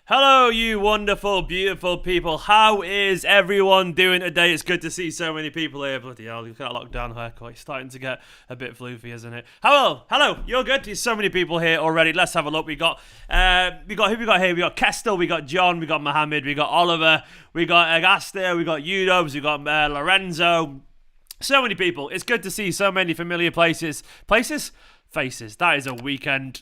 Hello, you wonderful, beautiful people. How is everyone doing today? It's good to see so many people here. Bloody hell, you've got a lockdown haircut. It's starting to get a bit floofy, isn't it? Hello, you're good. There's so many people here already. Let's have a look. We got who we got here? We got Kestel, we got John, we got Mohammed, we got Oliver, we got Agaster, we got Udobs, we got Lorenzo. So many people. It's good to see so many familiar places. Faces. That is a weekend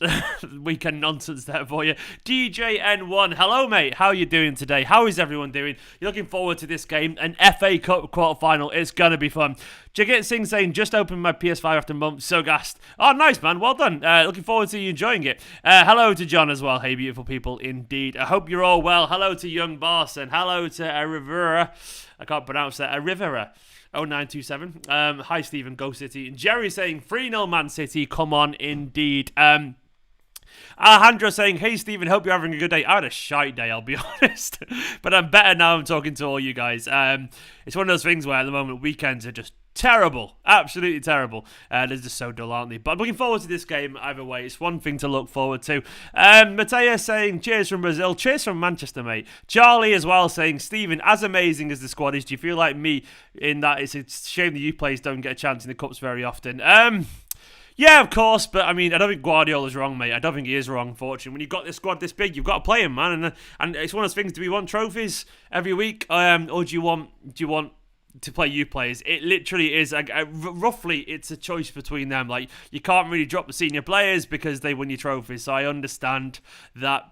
nonsense there for you. DJN1, hello mate. How are you doing today? How is everyone doing? You're looking forward to this game, an FA Cup quarter-final. It's gonna be fun. Jagit Singh saying, just opened my PS5 after months, so gassed. Oh, nice, man. Well done. Looking forward to you enjoying it. Hello to John as well. Hey, beautiful people, indeed. I hope you're all well. Hello to Young Boss, and hello to Rivera. I can't pronounce that. Rivera. 0927. Hi, Stephen. Go City. And Jerry saying 3-0 Man City. Come on, indeed. Alejandro saying, hey, Stephen, hope you're having a good day. I had a shite day, I'll be honest. But I'm better now I'm talking to all you guys. It's one of those things where at the moment weekends are just terrible. Absolutely terrible. They're just so dull, aren't they? But I'm looking forward to this game either way. It's one thing to look forward to. Mateo saying, cheers from Brazil. Cheers from Manchester, mate. Charlie as well saying, Stephen, as amazing as the squad is, do you feel like me in that it's a shame that you players don't get a chance in the Cups very often? Yeah, of course, but I mean, I don't think Guardiola's wrong, mate. I don't think he is wrong, unfortunately. When you've got this squad this big, you've got to play him, man. And it's one of those things, do we want trophies every week? Or do you want to play you players? It literally is, roughly, it's a choice between them. Like, you can't really drop the senior players because they win your trophies, so I understand that.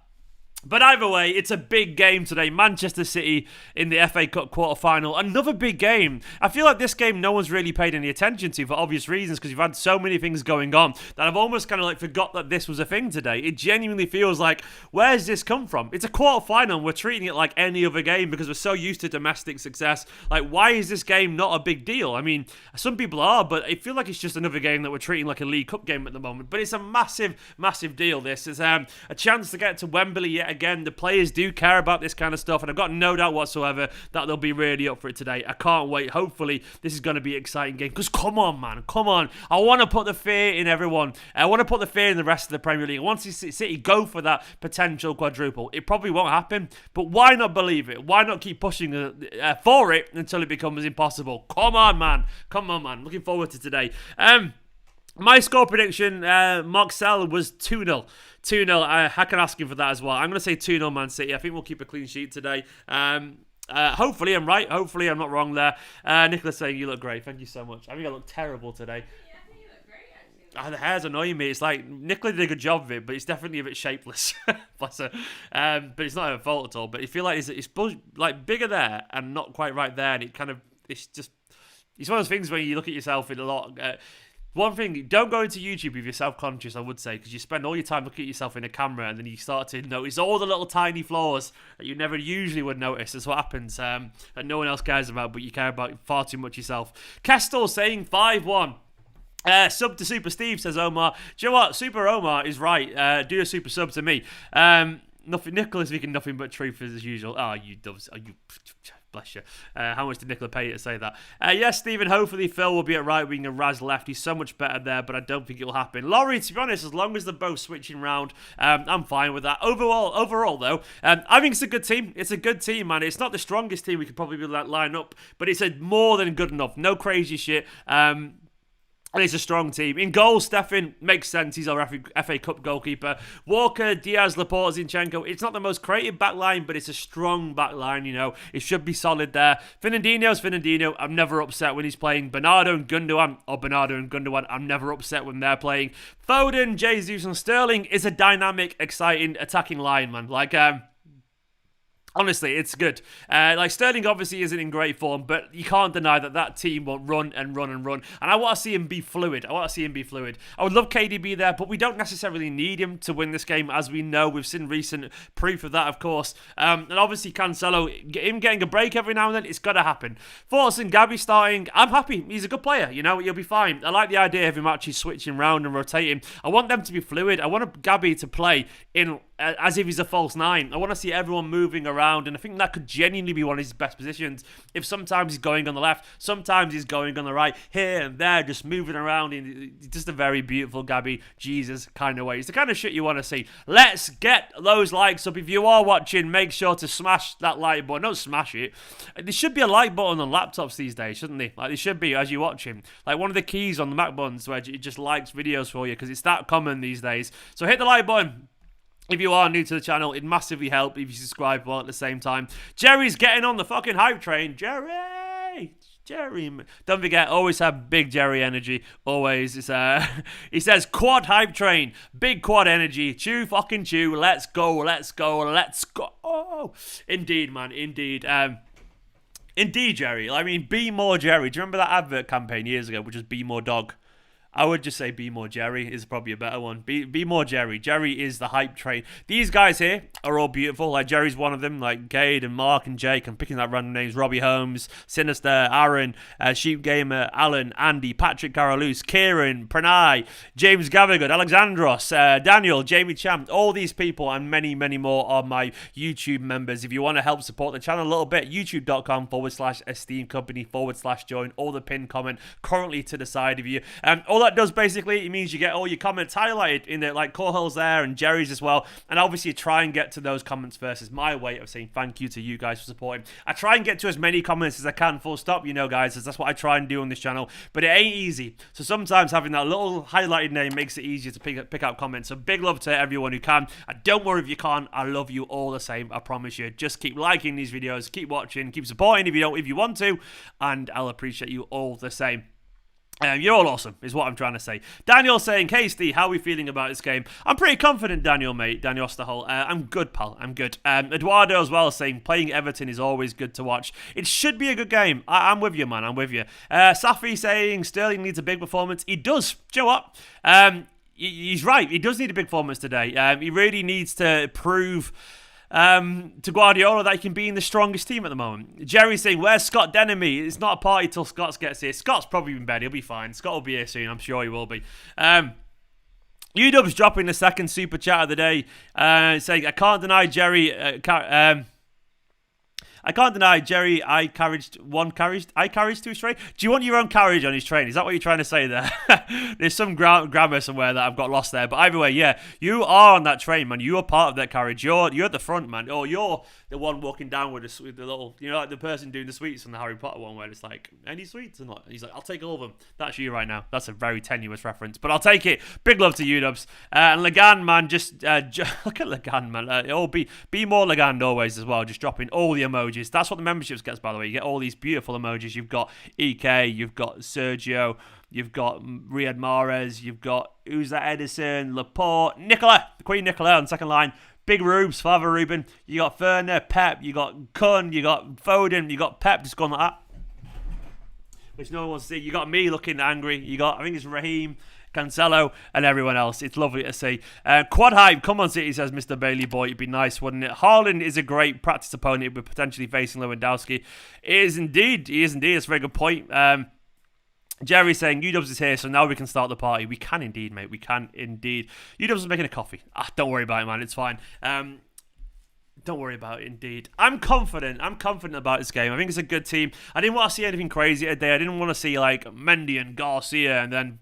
But either way, it's a big game today. Manchester City in the FA Cup quarter-final. Another big game. I feel like this game no one's really paid any attention to for obvious reasons because you've had so many things going on that I've almost kind of like forgot that this was a thing today. It genuinely feels like, where's this come from? It's a quarter-final and we're treating it like any other game because we're so used to domestic success. Like, why is this game not a big deal? I mean, some people are, but I feel like it's just another game that we're treating like a League Cup game at the moment. But it's a massive, massive deal, this. It's a chance to get to Wembley yet again. The players do care about this kind of stuff, and I've got no doubt whatsoever that they'll be really up for it today. I can't wait. Hopefully, this is going to be an exciting game, because come on, man. Come on. I want to put the fear in everyone. I want to put the fear in the rest of the Premier League. I want to see City go for that potential quadruple. It probably won't happen, but why not believe it? Why not keep pushing for it until it becomes impossible? Come on, man. Come on, man. Looking forward to today. My score prediction, Marcel, was 2-0. 2-0. I can ask him for that as well. I'm going to say 2-0 Man City. I think we'll keep a clean sheet today. Hopefully I'm right. Hopefully I'm not wrong there. Nicholas saying, you look great. Thank you so much. I think I look terrible today. Yeah, I think you look great, actually. The hair's annoying me. It's like, Nicola did a good job of it, but it's definitely a bit shapeless. Bless her. But it's not her fault at all. But I feel like it's like bigger there and not quite right there. And it's one of those things where you look at yourself in a lot. One thing, don't go into YouTube if you're self-conscious, I would say, because you spend all your time looking at yourself in a camera and then you start to notice all the little tiny flaws that you never usually would notice. That's what happens, that no one else cares about, but you care about far too much yourself. Kestel saying 5-1. Sub to Super Steve, says Omar. Do you know what? Super Omar is right. Do a super sub to me. Nicholas speaking nothing but truth as usual. Oh, you doves. Oh, you... Bless you. How much did Nicola pay you to say that? Yes, Stephen, hopefully Phil will be at right wing and Raz left. He's so much better there, but I don't think it'll happen. Laurie, to be honest, as long as they're both switching round, I'm fine with that. Overall though, I think it's a good team. It's a good team, man. It's not the strongest team we could probably line up, but it's more than good enough. No crazy shit. And it's a strong team. In goal, Stefan makes sense. He's our FA Cup goalkeeper. Walker, Diaz, Laporte, Zinchenko. It's not the most creative back line, but it's a strong back line, you know. It should be solid there. Fernandinho's Fernandinho. I'm never upset when he's playing. Bernardo and Gundogan. I'm never upset when they're playing. Foden, Jesus, and Sterling is a dynamic, exciting, attacking line, man. Honestly, it's good. Sterling obviously isn't in great form, but you can't deny that team will run and run and run. And I want to see him be fluid. I would love KDB there, but we don't necessarily need him to win this game, as we know. We've seen recent proof of that, of course. And obviously Cancelo, him getting a break every now and then, it's got to happen. Force and Gabby starting, I'm happy. He's a good player, you know, he'll be fine. I like the idea of him actually switching round and rotating. I want them to be fluid. I want Gabby to play in as if he's a false nine. I want to see everyone moving around, and I think that could genuinely be one of his best positions. If sometimes he's going on the left, sometimes he's going on the right, here and there, just moving around in just a very beautiful Gabby Jesus kind of way. It's the kind of shit you want to see. Let's get those likes up. If you are watching, make sure to smash that like button. Don't smash it. There should be a like button on laptops these days, shouldn't they? Like, there should be as you're watching. Like one of the keys on the Mac buttons where it just likes videos for you, because it's that common these days. So hit the like button. If you are new to the channel, it'd massively help if you subscribe while at the same time. Jerry's getting on the fucking hype train. Jerry! Don't forget, always have big Jerry energy. Always. He says, quad hype train. Big quad energy. Chew fucking chew. Let's go, let's go, let's go. Oh, indeed, man. Indeed. Indeed, Jerry. I mean, be more Jerry. Do you remember that advert campaign years ago, which was be more dog? I would just say be more Jerry is probably a better one. Be more Jerry. Jerry is the hype train. These guys here are all beautiful. Like, Jerry's one of them. Like, Gade and Mark and Jake. I'm picking that random names. Robbie Holmes, Sinister, Aaron, Sheep Gamer, Alan, Andy, Patrick Carolus, Kieran, Pranay, James Gavigood, Alexandros, Daniel, Jamie Champ. All these people and many, many more are my YouTube members. If you want to help support the channel a little bit, youtube.com/Esteemed Kompany /join. All the pinned comment currently to the side of you. All that does basically, it means you get all your comments highlighted in there, like Corhill's there and Jerry's as well. And obviously try and get to those comments first is my way of saying thank you to you guys for supporting. I try and get to as many comments as I can, full stop, you know, guys, as that's what I try and do on this channel. But it ain't easy. So sometimes having that little highlighted name makes it easier to pick out comments. So big love to everyone who can. And don't worry if you can't. I love you all the same. I promise you. Just keep liking these videos, keep watching, keep supporting if you want to, and I'll appreciate you all the same. You're all awesome, is what I'm trying to say. Daniel saying, hey, Steve, how are we feeling about this game? I'm pretty confident, Daniel, mate. Daniel Osterhol. I'm good, pal. I'm good. Eduardo as well saying, playing Everton is always good to watch. It should be a good game. I'm with you, man. I'm with you. Safi saying, Sterling needs a big performance. He does. Do you know what? He's right. He does need a big performance today. He really needs to prove to Guardiola that he can be in the strongest team at the moment. Jerry's saying, where's Scott Denemy? It's not a party till Scott gets here. Scott's probably in bed. He'll be fine. Scott will be here soon. I'm sure he will be. UW's dropping the second super chat of the day, saying, I can't deny Jerry... I can't deny Jerry I carriage to his train. Do you want your own carriage on his train? Is that what you're trying to say there? There's some grammar somewhere that I've got lost there. But either way, yeah, you are on that train, man. You are part of that carriage. You're at the front, man. Or you're the one walking down with the little, you know, like the person doing the sweets on the Harry Potter one where it's like, any sweets? And he's like, I'll take all of them. That's you right now. That's a very tenuous reference, but I'll take it. Big love to you, Dubs. And Lagan, man, just look at Lagan, man. Be more Lagan always as well. Just dropping all the emojis. That's what the memberships gets, by the way. You get all these beautiful emojis. You've got EK, you've got Sergio, you've got Riyad Mahrez, you've got, who's that, Edison, Laporte, Nicola, the Queen Nicola on the second line. Big Rubes, Father Ruben. You got Ferner, Pep, you got Kun, you got Foden, you got Pep just going like that, which no one wants to see. You got me looking angry. You got, I think it's Raheem, Cancelo, and everyone else. It's lovely to see. Quad hype, come on City, says Mr. Bailey Boy. It'd be nice, wouldn't it? Haaland is a great practice opponent. We're potentially facing Lewandowski. He is indeed. That's a very good point. Jerry saying, UWs is here, so now we can start the party. We can indeed, mate. We can indeed. UWs is making a coffee. Don't worry about it, man. It's fine. Don't worry about it, indeed. I'm confident about this game. I think it's a good team. I didn't want to see anything crazy today. I didn't want to see, like, Mendy and Garcia and then...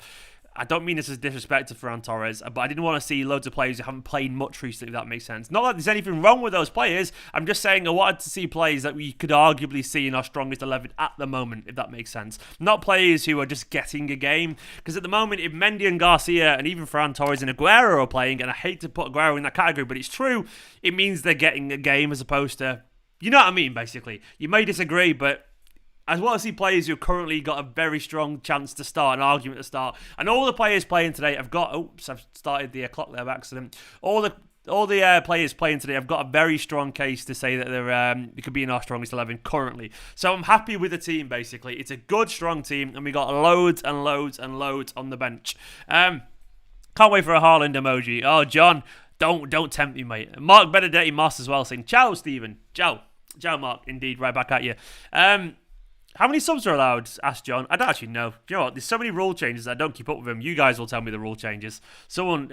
I don't mean this as disrespect to Ferran Torres, but I didn't want to see loads of players who haven't played much recently, if that makes sense. Not that there's anything wrong with those players. I'm just saying I wanted to see players that we could arguably see in our strongest 11 at the moment, if that makes sense. Not players who are just getting a game. Because at the moment, if Mendy and Garcia and even Ferran Torres and Aguero are playing, and I hate to put Aguero in that category, but it's true, it means they're getting a game as opposed to... You know what I mean, basically. You may disagree, but... I want to see players who currently got a very strong chance to start, an argument to start. And all the players playing today have got... Oops, I've started the clock there by accident. All the players playing today have got a very strong case to say that they could be in our strongest 11 currently. So I'm happy with the team, basically. It's a good, strong team, and we got loads and loads and loads on the bench. Can't wait for a Haaland emoji. Oh, John, don't tempt me, mate. Mark Benedetti Moss as well saying, ciao, Stephen. Ciao. Ciao, Mark. Indeed, right back at you. How many subs are allowed? Asked John. I don't actually know. You know what? There's so many rule changes I don't keep up with them. You guys will tell me the rule changes. Someone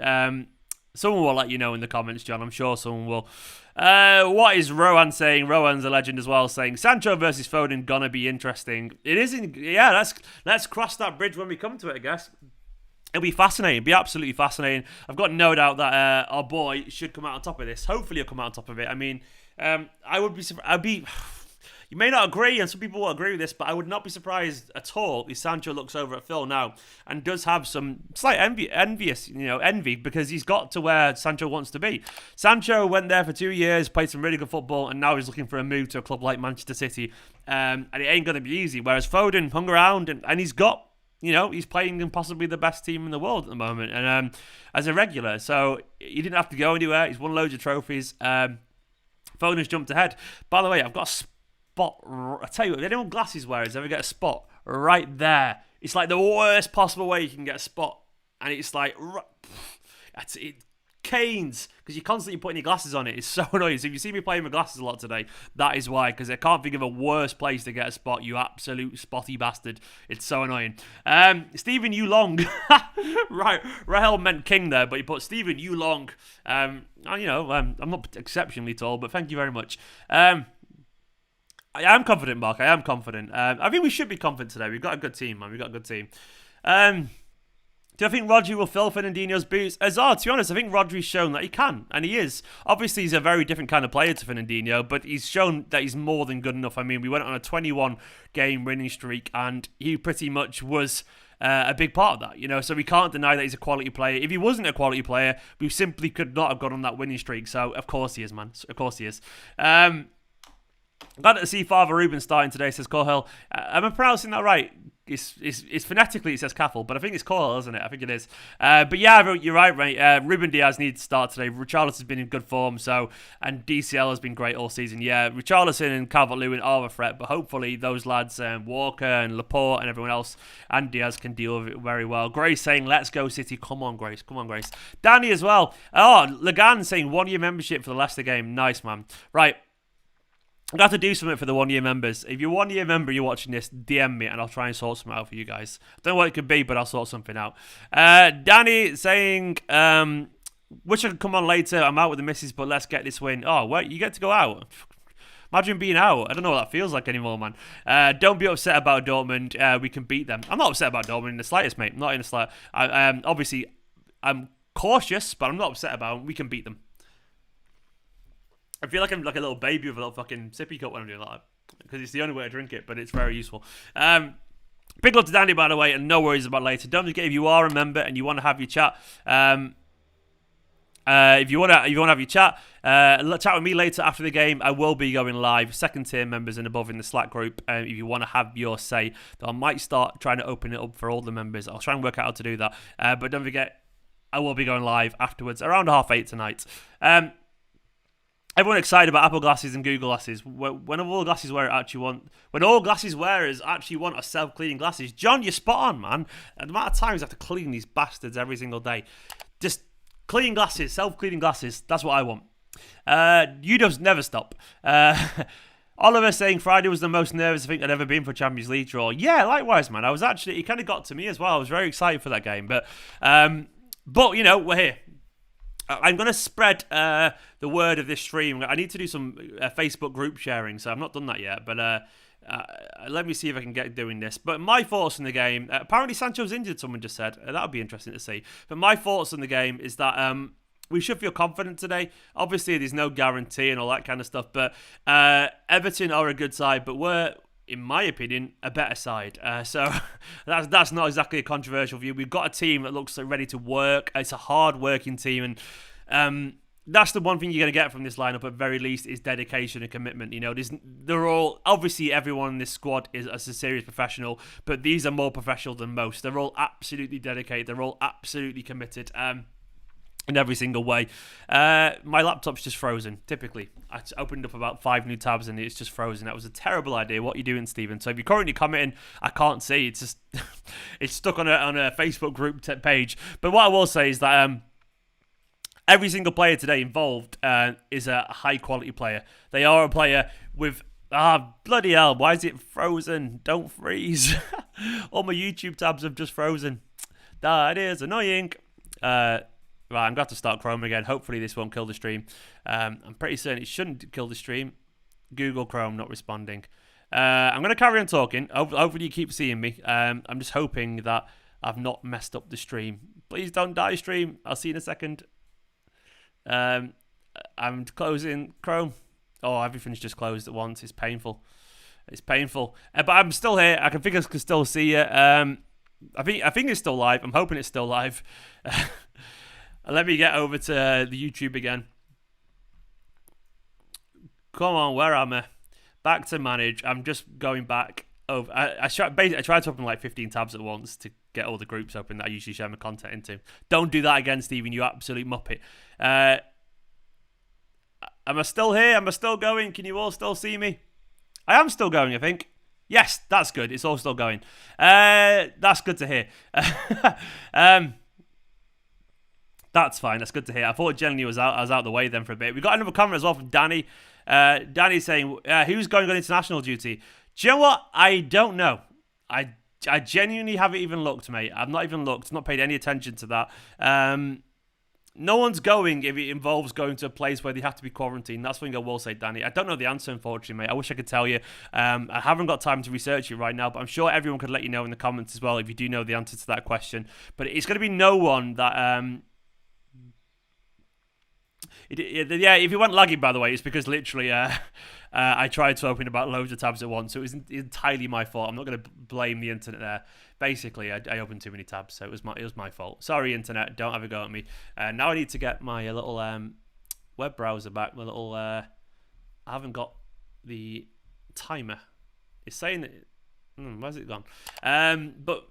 Someone will let you know in the comments, John. I'm sure someone will. What is Rowan saying? Rowan's a legend as well, saying Sancho versus Foden gonna be interesting. It isn't. Yeah, let's cross that bridge when we come to it, I guess. It'll be fascinating. It'll be absolutely fascinating. I've got no doubt that our boy should come out on top of this. Hopefully, he'll come out on top of it. I mean, I'd be. You may not agree, and some people will agree with this, but I would not be surprised at all if Sancho looks over at Phil now and does have some slight envy, because he's got to where Sancho wants to be. Sancho went there for 2 years, played some really good football, and now he's looking for a move to a club like Manchester City, and it ain't going to be easy. Whereas Foden hung around, and he's got, he's playing in possibly the best team in the world at the moment, and as a regular, so he didn't have to go anywhere. He's won loads of trophies. Foden's jumped ahead. By the way, I've got a spot. I tell you what, if anyone glasses wearers ever get a spot right there, it's like the worst possible way you can get a spot, and it's like it canes because you're constantly putting your glasses on it. It's so annoying. So if you see me playing with glasses a lot today, that is why, because I can't think of a worse place to get a spot. You absolute spotty bastard. It's so annoying. Stephen Yu Long, right? Rahel meant king there, but he put Stephen Yu Long. I'm not exceptionally tall, but thank you very much. I am confident, Mark. I am confident. I think we should be confident today. We've got a good team, man. We've got a good team. Do I think Rodri will fill Fernandinho's boots? To be honest, I think Rodri's shown that he can, and he is. Obviously, he's a very different kind of player to Fernandinho, but he's shown that he's more than good enough. I mean, we went on a 21-game winning streak, and he pretty much was a big part of that, so we can't deny that he's a quality player. If he wasn't a quality player, we simply could not have gone on that winning streak, so of course he is, man. Of course he is. Glad to see Father Ruben starting today, says Cahill. Am I pronouncing that right? It's phonetically it says Cathal, but I think it's Cahill, isn't it? I think it is. But yeah, you're right, mate. Ruben Diaz needs to start today. Richarlison has been in good form, and DCL has been great all season. Yeah, Richarlison and Calvert-Lewin are a threat, but hopefully those lads, Walker and Laporte and everyone else, and Diaz can deal with it very well. Grace saying, let's go City. Come on, Grace. Come on, Grace. Danny as well. Oh, Lagan saying 1 year membership for the Leicester game. Nice, man. Right. I'm going to have to do something for the 1 year members. If you're a 1 year member, you're watching this, DM me and I'll try and sort something out for you guys. I don't know what it could be, but I'll sort something out. Danny saying, wish I could come on later. I'm out with the missus, but let's get this win. Oh, wait, you get to go out? Imagine being out. I don't know what that feels like anymore, man. Don't be upset about Dortmund. We can beat them. I'm not upset about Dortmund in the slightest, mate. Not in the slightest. Obviously, I'm cautious, but I'm not upset about them. We can beat them. I feel like I'm like a little baby with a little fucking sippy cup when I'm doing that, because it's the only way to drink it, but it's very useful. Big love to Danny, by the way, and no worries about later. Don't forget, if you are a member and you want to have your chat, if you want to have your chat, chat with me later after the game. I will be going live, second tier members and above in the Slack group. If you want to have your say, I might start trying to open it up for all the members. I'll try and work out how to do that. But don't forget, I will be going live afterwards around 8:30 tonight. Everyone excited about Apple glasses and Google glasses. When all glasses wearers actually want are self-cleaning glasses. John, you're spot on, man. The amount of times I have to clean these bastards every single day. Just clean glasses, self-cleaning glasses. That's what I want. UW's never stop. Oliver saying Friday was the most nervous I think I'd ever been for a Champions League draw. Yeah, likewise, man. It kind of got to me as well. I was very excited for that game. But we're here. I'm going to spread the word of this stream. I need to do some Facebook group sharing, so I've not done that yet. But let me see if I can get doing this. But my thoughts on the game, apparently Sancho's injured, someone just said. That would be interesting to see. But my thoughts on the game is that we should feel confident today. Obviously, there's no guarantee and all that kind of stuff. But Everton are a good side, but we're, in my opinion, a better side. So that's not exactly a controversial view. We've got a team that looks ready to work. It's a hard-working team, and that's the one thing you're going to get from this lineup, at very least, is dedication and commitment. They're all, obviously, everyone in this squad is a serious professional, but these are more professional than most. They're all absolutely dedicated. They're all absolutely committed. In every single way. My laptop's just frozen, typically. I opened up about 5 new tabs and it's just frozen. That was a terrible idea. What are you doing, Stephen? So if you're currently commenting, I can't see. It's just it's stuck on a Facebook group page. But what I will say is that every single player today involved is a high-quality player. They are a player with... bloody hell, why is it frozen? Don't freeze. All my YouTube tabs have just frozen. That is annoying. Right, I'm going to have to start Chrome again. Hopefully this won't kill the stream. I'm pretty certain it shouldn't kill the stream. Google Chrome not responding. I'm going to carry on talking. Hopefully you keep seeing me. I'm just hoping that I've not messed up the stream. Please don't die, stream. I'll see you in a second. I'm closing Chrome. Oh, everything's just closed at once. It's painful. It's painful. But I'm still here. I think I can still see you. I think it's still live. I'm hoping it's still live. Let me get over to the YouTube again. Come on, where am I? Back to manage. I'm just going back over. I tried to open like 15 tabs at once to get all the groups open that I usually share my content into. Don't do that again, Stephen, you absolute muppet. Am I still here? Am I still going? Can you all still see me? I am still going, I think. Yes, that's good. It's all still going. That's good to hear. That's fine. That's good to hear. I thought generally I was out the way then for a bit. We got another comment as well from Danny. Danny saying, who's going on international duty? Do you know what? I don't know. I genuinely haven't even looked, mate. I've not even looked. Not paid any attention to that. No one's going if it involves going to a place where they have to be quarantined. That's one thing I will say, Danny. I don't know the answer, unfortunately, mate. I wish I could tell you. I haven't got time to research it right now, but I'm sure everyone could let you know in the comments as well if you do know the answer to that question. But it's going to be no one that... if you went laggy, by the way, it's because literally I tried to open about loads of tabs at once, so it was entirely my fault. I'm not going to blame the internet there. Basically, I opened too many tabs, so it was my fault. Sorry, internet, don't have a go at me. Now I need to get my little web browser back. My little I haven't got the timer. It's saying that. Where's it gone? But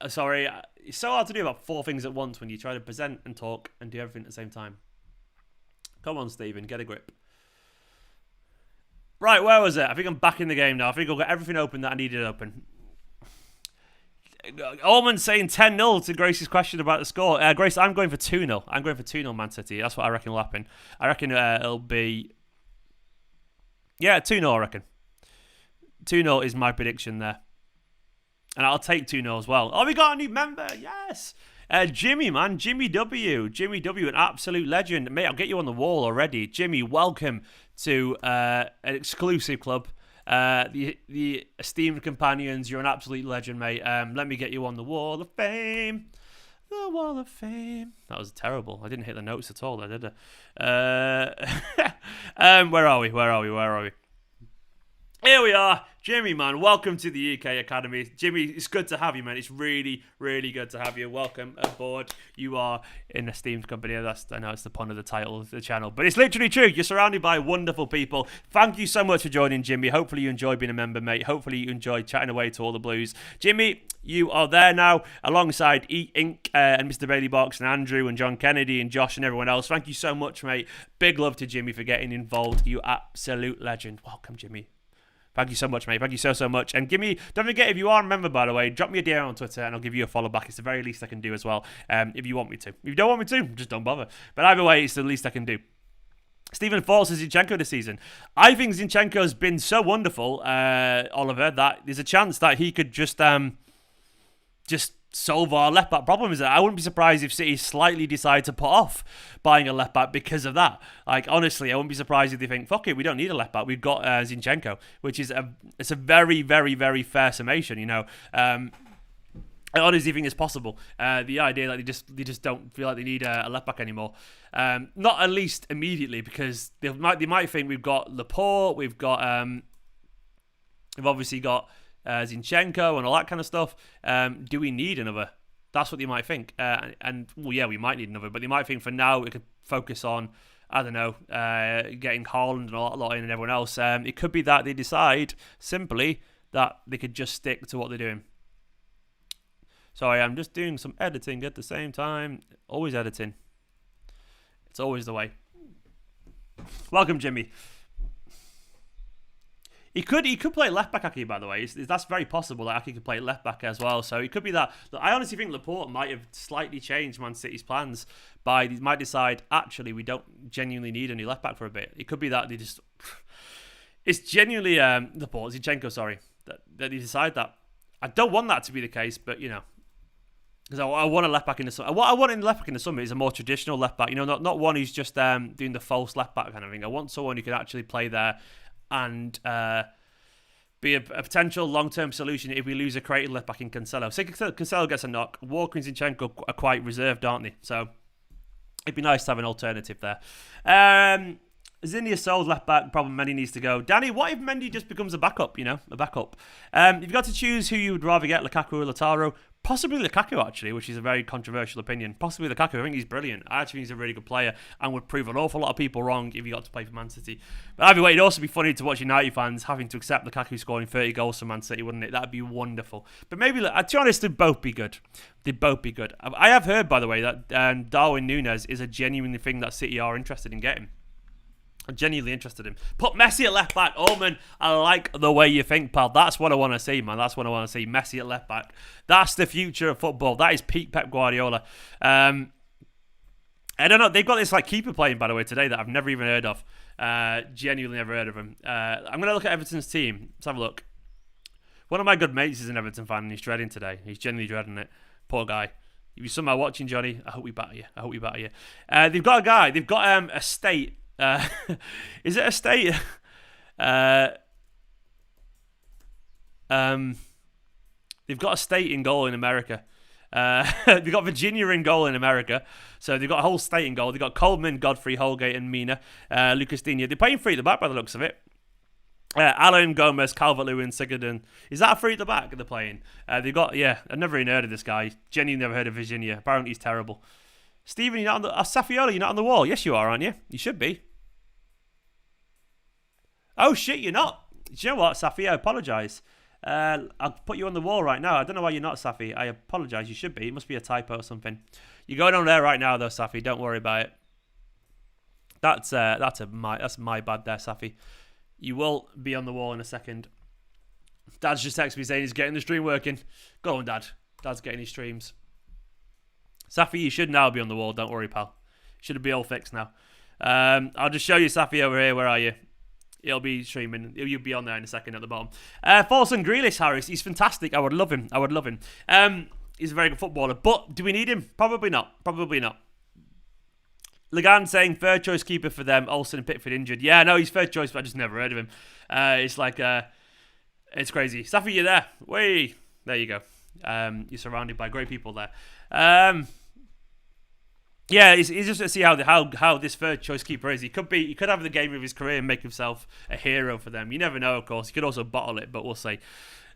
sorry, it's so hard to do about 4 things at once when you try to present and talk and do everything at the same time. Come on, Stephen, get a grip. Right, where was it? I think I'm back in the game now. I think I've got everything open that I needed open. Allman saying 10-0 to Grace's question about the score. Grace, I'm going for 2-0. I'm going for 2-0 Man City. That's what I reckon will happen. I reckon it'll be... Yeah, 2-0, I reckon. 2-0 is my prediction there. And I'll take 2-0 as well. Oh, we got a new member. Yes. Jimmy, man. Jimmy W. Jimmy W, an absolute legend. Mate, I'll get you on the wall already. Jimmy, welcome to an exclusive club. The esteemed companions. You're an absolute legend, mate. Let me get you on the wall of fame. The wall of fame. That was terrible. I didn't hit the notes at all there, did I? Where are we? Here we are. Jimmy, man, welcome to the UK Academy. Jimmy, it's good to have you, man. It's really, really good to have you. Welcome aboard. You are in Esteemed Company. I know it's the pun of the title of the channel, but it's literally true. You're surrounded by wonderful people. Thank you so much for joining, Jimmy. Hopefully you enjoy being a member, mate. Hopefully you enjoy chatting away to all the blues. Jimmy, you are there now alongside E-Ink and Mr. Bailey Box and Andrew and John Kennedy and Josh and everyone else. Thank you so much, mate. Big love to Jimmy for getting involved. You absolute legend. Welcome, Jimmy. Thank you so much, mate. Thank you so much. And don't forget, if you are a member, by the way, drop me a DM on Twitter and I'll give you a follow back. It's the very least I can do as well, if you want me to. If you don't want me to, just don't bother. But either way, it's the least I can do. Stephen Falls is Zinchenko this season. I think Zinchenko's been so wonderful, Oliver, that there's a chance that he could just solve our left back problem. Is that I wouldn't be surprised if City slightly decide to put off buying a left back because of that. Like, honestly, I wouldn't be surprised if they think, fuck it, we don't need a left back. We've got Zinchenko, which is it's a very, very, very fair summation. You know, I honestly think it's possible. The idea that they just don't feel like they need a left back anymore. Not at least immediately, because they might think we've got Laporte, we've obviously got Zinchenko and all that kind of stuff. Do we need another? That's what they might think. And well, yeah, we might need another, but they might think for now we could focus on, I don't know, getting Haaland and all that lot in and everyone else. It could be that they decide simply that they could just stick to what they're doing. Sorry, I'm just doing some editing at the same time. Always editing. It's always the way. Welcome, Jimmy. He could play left back, Aki, by the way. That's very possible that Aki could play left back as well. So it could be that. I honestly think Laporte might have slightly changed Man City's plans. They might decide, actually, we don't genuinely need a new left back for a bit. It could be that they just... It's genuinely Zinchenko, sorry, that they decide that. I don't want that to be the case, but, you know. Because I want a left back in the summer. What I want in the left back in the summer is a more traditional left back. Not one who's just doing the false left back kind of thing. I want someone who can actually play there and be a potential long-term solution if we lose a creative left back in Cancelo. Say Cancelo gets a knock. Walker and Zinchenko are quite reserved, aren't they? So it'd be nice to have an alternative there. Zinnia sold left back. Problem Mendy needs to go. Danny, what if Mendy just becomes a backup? A backup. If you've got to choose who you would rather get, Lukaku or Lautaro, possibly Lukaku actually, which is a very controversial opinion. Possibly Lukaku. I think he's brilliant. I actually think he's a really good player and would prove an awful lot of people wrong if he got to play for Man City. But either way, it'd also be funny to watch United fans having to accept Lukaku scoring 30 goals for Man City, wouldn't it? That'd be wonderful. But maybe, to be honest, they'd both be good. They'd both be good. I have heard, by the way, that Darwin Núñez is a genuine thing that City are interested in getting. I'm genuinely interested in. Put Messi at left back. Omen, I like the way you think, pal. That's what I want to see, man. That's what I want to see. Messi at left back. That's the future of football. That is peak Pep Guardiola. I don't know. They've got this keeper playing, by the way, today that I've never even heard of. Genuinely never heard of him. I'm going to look at Everton's team. Let's have a look. One of my good mates is an Everton fan and he's dreading today. He's genuinely dreading it. Poor guy. If you're somehow watching, Johnny, I hope we batter you. They've got a guy. They've got a state. Is it a state? They've got a state in goal in America. They've got Virginia in goal in America. So they've got a whole state in goal. They've got Coleman, Godfrey, Holgate, and Mina. Lucas Digne. They're playing free at the back by the looks of it. Alan, Gomez, Calvert-Lewin, Sigurdsson. Is that a free at the back they're playing? They've got, I've never even heard of this guy. Genuinely never heard of Virginia. Apparently he's terrible. Stephen, you're not on the... Safiola, you're not on the wall. Yes, you are, aren't you? You should be. Oh, shit, you're not. Do you know what, Safi? I apologise. I'll put you on the wall right now. I don't know why you're not, Safi. I apologise. You should be. It must be a typo or something. You're going on there right now, though, Safi. Don't worry about it. That's my bad there, Safi. You will be on the wall in a second. Dad's just texted me saying he's getting the stream working. Go on, Dad. Dad's getting his streams. Safi, you should now be on the wall. Don't worry, pal. Should be all fixed now. I'll just show you Safi over here. Where are you? He'll be streaming. You'll be on there in a second at the bottom. Folsom Grealish, Harris. He's fantastic. I would love him. He's a very good footballer. But do we need him? Probably not. Lagan saying third choice keeper for them. Olsen and Pickford injured. Yeah, no, he's third choice, but I just never heard of him. It's crazy. Safi, you there? Wait. There you go. You're surrounded by great people there. Yeah, it's just to see how this third choice keeper is. He could have the game of his career and make himself a hero for them. You never know, of course. He could also bottle it, but we'll see.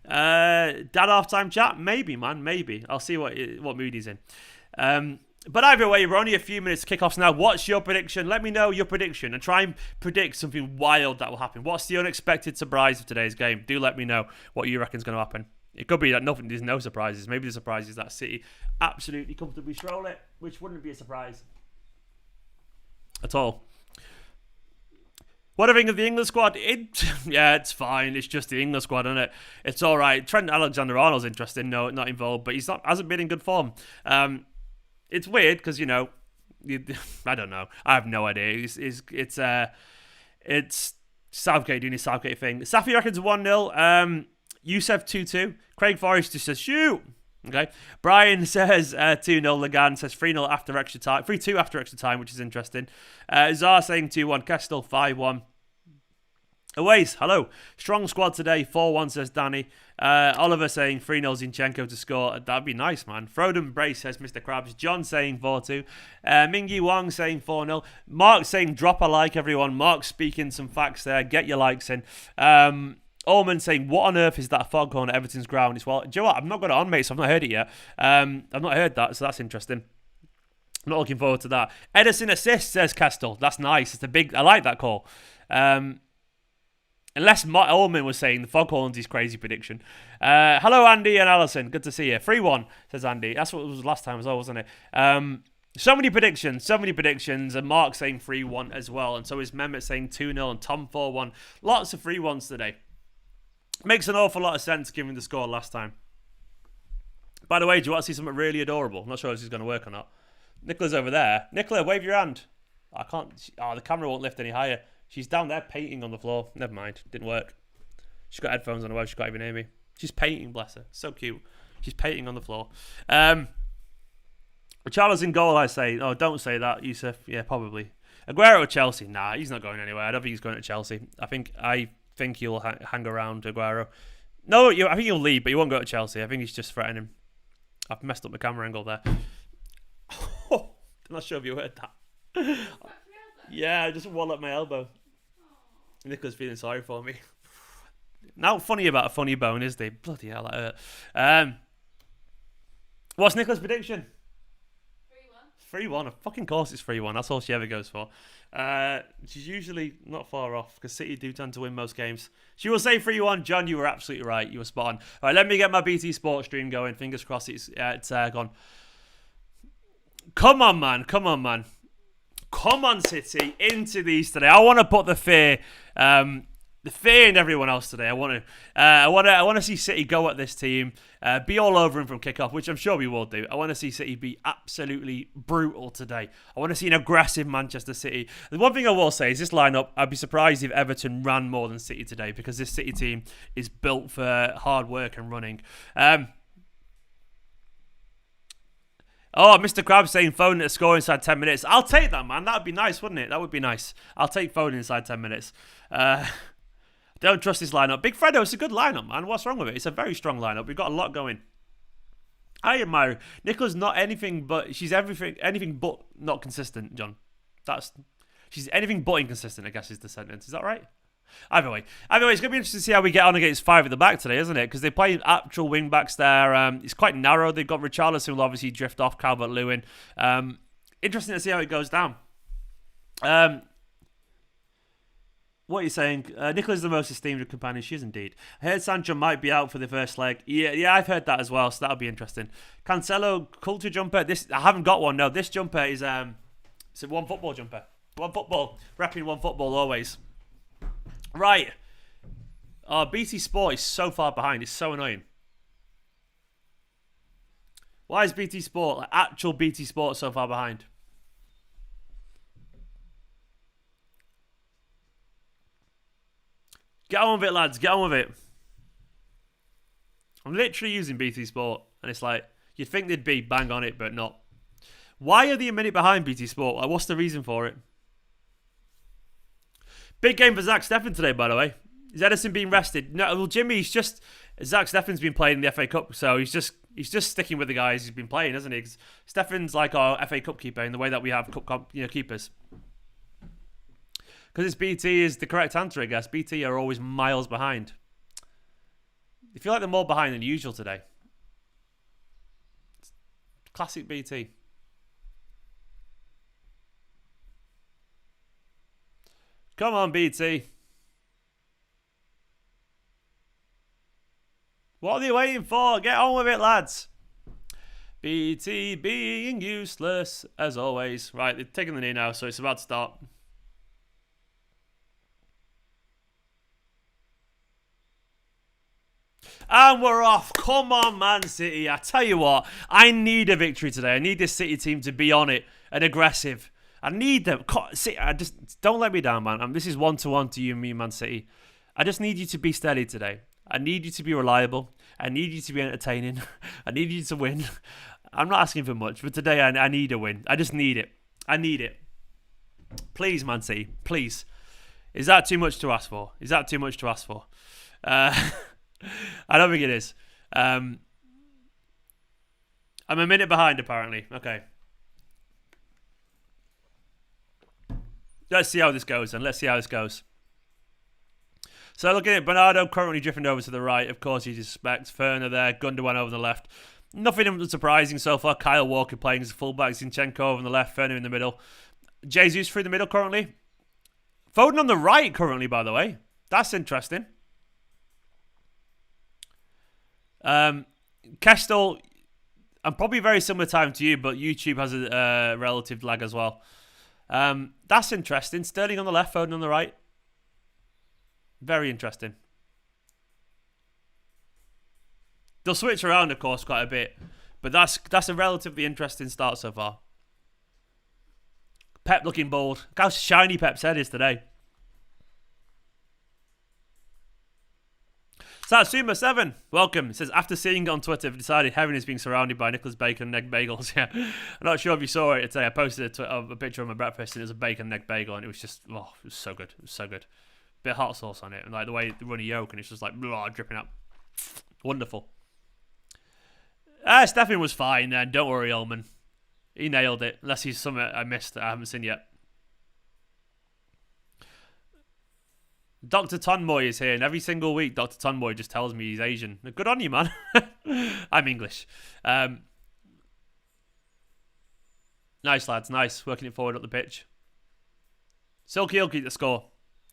Dad halftime chat? Maybe, man, maybe. I'll see what mood he's in. But either way, we're only a few minutes to kickoffs now. What's your prediction? Let me know your prediction and try and predict something wild that will happen. What's the unexpected surprise of today's game? Do let me know what you reckon is going to happen. It could be that there's no surprises. Maybe the surprise is that City absolutely comfortably stroll it, which wouldn't be a surprise at all. What do I think of the England squad? Yeah, it's fine. It's just the England squad, isn't it? It's all right. Trent Alexander-Arnold's interesting. No, not involved, but hasn't been in good form. It's weird because I don't know. I have no idea. It's Southgate doing his Southgate thing. Safi reckons 1-0. Youssef 2-2. Craig Forrest just says shoot. Okay. Brian says 2-0. Lagan says 3-0 after extra time. 3-2 after extra time, which is interesting. Zar saying 2-1. Kestel 5-1. Aways, hello. Strong squad today. 4-1 says Danny. Oliver saying 3-0 Zinchenko to score. That'd be nice, man. Froden Brace says Mr. Krabs. John saying 4-2. Mingyi Wong saying 4-0. Mark saying drop a like, everyone. Mark speaking some facts there. Get your likes in. Allman saying, what on earth is that foghorn at Everton's ground? It's, well, do you know what? I've not got it on, mate, so I've not heard it yet. I've not heard that, so that's interesting. I'm not looking forward to that. Edison assist, says Kestel. That's nice. I like that call. Unless Allman was saying the foghorn's his crazy prediction. Hello, Andy and Alison. Good to see you. 3-1, says Andy. That's what it was last time as well, wasn't it? So many predictions. And Mark saying 3-1 as well. And so is Mehmet saying 2-0 and Tom 4-1. Lots of 3-1s today. Makes an awful lot of sense given the score last time. By the way, do you want to see something really adorable? I'm not sure if this is going to work or not. Nicola's over there. Nicola, wave your hand. I can't. The camera won't lift any higher. She's down there painting on the floor. Never mind. Didn't work. She's got headphones on the way. She can't even hear me. She's painting, bless her. So cute. She's painting on the floor. Charles in goal, I say. Oh, don't say that, Yusuf. Yeah, probably. Aguero at Chelsea? Nah, he's not going anywhere. I don't think he's going to Chelsea. I think he'll hang around Aguero. No, I think he'll leave, but he won't go to Chelsea. I think he's just threatening. I've messed up my camera angle there. I'm not sure if you heard that. Yeah, I just walloped my elbow. Nicholas feeling sorry for me. Not funny about a funny bone, is they? Bloody hell, that hurt. What's Nicholas' prediction? 3-1. Of fucking course it's 3-1. That's all she ever goes for. She's usually not far off because City do tend to win most games. She will say 3-1. John, you were absolutely right. You were spot on. All right, let me get my BT Sports stream going. Fingers crossed it's gone. Come on, man. Come on, City. Into these today. I want to put the fear in everyone else today. I want to see City go at this team, be all over him from kickoff, which I'm sure we will do. I want to see City be absolutely brutal today. I want to see an aggressive Manchester City. The one thing I will say is this lineup, I'd be surprised if Everton ran more than City today because this City team is built for hard work and running. Oh, Mr. Krabs saying Foden to score inside 10 minutes. I'll take that, man. That would be nice, wouldn't it? That would be nice. I'll take Foden inside 10 minutes. Don't trust this lineup. Big Fredo, it's a good lineup, man. What's wrong with it? It's a very strong lineup. We've got a lot going. I admire her. Nicola's not anything but... She's anything but not consistent, John. She's anything but inconsistent, I guess is the sentence. Is that right? Either way, it's going to be interesting to see how we get on against 5 at the back today, isn't it? Because they play actual wing backs there. It's quite narrow. They've got Richarlison who will obviously drift off Calvert-Lewin. Interesting to see how it goes down. What are you saying? Nicola's the most esteemed Kompany. She is indeed. I heard Sancho might be out for the first leg. Yeah, I've heard that as well, so that'll be interesting. Cancelo culture jumper. I haven't got one. No, this jumper is it's a one football jumper. One football. Repping one football always. Right. BT Sport is so far behind. It's so annoying. Why is BT Sport, actual BT Sport, so far behind? Get on with it, lads. Get on with it. I'm literally using BT Sport, and it's like, you'd think they'd be bang on it, but not. Why are they a minute behind BT Sport? Like, what's the reason for it? Big game for Zach Steffen today, by the way. Is Edison being rested? No, well, Jimmy's just... Zach Steffen's been playing in the FA Cup, so he's just sticking with the guys he's been playing, isn't he? 'Cause Steffen's like our FA Cup keeper in the way that we have keepers. Because it's BT is the correct answer, I guess. BT are always miles behind. They feel like they're more behind than usual today. Classic BT. Come on, BT. What are they waiting for? Get on with it, lads. BT being useless, as always. Right, they're taking the knee now, so it's about to start. And we're off. Come on, Man City. I tell you what, I need a victory today. I need this City team to be on it and aggressive. I need them. Just don't let me down, man. This is 1-1 to you and me, Man City. I just need you to be steady today. I need you to be reliable. I need you to be entertaining. I need you to win. I'm not asking for much, but today I need a win. I just need it. I need it. Please, Man City. Please. Is that too much to ask for? Is that too much to ask for? I don't think it is. I'm a minute behind, apparently. Okay. Let's see how this goes, then. Let's see how this goes. So looking at Bernardo currently drifting over to the right. Of course, you suspect. Ferner there. Gundogan over the left. Nothing surprising so far. Kyle Walker playing as a fullback. Zinchenko over on the left. Ferner in the middle. Jesus through the middle currently. Foden on the right currently, by the way. That's interesting. Kestel, I'm probably very similar time to you, but YouTube has a relative lag as well. That's interesting. Sterling on the left, Foden on the right. Very interesting. They'll switch around, of course, quite a bit, but that's a relatively interesting start so far. Pep looking bold. Look how shiny Pep's head is today. Satsuma7, welcome. It says, after seeing it on Twitter, I've decided heaven is being surrounded by Nicholas bacon and egg bagels. Yeah, I'm not sure if you saw it today. I posted a picture of my breakfast and it was a bacon and egg bagel and it was just, oh, it was so good. It was so good. Bit of hot sauce on it and like the way they run a yolk and it's just like blah, dripping out. Wonderful. Stefan was fine then. Don't worry, Ullman. He nailed it. Unless he's something I missed that I haven't seen yet. Dr. Tonmoy is here, and every single week Dr. Tonmoy just tells me he's Asian. Good on you, man. I'm English. Nice, lads. Nice. Working it forward up the pitch. Silky will keep the score.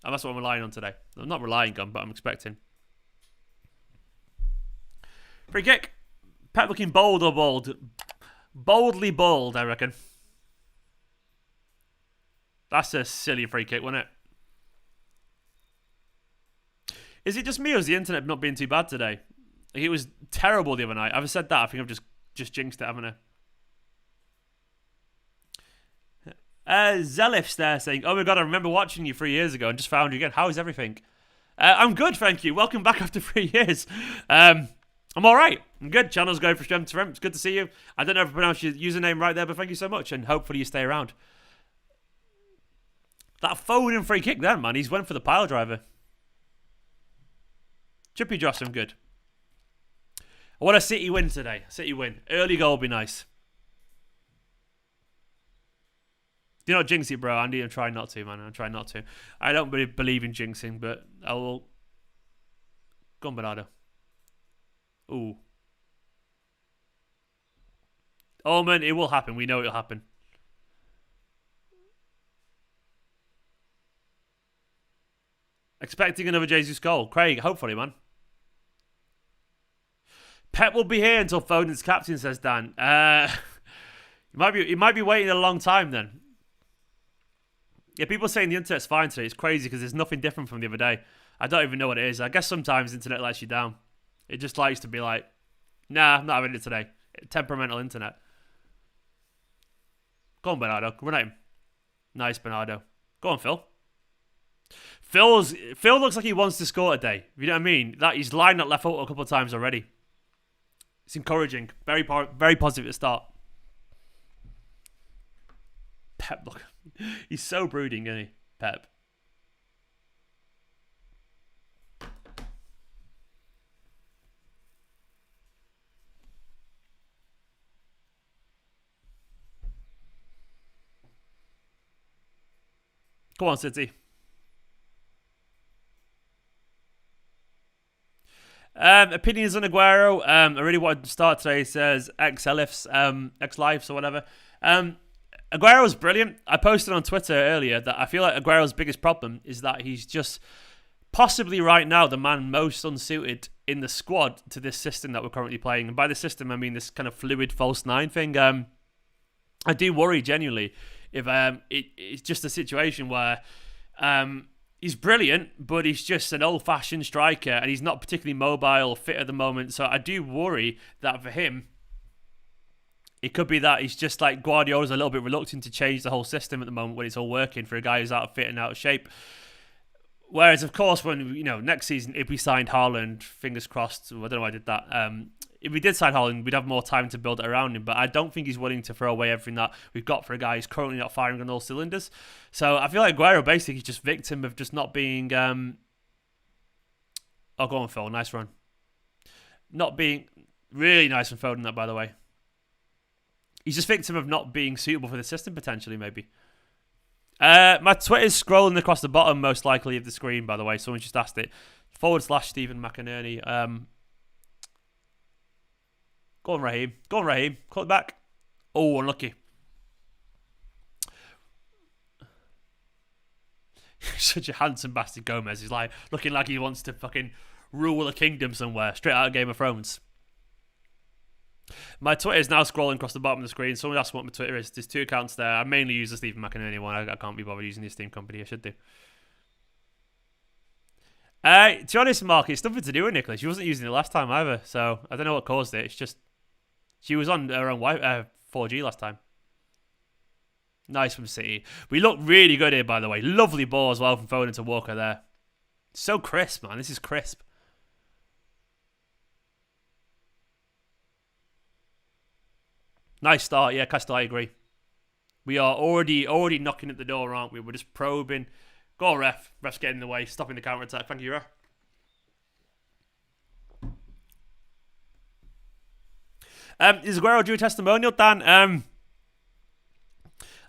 And that's what I'm relying on today. I'm not relying on, but I'm expecting. Free kick. Pep looking bold or bold? Boldly bold, I reckon. That's a silly free kick, wasn't it? Is it just me or is the internet not being too bad today? It was terrible the other night. I've said that. I think I've just jinxed it, haven't I? Zelif's there saying, oh my god, I remember watching you 3 years ago and just found you again. How is everything? I'm good, thank you. Welcome back after 3 years. I'm alright. I'm good. Channel's going from strength to strength. It's good to see you. I don't know if I pronounced your username right there, but thank you so much and hopefully you stay around. That Foden free kick then, man. He's went for the pile driver. Chippy Joss, I'm good. I want a City win today. City win. Early goal would be nice. Do not jinx it, bro. Andy, I'm trying not to, man. I'm trying not to. I don't really believe in jinxing, but I will. Go on, Bernardo. Ooh. Oh, man, it will happen. We know it'll happen. Expecting another Jesus goal. Craig, hopefully, man. Pep will be here until Foden's captain, says Dan. He might be waiting a long time then. Yeah, people saying the internet's fine today. It's crazy because there's nothing different from the other day. I don't even know what it is. I guess sometimes the internet lets you down. It just likes to be like, nah, I'm not having it today. Temperamental internet. Go on, Bernardo. Run at him. Nice, Bernardo. Go on, Phil. Phil looks like he wants to score today. You know what I mean? That he's lined that left foot a couple of times already. It's encouraging. Very positive at the start. Pep, look. He's so brooding, isn't he? Pep. Come on, City. Opinions on Aguero. I really wanted to start today. It says X-Elifs, X-Lives or whatever. Aguero's brilliant. I posted on Twitter earlier that I feel like Aguero's biggest problem is that he's just possibly right now the man most unsuited in the squad to this system that we're currently playing. And by the system, I mean this kind of fluid false nine thing. I do worry genuinely if it's just a situation where he's brilliant, but he's just an old-fashioned striker and he's not particularly mobile or fit at the moment. So I do worry that for him, it could be that he's just like Guardiola's a little bit reluctant to change the whole system at the moment when it's all working for a guy who's out of fit and out of shape. Whereas, of course, when next season, if we signed Haaland, fingers crossed, I don't know why I did that. If we did sign Haaland, we'd have more time to build it around him. But I don't think he's willing to throw away everything that we've got for a guy who's currently not firing on all cylinders. So I feel like Aguero basically is just victim of just not being. Oh, go on, Phil. Nice run. Not being really nice from Foden, that by the way. He's just victim of not being suitable for the system, potentially, maybe. My Twitter's scrolling across the bottom, most likely, of the screen, by the way. Someone just asked it. / Stephen McInerney. Go on, Raheem. Go on, Raheem. Call it back. Oh, unlucky. Such a handsome bastard, Gomez. He's like looking like he wants to fucking rule a kingdom somewhere. Straight out of Game of Thrones. My Twitter is now scrolling across the bottom of the screen. Someone asked what my Twitter is. There's 2 accounts there. I mainly use the Stephen McInerney one. I can't be bothered using the Esteemed Kompany. I should do. To be honest, Mark, it's nothing to do with Nicholas. She wasn't using it last time either. So I don't know what caused it. It's just she was on her own 4G last time. Nice from City. We look really good here, by the way. Lovely ball as well from Foden to Walker there. So crisp, man. This is crisp. Nice start. Yeah, Castle, I agree. We are already knocking at the door, aren't we? We're just probing. Go on, ref. Ref's getting in the way. Stopping the counter-attack. Thank you, ref. Is Aguero due a testimonial, Dan?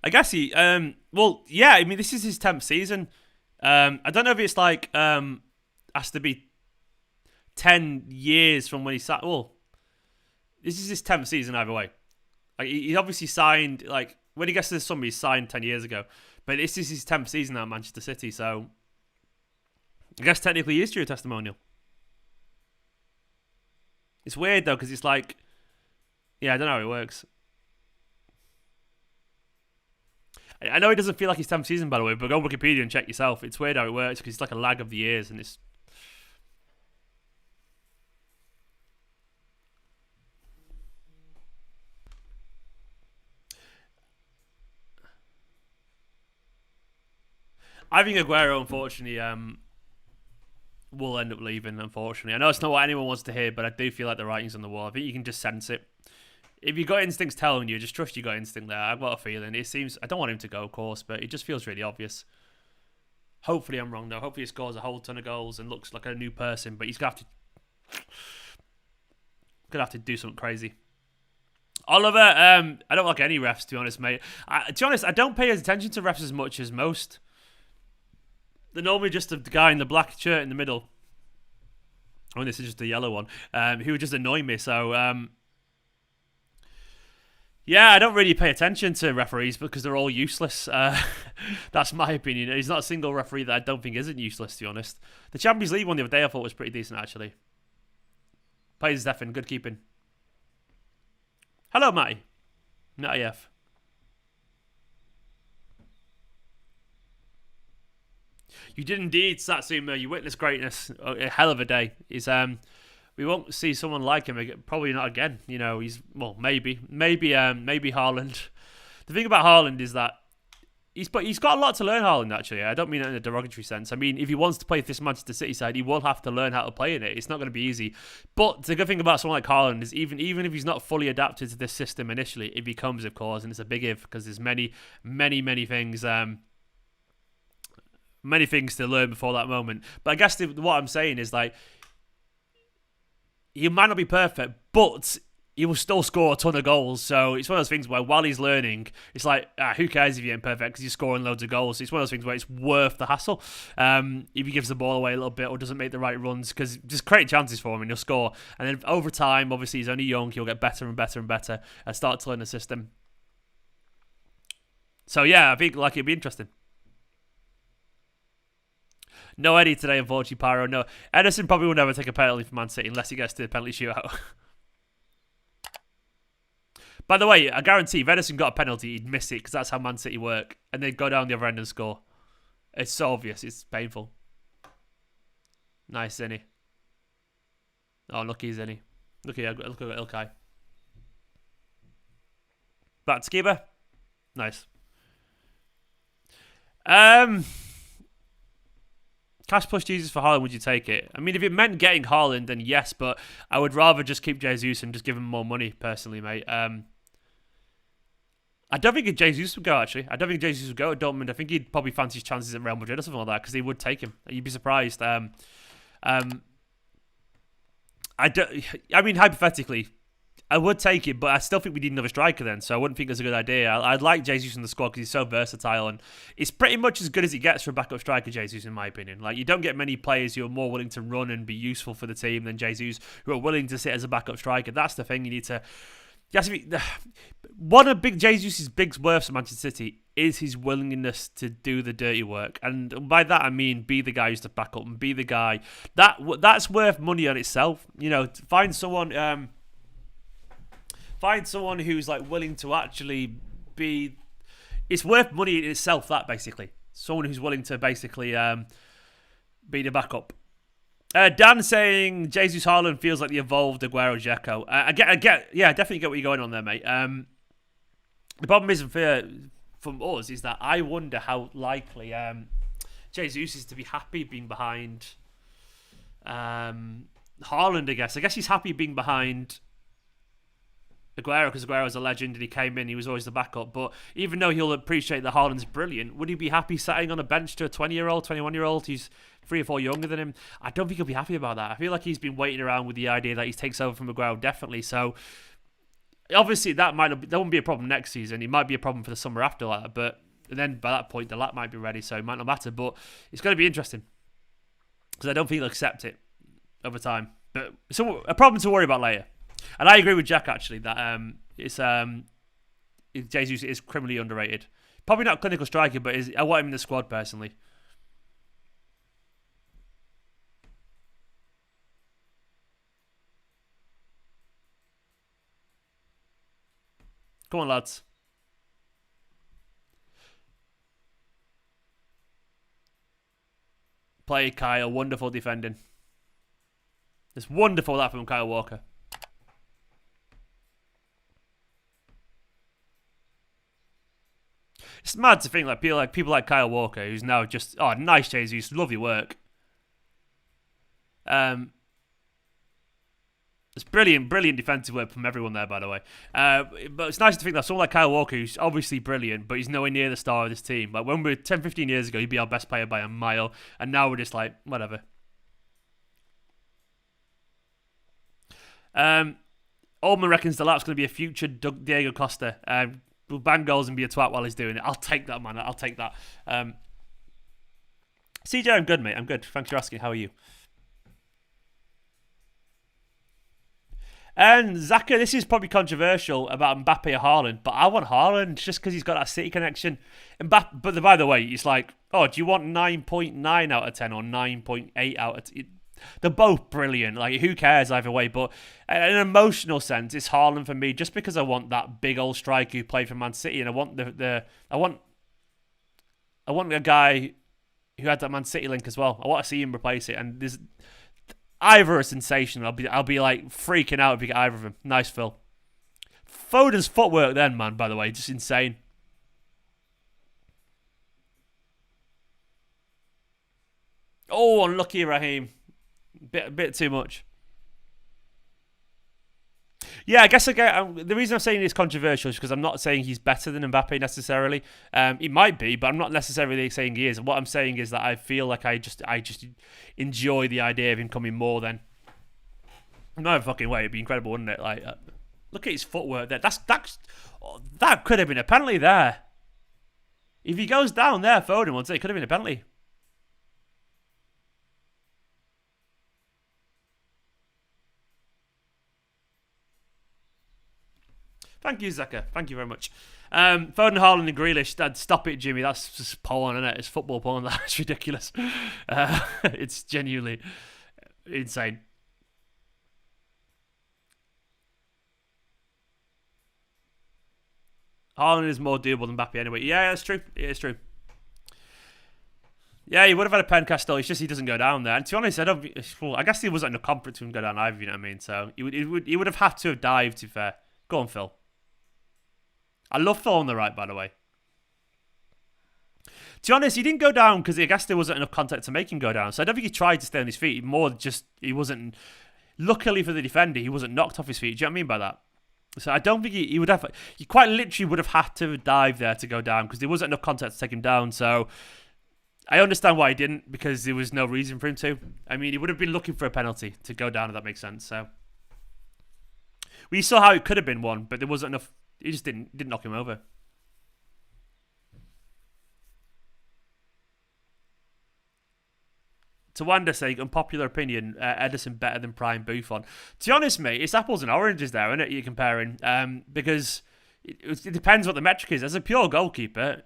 I guess he. Well, yeah. I mean, this is his 10th season. I don't know if it's like has to be 10 years from when he signed. Well, this is his 10th season either way. Like, he obviously signed, like, when he gets to the summer, he signed 10 years ago. But this is his 10th season at Manchester City, so I guess technically he is due a testimonial. It's weird, though, because it's like, yeah, I don't know how it works. I know it doesn't feel like his 10th season, by the way, but go on Wikipedia and check yourself. It's weird how it works, because it's like a lag of the years, and it's... I think Aguero, unfortunately, will end up leaving, unfortunately. I know it's not what anyone wants to hear, but I do feel like the writing's on the wall. I think you can just sense it. If your gut instinct's telling you, just trust your gut instinct there. I've got a feeling. It seems... I don't want him to go, of course, but it just feels really obvious. Hopefully I'm wrong, though. Hopefully he scores a whole ton of goals and looks like a new person, but he's going to have to do something crazy. Oliver, I don't like any refs, to be honest, mate. To be honest, I don't pay attention to refs as much as most. They're normally just the guy in the black shirt in the middle. Oh, this is just the yellow one. Who would just annoy me. So, yeah, I don't really pay attention to referees because they're all useless. That's my opinion. There's not a single referee that I don't think isn't useless, to be honest. The Champions League one the other day I thought was pretty decent, actually. Plays Stefan, good keeping. Hello, Matty. Matty F. You did indeed, Satsuma. You witnessed greatness. A hell of a day. We won't see someone like him again. Probably not again. You know, maybe Haaland. The thing about Haaland is that he's got a lot to learn. Haaland, actually. I don't mean that in a derogatory sense. I mean, if he wants to play this Manchester City side, he will have to learn how to play in it. It's not going to be easy. But the good thing about someone like Haaland is even if he's not fully adapted to this system initially, it becomes, of course, and it's a big if because there's many things. Many things to learn before that moment. But I guess what I'm saying is, like, he might not be perfect, but he will still score a ton of goals. So it's one of those things where while he's learning, it's like, who cares if you're imperfect because you're scoring loads of goals. It's one of those things where it's worth the hassle. If he gives the ball away a little bit or doesn't make the right runs, because just create chances for him and he'll score. And then over time, obviously he's only young, he'll get better and better and better and start to learn the system. So yeah, I think like it'd be interesting. No Eddie today, unfortunately, Pyro. No. Ederson probably will never take a penalty from Man City unless he gets to the penalty shootout. By the way, I guarantee if Ederson got a penalty, he'd miss it because that's how Man City work. And they'd go down the other end and score. It's so obvious. It's painful. Nice, Zinny. Oh, lucky Zinny. Look at Ilkay. Back to Skiba. Nice. Cash plus Jesus for Haaland, would you take it? I mean, if it meant getting Haaland, then yes, but I would rather just keep Jesus and just give him more money, personally, mate. I don't think Jesus would go, actually. I don't think Jesus would go at Dortmund. I think he'd probably fancy his chances at Real Madrid or something like that, because they would take him. You'd be surprised. I mean, hypothetically, I would take it, but I still think we need another striker then, so I wouldn't think it's a good idea. I'd like Jesus in the squad because he's so versatile, and it's pretty much as good as it gets for a backup striker, Jesus, in my opinion. Like, you don't get many players who are more willing to run and be useful for the team than Jesus, who are willing to sit as a backup striker. That's the thing you need to... One of Jesus' big worths at Manchester City is his willingness to do the dirty work, and by that I mean be the guy who's to back up and be the guy. That's worth money on itself. You know, find someone... Find someone who's like willing to actually be... It's worth money in itself, that basically. Someone who's willing to basically be the backup. Dan saying Jesus Haaland feels like the evolved Aguero Dzeko. I definitely get what you're going on there, mate. The problem is from us is that I wonder how likely Jesus is to be happy being behind Haaland, I guess. I guess he's happy being behind Aguero, because Aguero was a legend and he came in, he was always the backup. But even though he'll appreciate that Haaland's brilliant, would he be happy sitting on a bench to a 20-year-old, 21-year-old who's 3 or 4 younger than him? I don't think he'll be happy about that. I feel like he's been waiting around with the idea that he takes over from Aguero, definitely. So obviously that won't be a problem next season. It might be a problem for the summer after that. But then by that point, the lap might be ready, so it might not matter. But it's going to be interesting because I don't think he'll accept it over time. But it's a problem to worry about later. And I agree with Jack, actually, that Jesus is criminally underrated. Probably not a clinical striker, but I want him in the squad, personally. Come on, lads. Play Kyle. Wonderful defending. It's wonderful that from Kyle Walker. It's mad to think like people like Kyle Walker, who's now just nice Jesus, lovely work. It's brilliant defensive work from everyone there, by the way. But it's nice to think that someone like Kyle Walker, who's obviously brilliant, but he's nowhere near the star of this team. Like when we were 10, 15 years ago, he'd be our best player by a mile, and now we're just like whatever. Ullman reckons the lap's going to be a future Diego Costa. Will bang goals and be a twat while he's doing it. I'll take that, man. I'll take that. CJ, I'm good, mate. I'm good. Thanks for asking. How are you? And Zaka, this is probably controversial about Mbappe or Haaland, but I want Haaland just because he's got that City connection. Mbappe, but by the way, it's like, do you want 9.9 out of 10 or 9.8 out of 10? They're both brilliant. Like, who cares either way? But in an emotional sense, it's Haaland for me, just because I want that big old striker who played for Man City, and I want I want a guy who had that Man City link as well. I want to see him replace it. And there's either a sensational. I'll be like freaking out if you get either of them. Nice, Phil. Foden's footwork then, man. By the way, just insane. Oh, unlucky Raheem. Bit too much. Yeah, I guess the reason I'm saying it's controversial is because I'm not saying he's better than Mbappe necessarily. He might be, but I'm not necessarily saying he is. And what I'm saying is that I feel like I just enjoy the idea of him coming more than. No fucking way, it'd be incredible, wouldn't it? Like, look at his footwork there. That could have been a penalty there. If he goes down there, Foden would say it could have been a penalty. Thank you, Zaka. Thank you very much. Foden, Haaland and Grealish. Stop it, Jimmy. That's just porn, isn't it? It's football porn. That's ridiculous. It's genuinely insane. Haaland is more doable than Mbappe anyway. Yeah, that's true. It is true. Yeah, he would have had a pen cast though. It's just he doesn't go down there. And to be honest, I guess he wasn't in a conference to go down either. You know what I mean? So he would have had to have dived. To be fair, go on, Phil. I love Phil on the right, by the way. To be honest, he didn't go down because I guess there wasn't enough contact to make him go down. So I don't think he tried to stay on his feet. More just he wasn't. Luckily for the defender, he wasn't knocked off his feet. Do you know what I mean by that? So I don't think he would have. He quite literally would have had to dive there to go down because there wasn't enough contact to take him down. So I understand why he didn't, because there was no reason for him to. I mean, he would have been looking for a penalty to go down, if that makes sense. So we saw how it could have been one, but there wasn't enough. He just didn't knock him over. To Wanda saying, unpopular opinion, Ederson better than Prime Buffon. To be honest, mate, it's apples and oranges there, isn't it, you're comparing? Because it depends what the metric is. As a pure goalkeeper,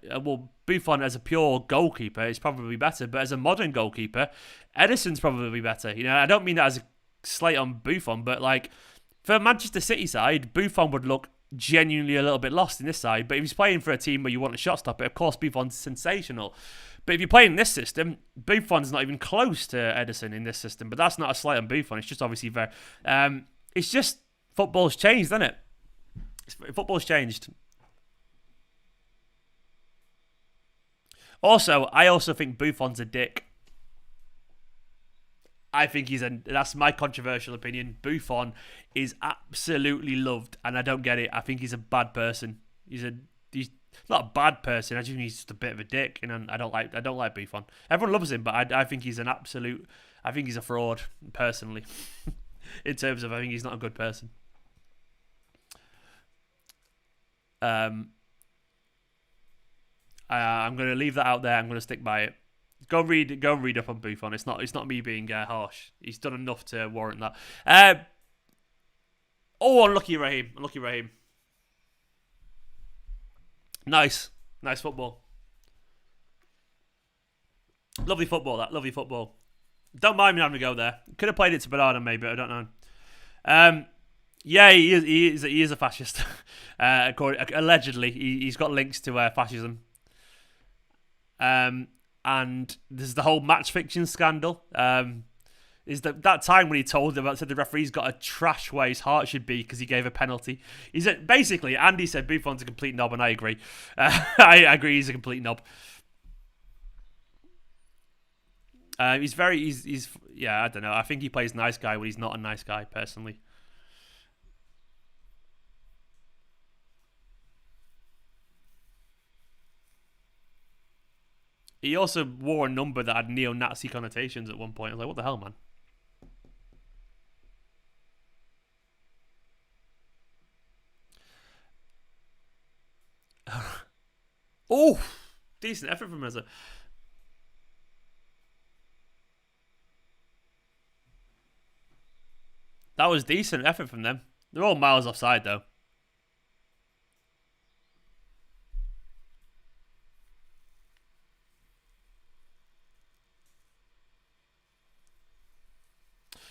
Buffon as a pure goalkeeper is probably better, but as a modern goalkeeper, Ederson's probably better. You know, I don't mean that as a slate on Buffon, but like for Manchester City side, Buffon would look genuinely a little bit lost in this side. But if he's playing for a team where you want a shot stopper, of course Buffon's sensational. But if you're playing in this system, Buffon's not even close to Ederson in this system. But that's not a slight on Buffon. It's just obviously very. It's just football's changed, isn't it? Football's changed. Also, I also think Buffon's a dick. I think that's my controversial opinion. Buffon is absolutely loved, and I don't get it. I think he's a bad person. He's not a bad person. I just think he's just a bit of a dick, and I don't like Buffon. Everyone loves him, but I think he's I think he's a fraud, personally. In terms of, I think he's not a good person. I'm going to leave that out there. I'm going to stick by it. Go and read up on Buffon. It's not me being harsh. He's done enough to warrant that. Unlucky Raheem. Nice football. Lovely football. Don't mind me having to go there. Could have played it to Bernardo maybe. I don't know. Yeah, he is a fascist. Allegedly, he's got links to fascism. And there's the whole match fixing scandal. Is that time when he said the referee's got to trash where his heart should be because he gave a penalty. Basically, Andy said Buffon's a complete knob, and I agree. I agree, he's a complete knob. I don't know. I think he plays nice guy when he's not a nice guy, personally. He also wore a number that had neo-Nazi connotations at one point. I was like, what the hell, man? Oh, decent effort from Meza. That was decent effort from them. They're all miles offside, though.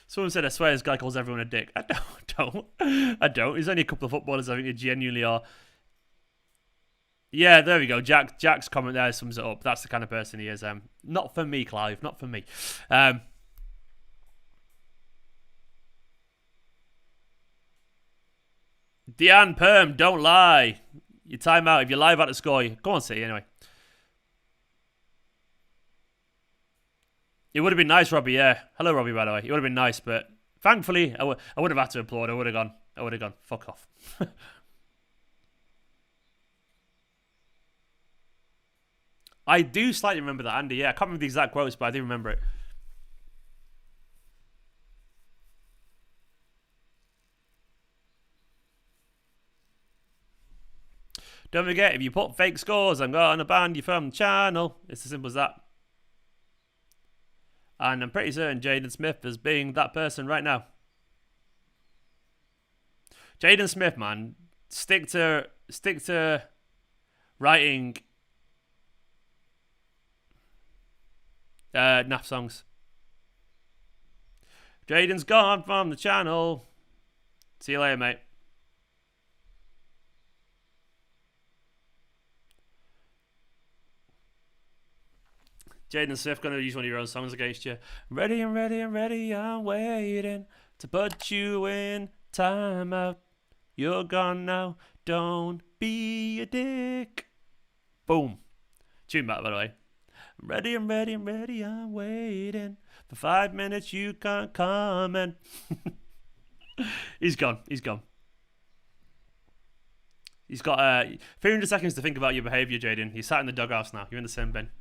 Someone said, I swear this guy calls everyone a dick. I don't. There's only a couple of footballers I think they genuinely are. Yeah, there we go. Jack's comment there sums it up. That's the kind of person he is. Not for me, Clive. Not for me. Deanne Perm, don't lie. You time out. If you lie about the score, go on, City anyway. It would have been nice, Robbie, yeah. Hello, Robbie, by the way. It would have been nice, but thankfully, I would have had to applaud. I would have gone, fuck off. I do slightly remember that, Andy. Yeah, I can't remember the exact quotes, but I do remember it. Don't forget, if you put fake scores, I'm going to ban you from the channel. It's as simple as that. And I'm pretty certain Jaden Smith is being that person right now. Jaden Smith, man, stick to writing naff songs. Jaden's gone from the channel. See you later, mate. Jaden Smith gonna use one of your own songs against you. Ready, I'm ready, I'm ready, I'm waiting to put you in timeout. You're gone now, don't be a dick. Boom. Tune back, by the way. I'm ready, I'm ready, I'm ready, I'm waiting. For 5 minutes you can't comment. He's gone. He's got 300 seconds to think about your behaviour, Jaden. He's sat in the dughouse now. You're in the same bin.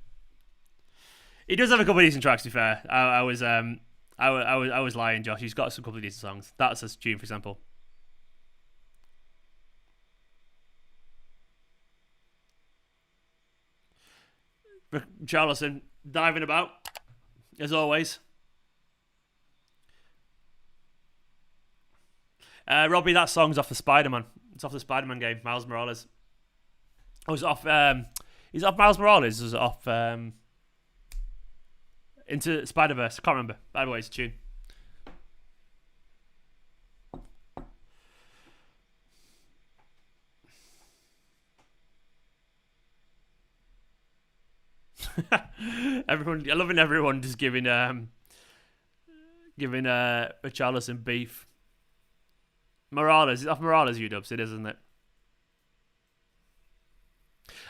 He does have a couple of decent tracks, to be fair. I was lying, Josh. He's got a couple of decent songs. That's a tune, for example. Charleston diving about, as always. Robbie, that song's off the Spider-Man. It's off the Spider-Man game, Miles Morales. Oh, it's off. Is it off Miles Morales? Or is it off Into Spider-Verse? I can't remember. By the way, it's a tune. I'm loving everyone just giving Richarlison beef. Morales, it's off Morales, U-dubs, it is, isn't it?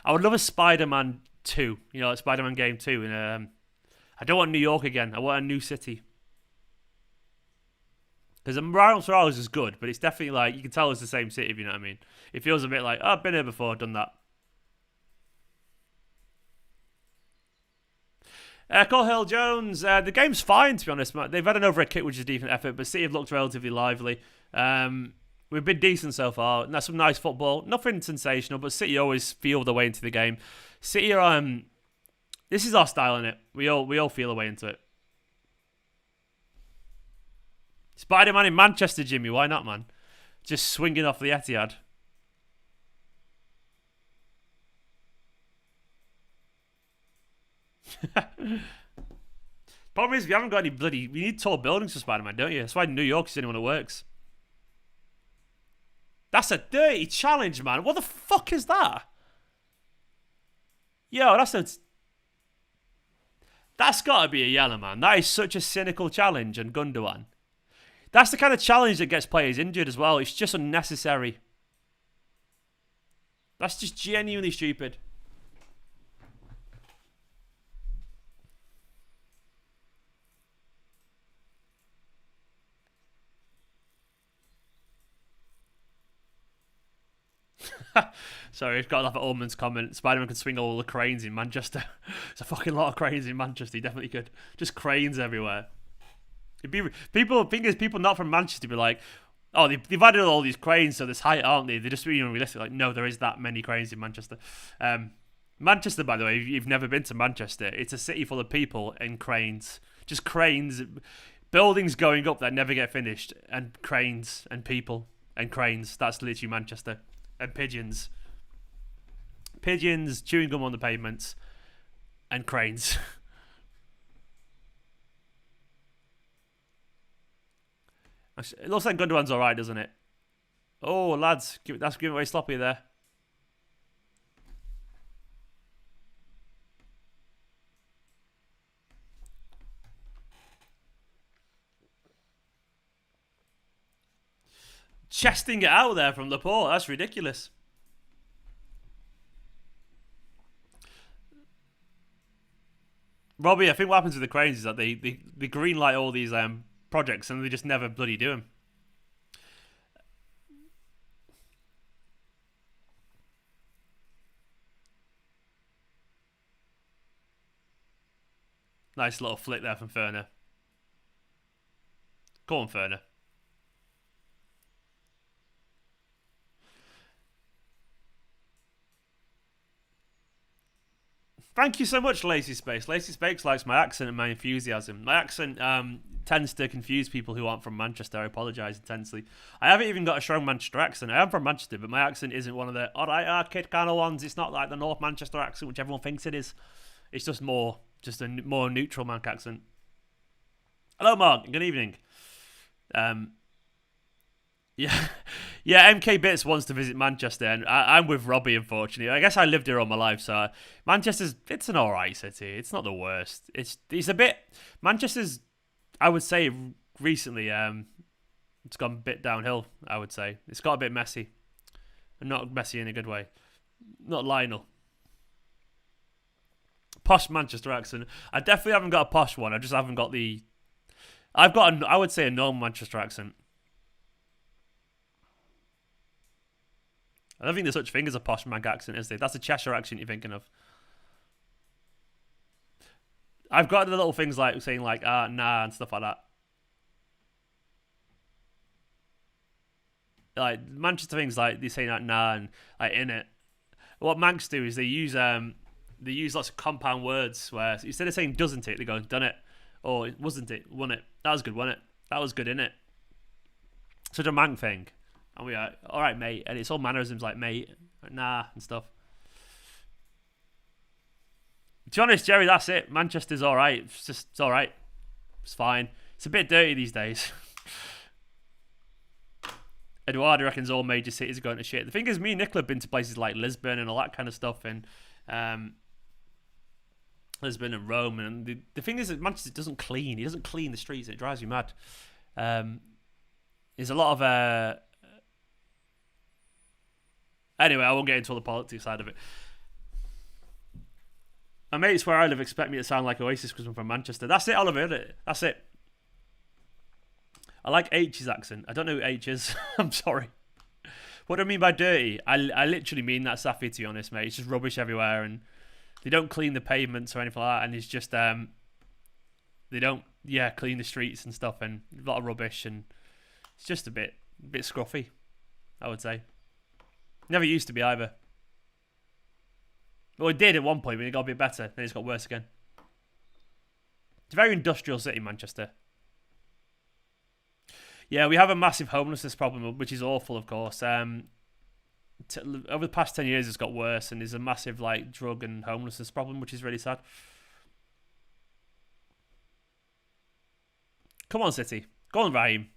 I would love a Spider-Man 2, like Spider-Man game 2. And I don't want New York again. I want a new city. Because Morales is good, but it's definitely like, you can tell it's the same city, if you know what I mean. It feels a bit like, oh, I've been here before, done that. Hill Jones, the game's fine, to be honest. They've had an over a kick, which is a decent effort, but City have looked relatively lively. We've been decent so far, and that's some nice football. Nothing sensational, but City always feel their way into the game. City are, this is our style, innit? We all feel a way into it. Spider-Man in Manchester, Jimmy. Why not, man? Just swinging off the Etihad. Problem is, we haven't got any bloody... You need tall buildings for Spider-Man, don't you? That's why New York is the only one that works. That's a dirty challenge, man. What the fuck is that? Yo, that's got to be a yellow, man. That is such a cynical challenge on Gundogan. That's the kind of challenge that gets players injured as well. It's just unnecessary. That's just genuinely stupid. Sorry, I've got to laugh at Ullman's comment. Spider-Man could swing all the cranes in Manchester. There's a fucking lot of cranes in Manchester. He definitely could. Just cranes everywhere. People not from Manchester be like, oh, they've added all these cranes to this height, aren't they? They're just being unrealistic. Like, no, there is that many cranes in Manchester. Manchester, by the way, if you've never been to Manchester, it's a city full of people and cranes. Just cranes. Buildings going up that never get finished. And cranes and people and cranes. That's literally Manchester. And pigeons. Pigeons chewing gum on the pavements. And cranes. It looks like Gundogan's alright, doesn't it? Oh, lads. That's giving away sloppy there. Chesting it out there from Laporte. That's ridiculous. Robbie, I think what happens with the cranes is that they green light all these projects and they just never bloody do them. Nice little flick there from Ferner. Go on, Ferner. Thank you so much, Lacy Space. Lacy Space likes my accent and my enthusiasm. My accent tends to confuse people who aren't from Manchester. I apologise intensely. I haven't even got a strong Manchester accent. I am from Manchester, but my accent isn't one of the alright kid kind of ones. It's not like the North Manchester accent, which everyone thinks it is. It's just a more neutral Manc accent. Hello, Mark. Good evening. Yeah, MK Bits wants to visit Manchester, and I'm with Robbie, unfortunately. I guess I lived here all my life, so it's an alright city. It's not the worst. It's a bit... Manchester's, I would say, recently, it's gone a bit downhill, I would say. It's got a bit messy. And not messy in a good way. Not Lionel. Posh Manchester accent. I definitely haven't got a posh one. I just haven't got the... I would say, a normal Manchester accent. I don't think there's such thing as a posh Manc accent, is there? That's a Cheshire accent you're thinking of. I've got the little things like saying like, nah, and stuff like that. Like, Manchester things like, they say like, nah, and like, in it. What Mancs do is they use lots of compound words where instead of saying doesn't it, they go, done it. Or wasn't it, won it. That was good, wasn't it? That was good, innit? Such a Manc thing. And we are, alright, mate. And it's all mannerisms like, mate, nah, and stuff. To be honest, Jerry, that's it. Manchester's alright. It's alright. It's fine. It's a bit dirty these days. Eduardo reckons all major cities are going to shit. The thing is, me and Nicola have been to places like Lisbon and all that kind of stuff, and Lisbon and Rome. And the thing is that Manchester doesn't clean. He doesn't clean the streets. It drives you mad. There's a lot of... Anyway, I won't get into all the politics side of it. My mates where I live expect me to sound like Oasis because I'm from Manchester. That's it, Oliver, isn't it? That's it. I like H's accent. I don't know who H is. I'm sorry. What do I mean by dirty? I literally mean that, Safi, to be honest, mate. It's just rubbish everywhere, and they don't clean the pavements or anything like that, and it's just, they don't, clean the streets and stuff, and a lot of rubbish, and it's just a bit scruffy, I would say. Never used to be either. Well, it did at one point, but it got a bit better, then it's got worse again. It's a very industrial city, Manchester. Yeah, we have a massive homelessness problem, which is awful, of course. Over the past 10 years, it's got worse, and there's a massive drug and homelessness problem, which is really sad. Come on, City. Go on, Raheem.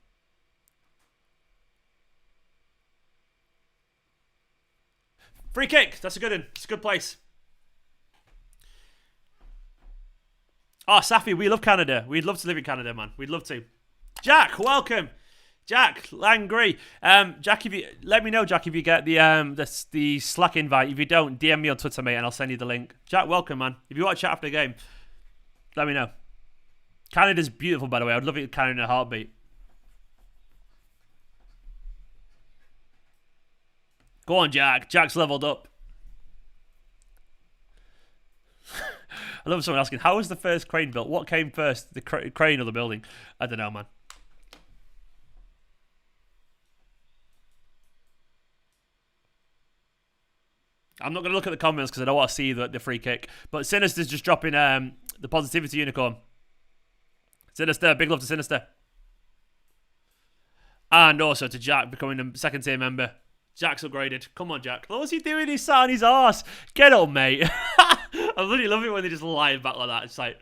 Free kick. That's a good one. It's a good place. Oh, Safi, we love Canada. We'd love to live in Canada, man. We'd love to. Jack, welcome. Jack Langry. Jack, let me know, Jack, if you get the Slack invite. If you don't, DM me on Twitter, mate, and I'll send you the link. Jack, welcome, man. If you want to chat after the game, let me know. Canada's beautiful, by the way. I'd love it in Canada in a heartbeat. Go on, Jack. Jack's leveled up. I love someone asking, how was the first crane built? What came first, the crane or the building? I don't know, man. I'm not going to look at the comments because I don't want to see the free kick. But Sinister's just dropping the positivity unicorn. Sinister, big love to Sinister. And also to Jack becoming a second tier member. Jack's upgraded. Come on, Jack. What's he doing? He's sat on his arse. Get up, mate. I really love it when they just lie back like that. It's like,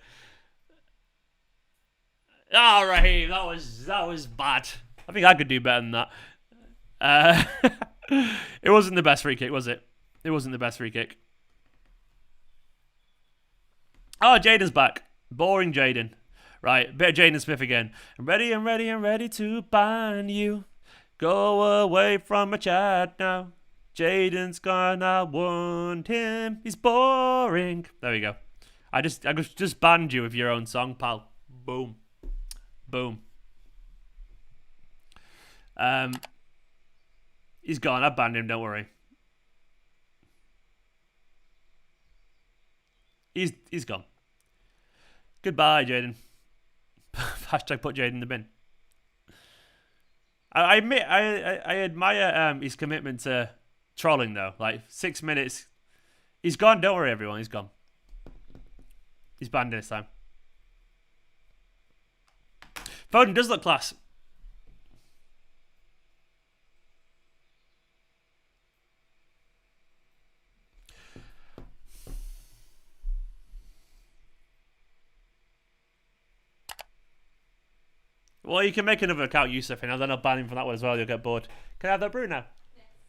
oh, Raheem, that was bad. I think I could do better than that. It wasn't the best free kick, was it? It wasn't the best free kick. Oh, Jaden's back. Boring Jaden. Right, bit of Jaden Smith again. I'm ready, I'm ready, I'm ready to bind you. Go away from my chat now. Jaden's gone, I want him. He's boring. There we go. I just banned you with your own song, pal. Boom. Boom. He's gone. I banned him, don't worry. He's gone. Goodbye, Jaden. Hashtag put Jaden in the bin. I admit, I admire his commitment to trolling, though. 6 minutes. He's gone. Don't worry, everyone. He's gone. He's banned this time. Foden does look class. Well, you can make another account, Yusuf, and then I'll ban him from that one as well. You'll get bored. Can I have that brew now?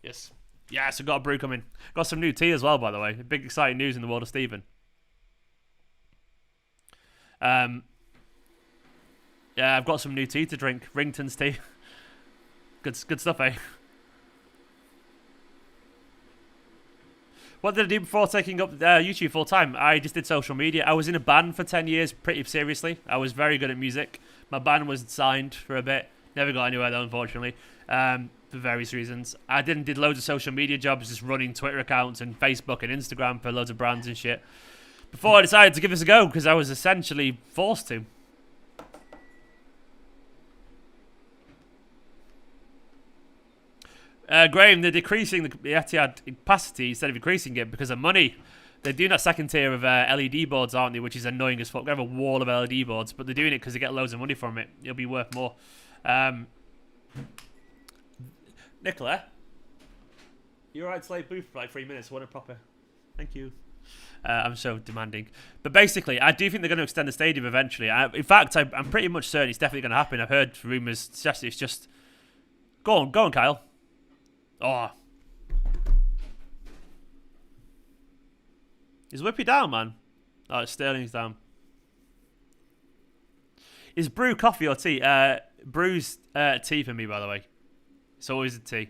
Yes. Yes, I've got a brew coming. Got some new tea as well, by the way. Big exciting news in the world of Stephen. Yeah, I've got some new tea to drink. Rington's tea. Good stuff, eh? What did I do before taking up YouTube full time? I just did social media. I was in a band for 10 years, pretty seriously. I was very good at music. My band was signed for a bit. Never got anywhere though, unfortunately, for various reasons. I did loads of social media jobs, just running Twitter accounts and Facebook and Instagram for loads of brands and shit. Before I decided to give this a go, because I was essentially forced to. Graham, they're decreasing the Etihad capacity instead of increasing it because of money. They're doing that second tier of LED boards, aren't they? Which is annoying as fuck. They have a wall of LED boards, but they're doing it because they get loads of money from it. It'll be worth more. Nicola, you're right to lay booth for 3 minutes. What a proper. Thank you. I'm so demanding. But basically, I do think they're going to extend the stadium eventually. In fact, I'm pretty much certain it's definitely going to happen. I've heard rumours. It's just... Go on, Kyle. Oh. Is Whippy down, man? Oh, Sterling's down. Is brew coffee or tea? Brew's tea for me, by the way. It's always a tea.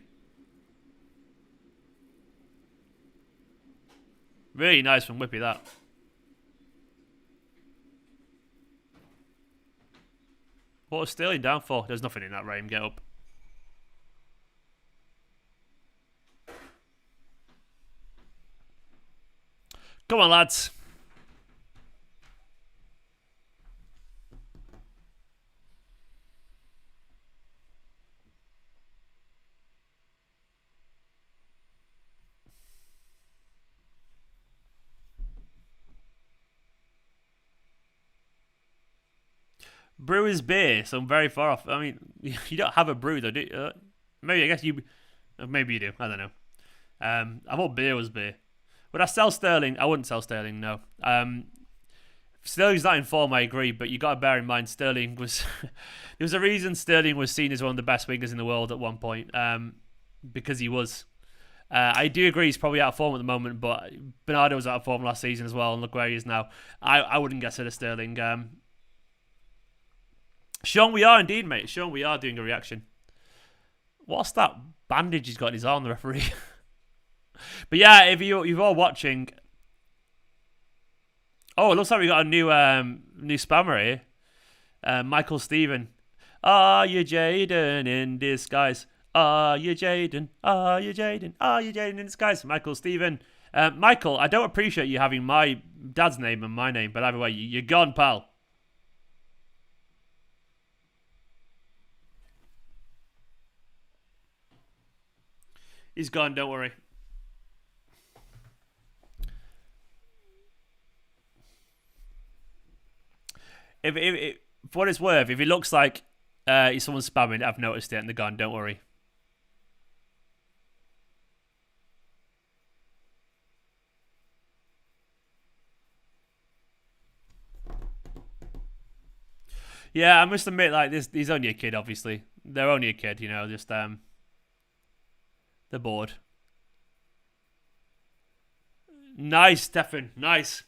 Really nice from Whippy, that. What was Sterling down for? There's nothing in that, Raheem. Get up. Come on, lads. Brew is beer, so I'm very far off. I mean, you don't have a brew though, do you? Maybe, I guess you... Maybe you do. I don't know. I thought beer was beer. Would I sell Sterling? I wouldn't sell Sterling, no. Sterling's not in form, I agree, but you got to bear in mind Sterling was... there was a reason Sterling was seen as one of the best wingers in the world at one point, because he was. I do agree he's probably out of form at the moment, but Bernardo was out of form last season as well, and look where he is now. I wouldn't get rid of Sterling. Sean, we are indeed, mate. Sean, we are doing a reaction. What's that bandage he's got in his arm, the referee? But yeah, if you're all watching... Oh, it looks like we got a new spammer here. Michael Stephen. Are you Jaden in disguise? Are you Jaden? Are you Jaden? Are you Jaden in disguise? Michael Stephen. Michael, I don't appreciate you having my dad's name and my name, but either way, you're gone, pal. He's gone, don't worry. If for what it's worth, if it looks like he's someone spamming, I've noticed it and they're gone, don't worry. Yeah, I must admit, like, this, he's only a kid, obviously. They're only a kid, you know, just, they're bored. Nice, Stefan, nice.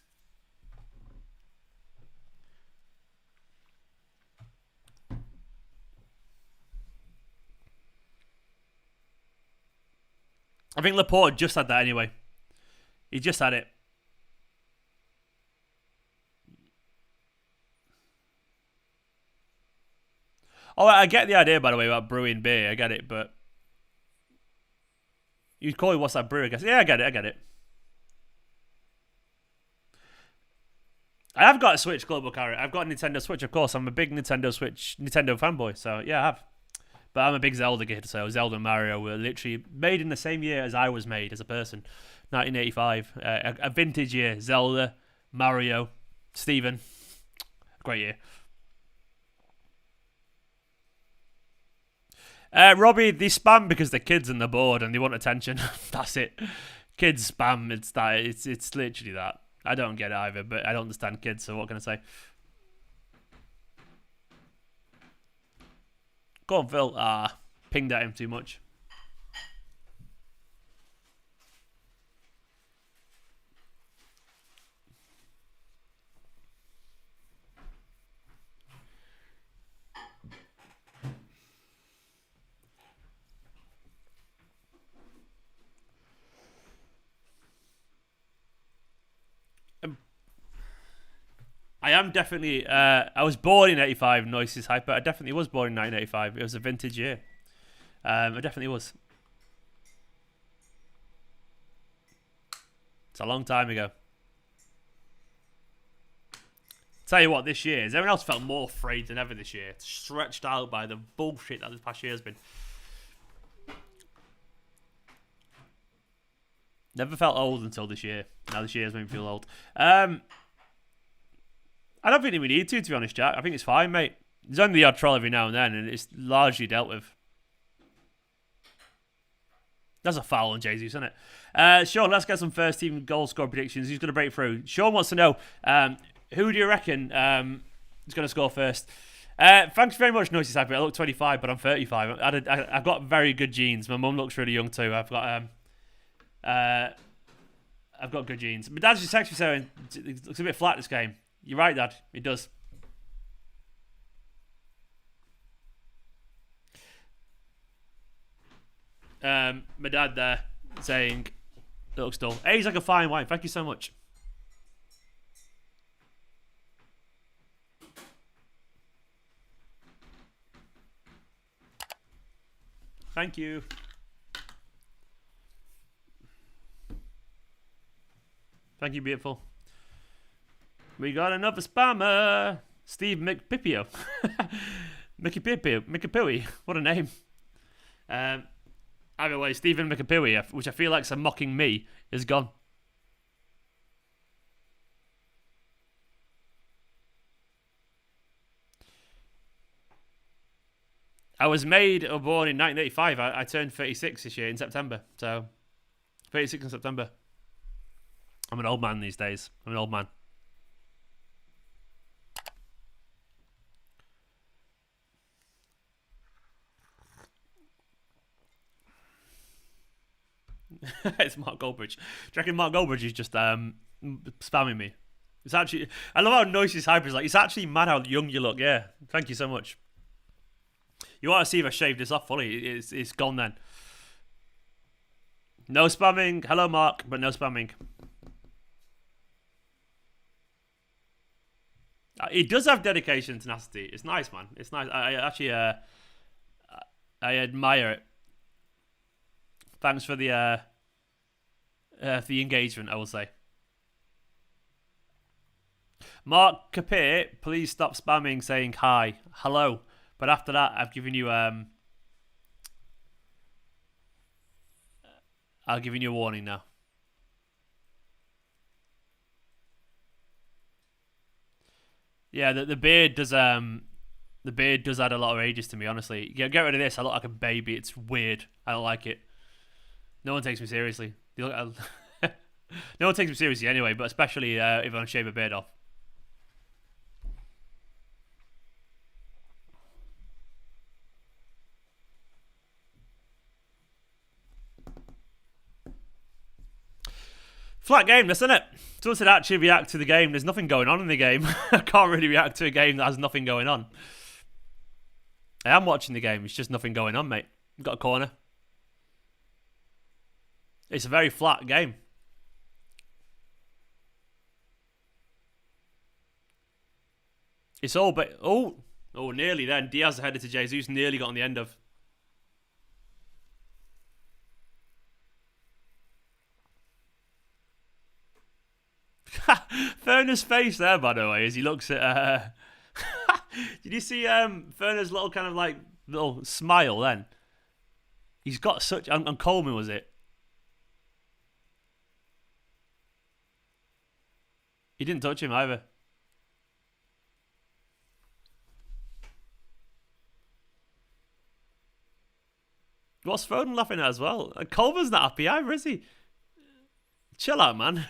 I think Laporte just had that anyway. He just had it. Oh, I get the idea, by the way, about brewing beer. I get it, but... You'd call it, what's that brew, I guess. Yeah, I get it. I have got a Switch, Global Carrot. I've got a Nintendo Switch, of course. I'm a big Nintendo fanboy, so yeah, I have. But I'm a big Zelda kid, so Zelda and Mario were literally made in the same year as I was made as a person. 1985. A vintage year. Zelda, Mario, Steven. Great year. Robbie, they spam because they're kids and they're bored and they want attention. That's it. Kids spam. It's that. It's literally that. I don't get it either, but I don't understand kids. So what can I say? Go on, Phil. Pinged at him too much. I am definitely... I was born in 85, Noise is hyper. I definitely was born in 1985. It was a vintage year. I definitely was. It's a long time ago. Tell you what, this year, has everyone else felt more afraid than ever this year? It's stretched out by the bullshit that this past year has been. Never felt old until this year. Now this year has made me feel old. I don't think we need to be honest, Jack. I think it's fine, mate. There's only the odd troll every now and then, and it's largely dealt with. That's a foul on Jesus, isn't it? Sean, let's get some first team goal score predictions. Who's going to break through? Sean wants to know, who do you reckon is going to score first? Thanks very much, Noisy Cypher. I look 25, but I'm 35. I've got very good genes. My mum looks really young too. I've got good genes. My dad's just texted me saying it looks a bit flat this game. You're right, Dad. It does. My dad there saying it looks dull. Hey, he's like a fine wine. Thank you so much. Thank you. Thank you, beautiful. We got another spammer. Steve McPipio. Mickey Pipio. Mickapui. What a name. Either way, Stephen McApui, which I feel like's a mocking me, is gone. I was made or born in 1985. I turned 36 this year in September. So, 36 in September. I'm an old man these days. I'm an old man. It's Mark Goldbridge. Do you reckon Mark Goldbridge is just spamming me? It's actually... I love how noisy his hyper is. Like, it's actually mad how young you look. Yeah. Thank you so much. You want to see if I shaved this off fully. It's gone then. No spamming. Hello, Mark, but no spamming. He does have dedication and tenacity. It's nice, man. It's nice. I actually... I admire it. Thanks for the engagement, I will say. Mark Capet, please stop spamming saying hi. Hello. But after that, I've given you I've given you a warning now. Yeah, the beard does add a lot of ages to me, honestly. Yeah, get rid of this. I look like a baby. It's weird. I don't like it. No one takes me seriously. No one takes me seriously anyway, but especially if I shave a beard off. Flat game, isn't it? So to actually react to the game, there's nothing going on in the game. I can't really react to a game that has nothing going on. I am watching the game. It's just nothing going on, mate. Got a corner. It's a very flat game. It's all but... Oh, nearly then. Diaz headed to Jesus. Nearly got on the end of. Ferner's face there, by the way, as he looks at... Did you see Ferner's little kind of like little smile then? He's got such... And Coleman, was it? He didn't touch him either. What's Foden laughing at as well? Coleman's not happy either, is he? Chill out, man.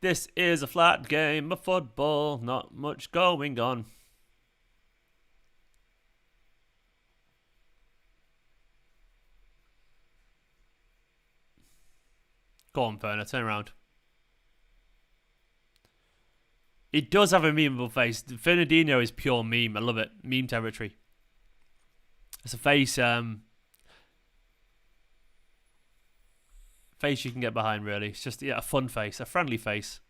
This is a flat game of football, not much going on. Go on, Ferner, turn around. He does have a memeable face. Fernandinho is pure meme. I love it. Meme territory. It's a face, face you can get behind, really. It's just, yeah, a fun face, a friendly face.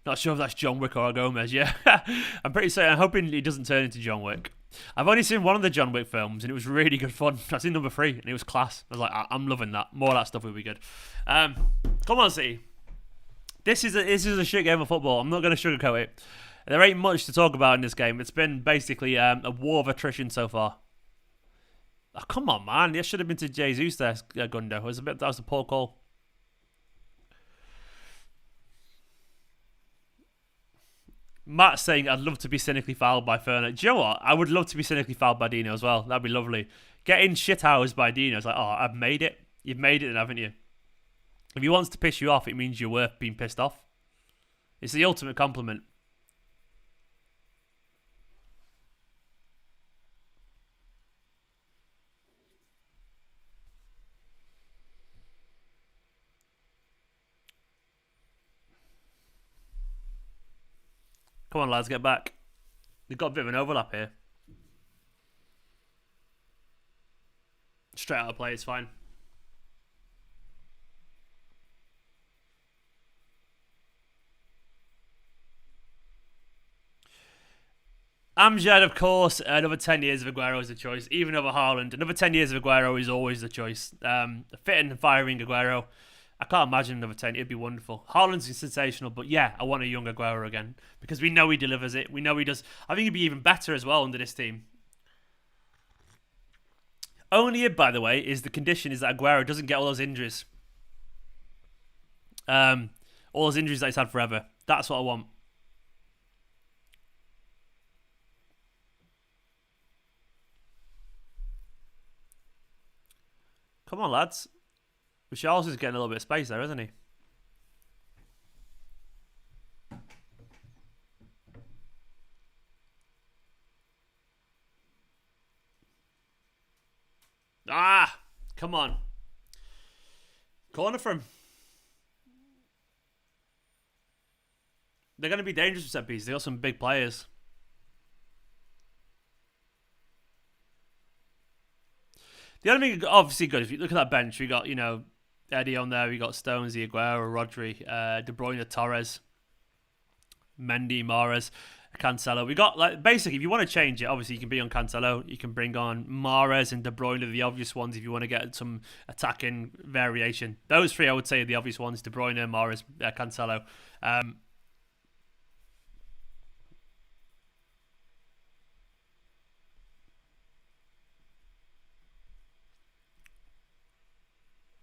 Not sure if that's John Wick or Gomez, yeah. I'm pretty certain, I'm hoping he doesn't turn into John Wick. I've only seen one of the John Wick films, and it was really good fun. I've seen number 3, and it was class. I was like, I'm loving that. More of that stuff would be good. Come on, City. This is a shit game of football. I'm not going to sugarcoat it. There ain't much to talk about in this game. It's been basically a war of attrition so far. Oh, come on, man. This should have been to Jesus there, Gundo. That was a poor call. Matt's saying, I'd love to be cynically fouled by Ferner. Do you know what? I would love to be cynically fouled by Dino as well. That'd be lovely. Getting shithoused by Dino is like, oh, I've made it. You've made it then, haven't you? If he wants to piss you off, it means you're worth being pissed off. It's the ultimate compliment. Come on, lads, get back. They've got a bit of an overlap here. Straight out of play, it's fine. Amjad, of course, another 10 years of Aguero is a choice, even over Haaland. Another 10 years of Aguero is always the choice. Fit and firing Aguero. I can't imagine another 10. It'd be wonderful. Haaland's sensational, but yeah, I want a young Aguero again because we know he delivers it. We know he does. I think he'd be even better as well under this team. Only, by the way, is the condition is that Aguero doesn't get all those injuries. All those injuries that he's had forever. That's what I want. Come on, lads. Richarlison's getting a little bit of space there, isn't he? Ah! Come on. Corner for him. They're going to be dangerous with set pieces. They got some big players. The only thing, obviously, good, if you look at that bench, we got, Eddie on there, we got Stonesy, Aguero, Rodri, De Bruyne, Torres, Mendy, Mahrez, Cancelo. We got, basically, if you want to change it, obviously, you can be on Cancelo, you can bring on Mahrez and De Bruyne are the obvious ones if you want to get some attacking variation. Those three, I would say, are the obvious ones, De Bruyne, Mahrez, Cancelo.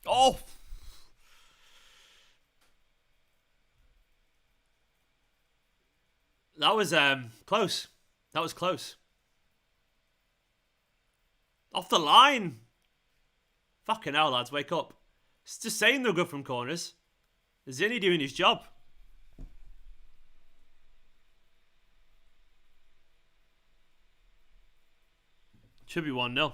Oh! That was close. That was close. Off the line. Fucking hell, lads, wake up. It's just saying they're good from corners. Zinni doing his job. Should be 1-0.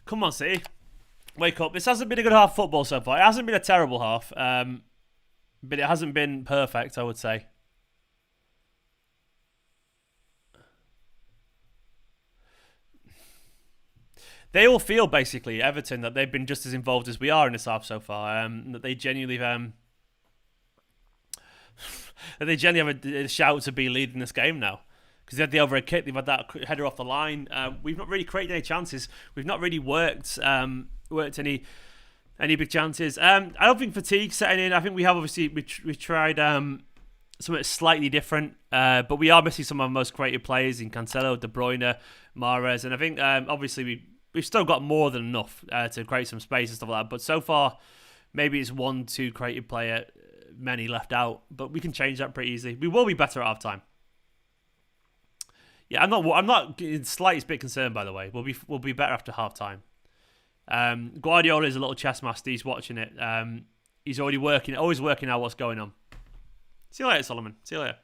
Come on, City. Wake up. This hasn't been a good half of football so far. It hasn't been a terrible half. But it hasn't been perfect, I would say. They all feel, basically, Everton, that they've been just as involved as we are in this half so far. That they genuinely have a shout to be leading this game now. Because they had the overhead kick, they've had that header off the line. We've not really created any chances. We've not really worked any big chances. I don't think fatigue's setting in. I think we have obviously we tried something slightly different, but we are missing some of our most creative players in Cancelo, De Bruyne, Mahrez, and I think obviously we've still got more than enough to create some space and stuff like that. But so far, maybe it's 1-2 creative player, many left out. But we can change that pretty easily. We will be better at half time. Yeah, I'm not in the slightest bit concerned, by the way. We'll be better after half time. Guardiola is a little chess master. He's watching it. He's always working out what's going on. See you later, Solomon. See you later.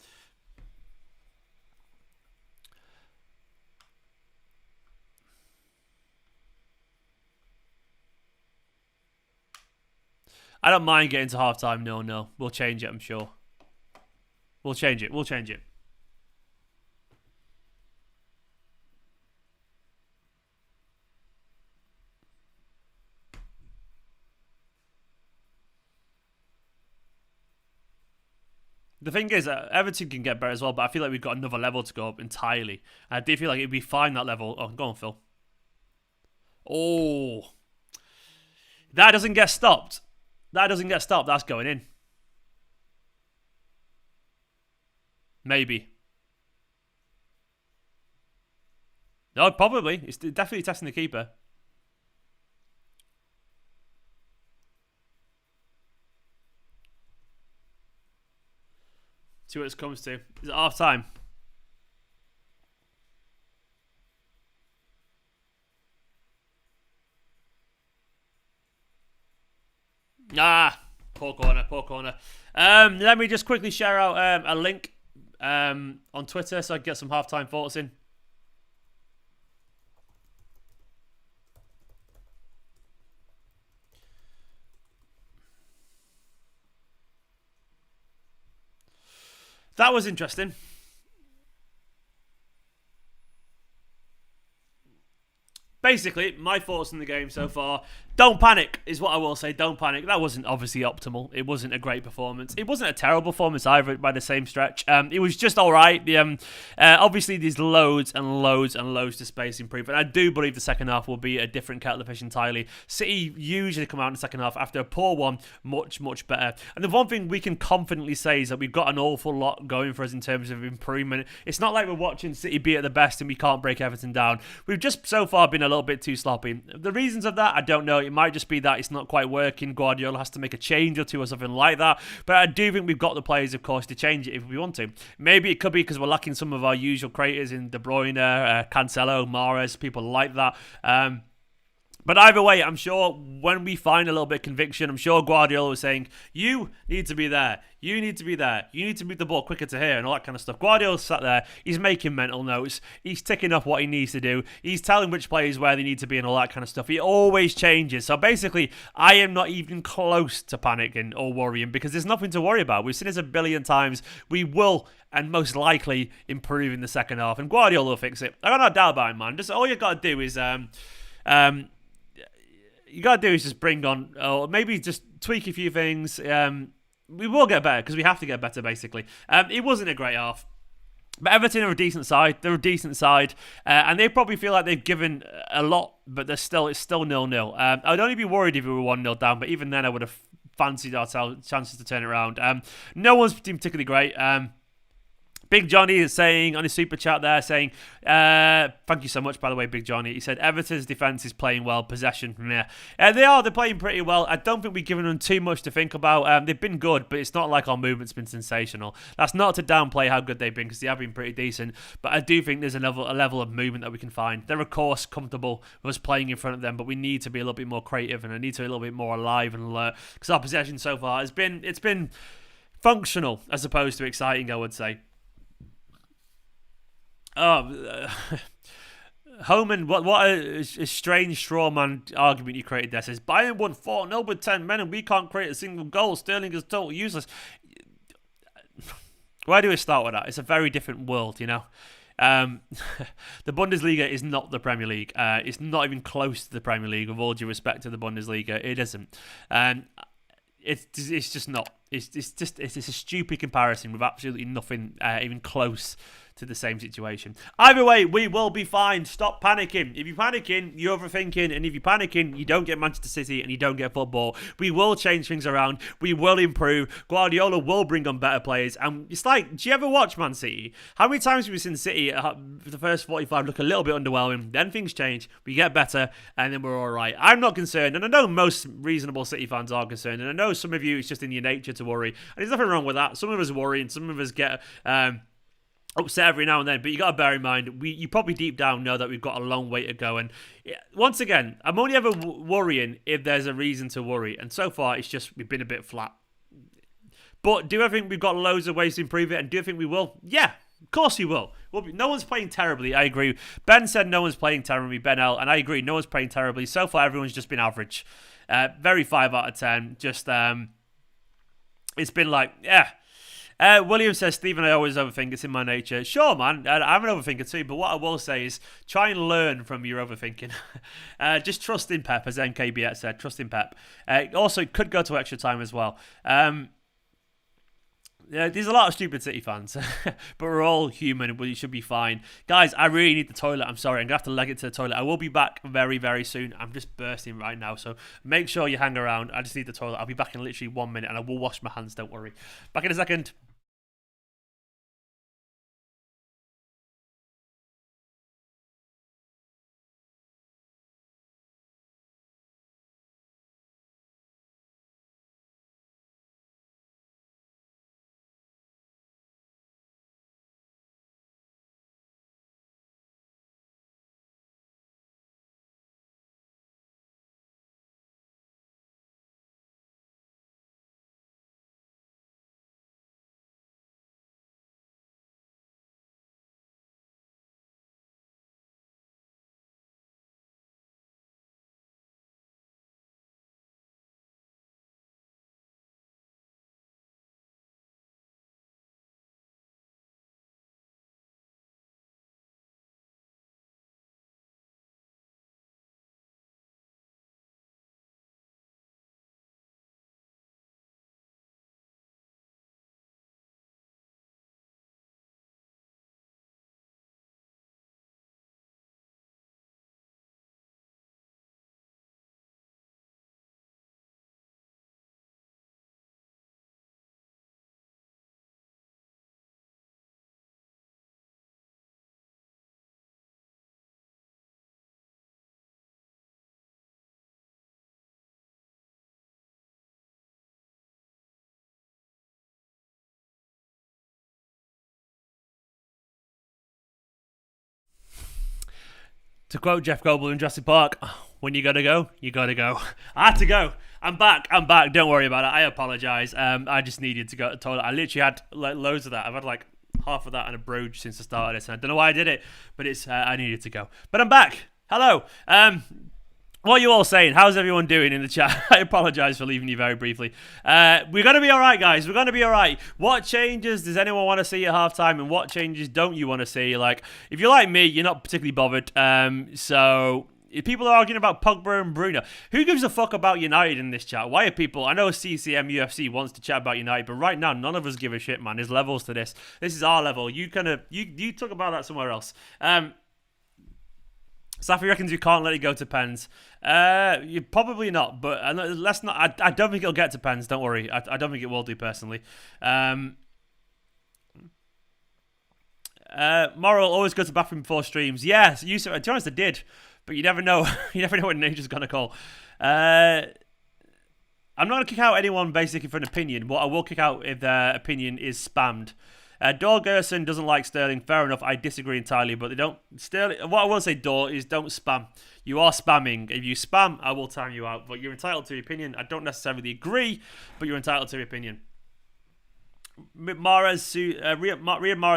I don't mind getting to half time. No. We'll change it, I'm sure. We'll change it. The thing is, Everton can get better as well, but I feel like we've got another level to go up entirely. I do feel like it'd be fine, that level. Oh, go on, Phil. Oh. That doesn't get stopped. That's going in. Maybe. No, probably. It's definitely testing the keeper. See what it comes to. Is it half time? Poor corner. Let me just quickly share out a link on Twitter so I can get some halftime thoughts in. That was interesting. basically, my thoughts on the game so far. Don't panic is what I will say. Don't panic. That wasn't obviously optimal. It wasn't a great performance. It wasn't a terrible performance either by the same stretch. It was just all right. Obviously, there's loads and loads and loads to space improvement. I do believe the second half will be a different kettle of fish entirely. City usually come out in the second half after a poor one, much, much better. And the one thing we can confidently say is that we've got an awful lot going for us in terms of improvement. It's not like we're watching City be at the best and we can't break Everton down. We've just so far been a little bit too sloppy. The reasons of that, I don't know. It might just be that it's not quite working. Guardiola has to make a change or two or something like that. But I do think we've got the players, of course, to change it if we want to. Maybe it could be because we're lacking some of our usual creators in De Bruyne, Cancelo, Mahrez, people like that. But either way, I'm sure when we find a little bit of conviction, I'm sure Guardiola was saying, you need to be there. You need to be there. You need to move the ball quicker to here and all that kind of stuff. Guardiola sat there. He's making mental notes. He's ticking off what he needs to do. He's telling which players where they need to be and all that kind of stuff. He always changes. So basically, I am not even close to panicking or worrying because there's nothing to worry about. We've seen this a billion times. We will and most likely improve in the second half. And Guardiola will fix it. I got no doubt about it, man. Just all you got to do is... you got to do is just bring on, or maybe just tweak a few things. We will get better because we have to get better, basically. It wasn't a great half. But Everton are a decent side. They're a decent side. And they probably feel like they've given a lot, but it's still 0-0. I'd only be worried if we were 1-0 down, but even then I would have fancied our chances to turn it around. No one's been particularly great. Big Johnny is saying on his super chat there, saying, thank you so much, by the way, Big Johnny. He said, Everton's defence is playing well, possession. Yeah. They're playing pretty well. I don't think we've given them too much to think about. They've been good, but it's not like our movement's been sensational. That's not to downplay how good they've been, because they have been pretty decent. But I do think there's a level of movement that we can find. They're, of course, comfortable with us playing in front of them, but we need to be a little bit more creative, and I need to be a little bit more alive and alert, because our possession so far it's been functional as opposed to exciting, I would say. Homan, what a strange straw man argument you created there. Says Bayern won 4-0 with 10 men and we can't create a single goal. Sterling is total useless. Where do we start with that? It's a very different world, you know. The Bundesliga is not the Premier League. It's not even close to the Premier League. With all due respect to the Bundesliga, it isn't. It's just not. It's a stupid comparison with absolutely nothing even close to the same situation. Either way, we will be fine. Stop panicking. If you're panicking, you're overthinking. And if you're panicking, you don't get Manchester City and you don't get football. We will change things around. We will improve. Guardiola will bring on better players. And it's like, do you ever watch Man City? How many times have we seen City the first 45 look a little bit underwhelming? Then things change. We get better. And then we're all right. I'm not concerned. And I know most reasonable City fans are concerned. And I know some of you, it's just in your nature to worry. And there's nothing wrong with that. Some of us worry and some of us get... upset every now and then, but you got to bear in mind, you probably deep down know that we've got a long way to go. And once again, I'm only ever worrying if there's a reason to worry. And so far, it's just we've been a bit flat. But do I think we've got loads of ways to improve it? And do I think we will? Yeah, of course we will. No one's playing terribly. I agree. Ben said no one's playing terribly. Ben L, and I agree. No one's playing terribly. So far, everyone's just been average. Very 5 out of 10. Just it's been like, yeah. William says, Stephen, I always overthink. It's in my nature. Sure, man. I'm an overthinker too. But what I will say is try and learn from your overthinking. Just trust in Pep, as NKBS said. Trust in Pep. Also, it could go to extra time as well. Yeah, there's a lot of stupid City fans, but we're all human. We should be fine. Guys, I really need the toilet. I'm sorry. I'm going to have to leg it to the toilet. I will be back very, very soon. I'm just bursting right now, so make sure you hang around. I just need the toilet. I'll be back in literally 1 minute, and I will wash my hands. Don't worry. Back in a second. To quote Jeff Goldblum in Jurassic Park, when you gotta go, you gotta go. I had to go. I'm back. Don't worry about it. I apologise. I just needed to go to the toilet. I literally had loads of that. I've had half of that and a broach since the start of this. And I don't know why I did it, but it's I needed to go. But I'm back. Hello. What are you all saying? How's everyone doing in the chat? I apologise for leaving you very briefly. We're going to be all right, guys. We're going to be all right. What changes does anyone want to see at halftime, and what changes don't you want to see? Like, if you're like me, you're not particularly bothered. So if people are arguing about Pogba and Bruyne, who gives a fuck about United in this chat? Why are people? I know CCM UFC wants to chat about United, but right now none of us give a shit, man. There's levels to this. This is our level. You talk about that somewhere else. Safi reckons you can't let it go to pens. You probably not, but let's not. I don't think it'll get to pens. Don't worry. I don't think it will do personally. Moral always go to the bathroom before streams. Yes, to be honest, I did, but you never know. You never know when nature's gonna call. I'm not gonna kick out anyone basically for an opinion. What I will kick out if their opinion is spammed. Goodison doesn't like Sterling. Fair enough. I disagree entirely, but they don't. Sterling. What I will say, Dor, is don't spam. You are spamming. If you spam, I will time you out. But you're entitled to your opinion. I don't necessarily agree, but you're entitled to your opinion. Riyad Mahrez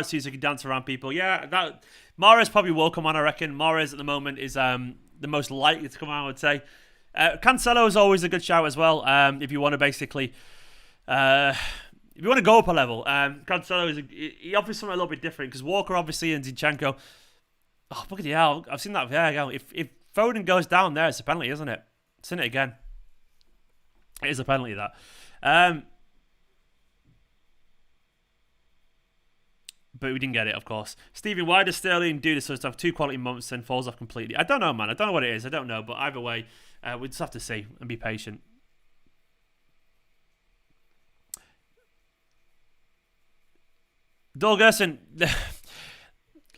seems like he can dance around people. Yeah, that Mahrez probably will come on. I reckon Mahrez at the moment is the most likely to come on. I would say. Cancelo is always a good shout as well. If you want to basically. If you want to go up a level, Cancelo he offers something a little bit different because Walker obviously and Zinchenko. Oh, look at the hell! I've seen that. There you go. If Foden goes down there, it's a penalty, isn't it? It's in it again. It is a penalty that. But we didn't get it, of course. Stephen, why does Sterling do this sort of stuff? 2 quality months and falls off completely. I don't know, man. I don't know what it is. I don't know. But either way, we just have to see and be patient. Dorgerson,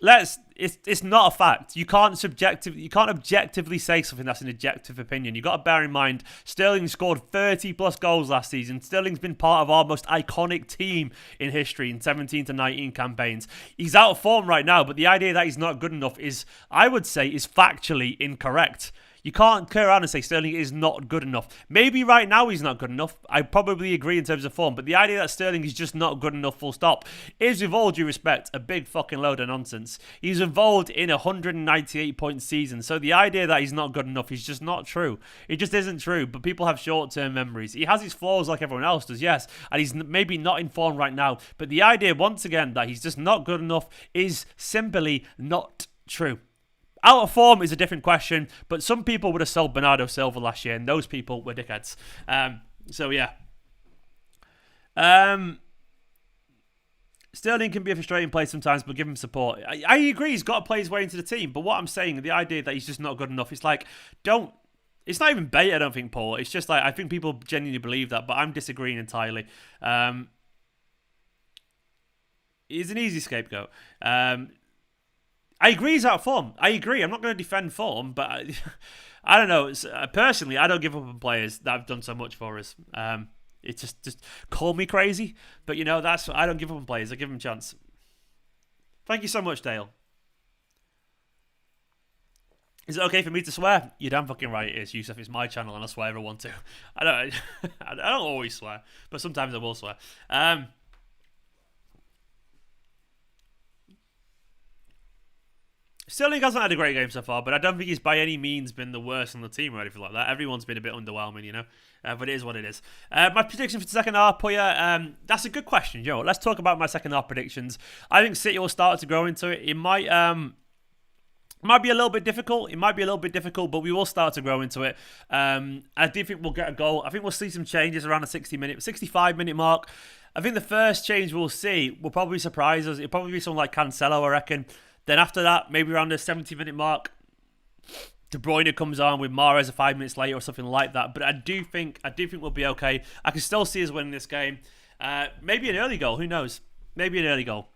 it's not a fact. You can't objectively say something that's an objective opinion. You've got to bear in mind Sterling scored 30 plus goals last season. Sterling's been part of our most iconic team in history in 17 to 19 campaigns. He's out of form right now, but the idea that he's not good enough is factually incorrect. You can't go around and say Sterling is not good enough. Maybe right now he's not good enough. I probably agree in terms of form. But the idea that Sterling is just not good enough full stop is, with all due respect, a big fucking load of nonsense. He's involved in a 198-point season. So the idea that he's not good enough is just not true. It just isn't true. But people have short-term memories. He has his flaws like everyone else does, yes. And he's maybe not in form right now. But the idea, once again, that he's just not good enough is simply not true. Out of form is a different question, but some people would have sold Bernardo Silva last year, and those people were dickheads. So, yeah. Sterling can be a frustrating player sometimes, but give him support. I agree, he's got to play his way into the team, but what I'm saying, the idea that he's just not good enough, it's like, it's not even bait, I don't think, Paul. It's just like, I think people genuinely believe that, but I'm disagreeing entirely. He's an easy scapegoat. I agree he's out of form. I agree. I'm not going to defend form, but I don't know. Personally, I don't give up on players that have done so much for us. It's just call me crazy, but I don't give up on players. I give them a chance. Thank you so much, Dale. Is it okay for me to swear? You're damn fucking right it is, Yusuf. It's my channel and I swear if I want to. I don't always swear, but sometimes I will swear. Sterling hasn't had a great game so far, but I don't think he's by any means been the worst on the team or anything like that. Everyone's been a bit underwhelming, but it is what it is. My prediction for the second half, Puya, that's a good question, Joe. Let's talk about my second half predictions. I think City will start to grow into it. It might be a little bit difficult. But we will start to grow into it. I do think we'll get a goal. I think we'll see some changes around the 65-minute mark. I think the first change we'll see will probably surprise us. It'll probably be someone like Cancelo, I reckon. Then after that, maybe around the 70-minute mark, De Bruyne comes on with Mahrez 5 minutes later or something like that. But I do think we'll be okay. I can still see us winning this game. Maybe an early goal. Who knows? Maybe an early goal.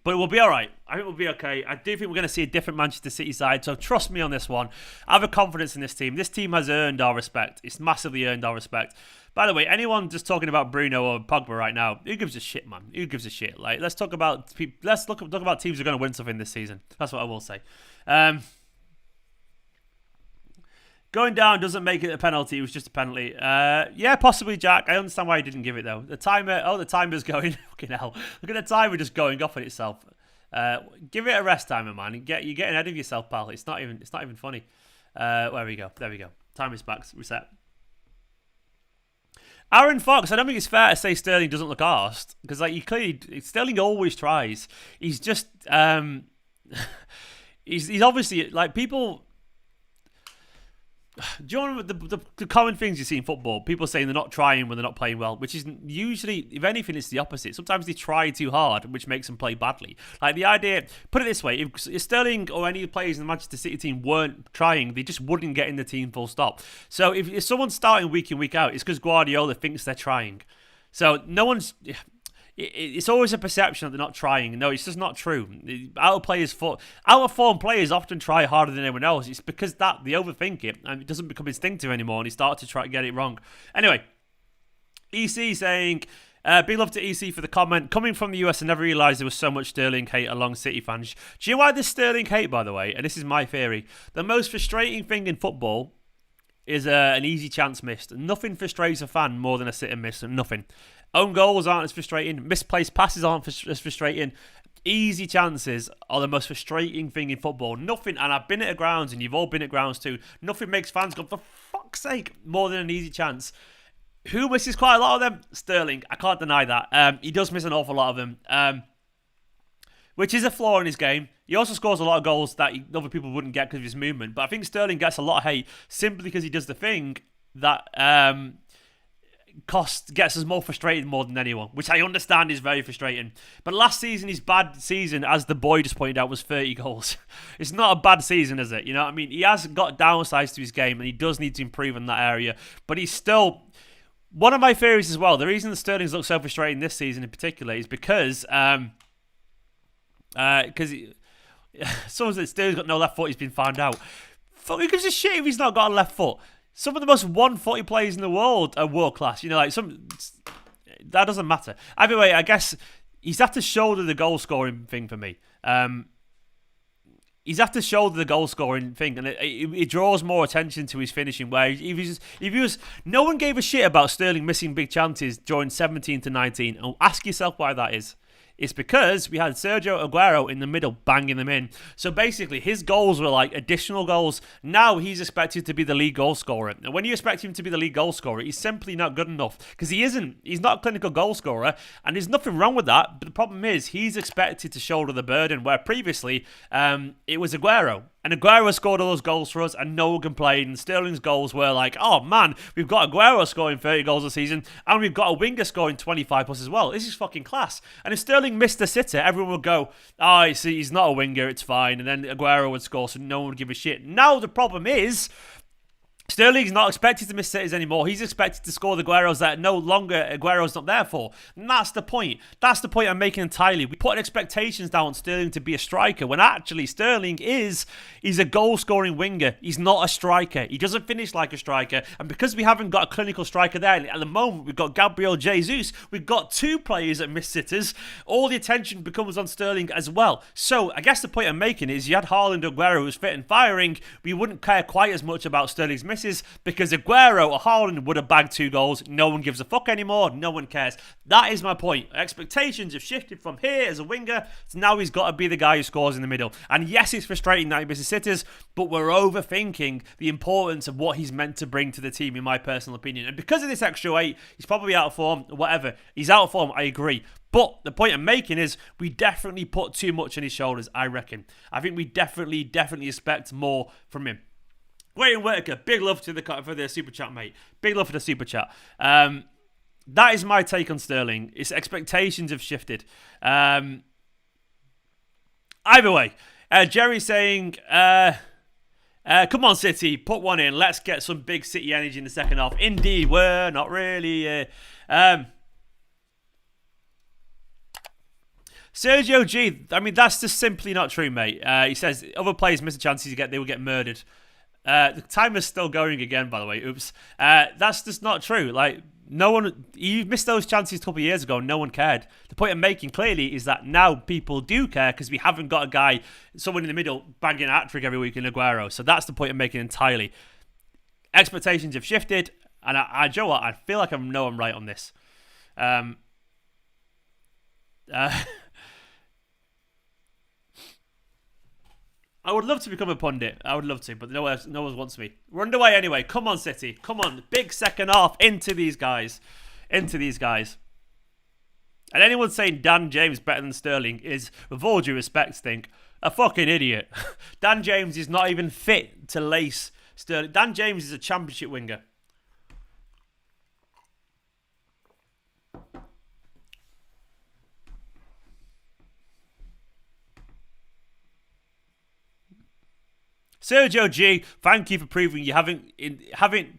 But we'll be all right. I think we'll be okay. I do think we're going to see a different Manchester City side. So trust me on this one. I have a confidence in this team. This team has earned our respect. It's massively earned our respect. By the way, anyone just talking about Bruno or Pogba right now, who gives a shit, man? Who gives a shit? Let's talk about teams who are going to win something this season. That's what I will say. Going down doesn't make it a penalty. It was just a penalty. Yeah, possibly, Jack. I understand why he didn't give it, though. The timer's going. Fucking hell. Look at the timer just going off on itself. Give it a rest timer, man. You're getting ahead of yourself, pal. It's not even funny. There we go. Time is back. Reset. Aaron Fox, I don't think it's fair to say Sterling doesn't look arsed. Because, Sterling always tries. He's just, he's obviously, people... Do you know the common things you see in football? People saying they're not trying when they're not playing well, which is usually, if anything, it's the opposite. Sometimes they try too hard, which makes them play badly. The idea, put it this way, if Sterling or any players in the Manchester City team weren't trying, they just wouldn't get in the team full stop. So if someone's starting week in, week out, it's because Guardiola thinks they're trying. So no one's... It's always a perception that they're not trying. No, it's just not true. Out of form players often try harder than anyone else. It's because they overthink it and it doesn't become instinctive anymore and they start to try to get it wrong. Anyway, EC saying, big love to EC for the comment. Coming from the US, I never realised there was so much Sterling hate along City fans. Do you know why there's Sterling hate, by the way? And this is my theory. The most frustrating thing in football is an easy chance missed. Nothing frustrates a fan more than a sit and miss. Nothing. Own goals aren't as frustrating. Misplaced passes aren't as frustrating. Easy chances are the most frustrating thing in football. Nothing, and I've been at grounds, and you've all been at grounds too, nothing makes fans go, for fuck's sake, more than an easy chance. Who misses quite a lot of them? Sterling. I can't deny that. He does miss an awful lot of them, which is a flaw in his game. He also scores a lot of goals that other people wouldn't get because of his movement. But I think Sterling gets a lot of hate simply because he does the thing that... gets us more frustrated more than anyone, which I understand is very frustrating. But last season, his bad season, as the boy just pointed out, was 30 goals. It's not a bad season, is it? You know what I mean? He has got downsides to his game, and he does need to improve in that area. But he's still... One of my theories as well, the reason that Sterling's looked so frustrating this season in particular is because... someone said Sterling's got no left foot, he's been found out. Who gives a shit if he's not got a left foot? Some of the most one-footed players in the world are world-class. You know, that doesn't matter. Either way, I guess he's had to shoulder the goal-scoring thing for me. He's had to shoulder the goal-scoring thing, and it draws more attention to his finishing. Where if he was, no one gave a shit about Sterling missing big chances during 17 to 19. And ask yourself why that is. It's because we had Sergio Aguero in the middle banging them in. So basically, his goals were like additional goals. Now he's expected to be the league goal scorer. And when you expect him to be the league goal scorer, he's simply not good enough. Because he isn't. He's not a clinical goal scorer. And there's nothing wrong with that. But the problem is, he's expected to shoulder the burden. Where previously, it was Aguero. And Aguero scored all those goals for us, and no one complained. And Sterling's goals were like, oh man, we've got Aguero scoring 30 goals a season, and we've got a winger scoring 25 plus as well. This is fucking class. And if Sterling missed a sitter, everyone would go, oh, you see, he's not a winger, it's fine. And then Aguero would score, so no one would give a shit. Now the problem is, Sterling's not expected to miss sitters anymore. He's expected to score the Agueros that no longer Aguero's not there for. And that's the point. That's the point I'm making entirely. We put expectations down on Sterling to be a striker when actually Sterling he's a goal-scoring winger. He's not a striker. He doesn't finish like a striker. And because we haven't got a clinical striker there, at the moment we've got Gabriel Jesus, we've got two players that miss sitters, all the attention becomes on Sterling as well. So I guess the point I'm making is you had Haaland and Aguero who's fit and firing, we wouldn't care quite as much about Sterling's misses because Aguero or Haaland would have bagged 2 goals. No one gives a fuck anymore. No one cares. That is my point. Expectations have shifted from here as a winger to now he's got to be the guy who scores in the middle. And yes, it's frustrating that he misses sitters, but we're overthinking the importance of what he's meant to bring to the team, in my personal opinion. And because of this extra weight, he's probably out of form, whatever. He's out of form, I agree. But the point I'm making is we definitely put too much on his shoulders, I reckon. I think we definitely expect more from him. Wayne Whitaker, big love for the super chat, mate. Big love for the super chat. That is my take on Sterling. His expectations have shifted. Either way, Jerry's saying, come on, City, put one in. Let's get some big City energy in the second half. Indeed, we're not really. Sergio G, I mean, that's just simply not true, mate. He says other players miss the chances they will get murdered. The timer's still going again, by the way. Oops. That's just not true. Like, no one... You missed those chances a couple of years ago and no one cared. The point I'm making clearly is that now people do care because we haven't got a guy, someone in the middle, banging a hat-trick every week in Aguero. So that's the point I'm making entirely. expectations have shifted, and you know what? I feel like I'm right on this. I would love to become a pundit. I would love to, but no one wants me. We're underway anyway. Come on, City. Come on. Big second half. Into these guys. And anyone saying Dan James better than Sterling is, with all due respect, think, a fucking idiot. Dan James is not even fit to lace Sterling. Dan James is a championship winger. Sergio G, thank you for proving you haven't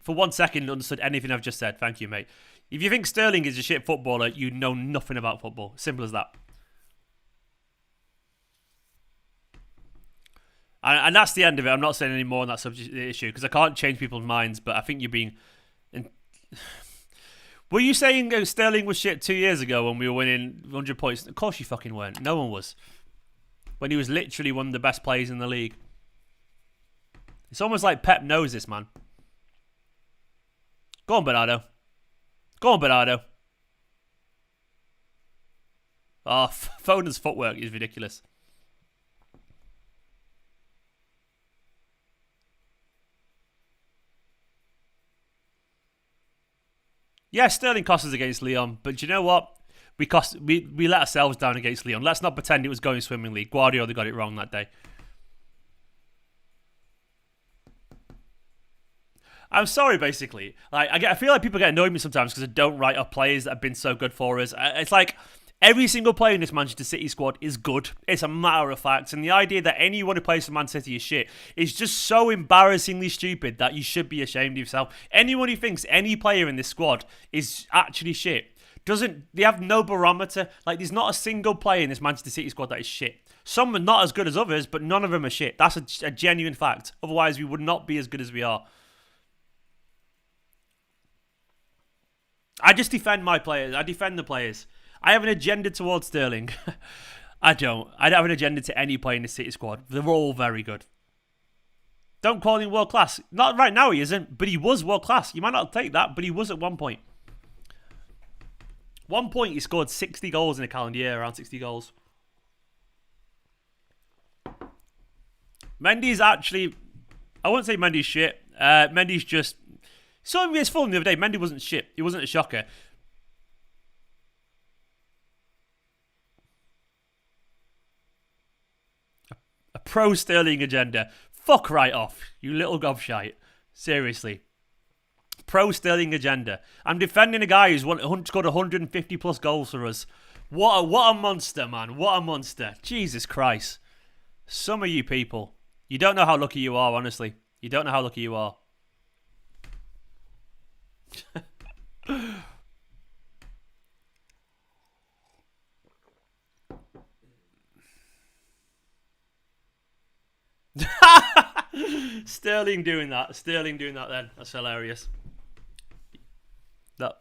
for 1 second understood anything I've just said. Thank you, mate. If you think Sterling is a shit footballer, you know nothing about football. Simple as that. And that's the end of it. I'm not saying any more on that subject issue because I can't change people's minds, but I think you're being... Were you saying Sterling was shit 2 years ago when we were winning 100 points? Of course you fucking weren't. No one was. When he was literally one of the best players in the league. It's almost like Pep knows this, man. Go on, Bernardo. Oh, Foden's footwork is ridiculous. Yeah, Sterling cost us against Lyon, but you know what? We let ourselves down against Lyon. Let's not pretend it was going swimmingly. Guardiola got it wrong that day. I'm sorry, basically. Like I feel like people get annoyed with me sometimes because I don't write up players that have been so good for us. It's like every single player in this Manchester City squad is good. It's a matter of fact. And the idea that anyone who plays for Man City is shit is just so embarrassingly stupid that you should be ashamed of yourself. Anyone who thinks any player in this squad is actually shit they have no barometer. Like, there's not a single player in this Manchester City squad that is shit. Some are not as good as others, but none of them are shit. That's a genuine fact. Otherwise, we would not be as good as we are. I just defend my players. I defend the players. I have an agenda towards Sterling. I don't. I don't have an agenda to any player in the City squad. They're all very good. Don't call him world class. Not right now he isn't, but he was world class. You might not take that, but he was at one point. 1 point he scored 60 goals in a calendar year, around 60 goals. Mendy's actually... I wouldn't say Mendy's shit. Mendy's just... Saw him against Fulham the other day. Mendy wasn't shit. He wasn't a shocker. A pro-Sterling agenda. Fuck right off, you little gobshite. Seriously. Pro-Sterling agenda. I'm defending a guy who's scored 150 plus goals for us. What a monster, man. What a monster. Jesus Christ. Some of you people. You don't know how lucky you are, honestly. You don't know how lucky you are. Sterling doing that then. That's hilarious. That.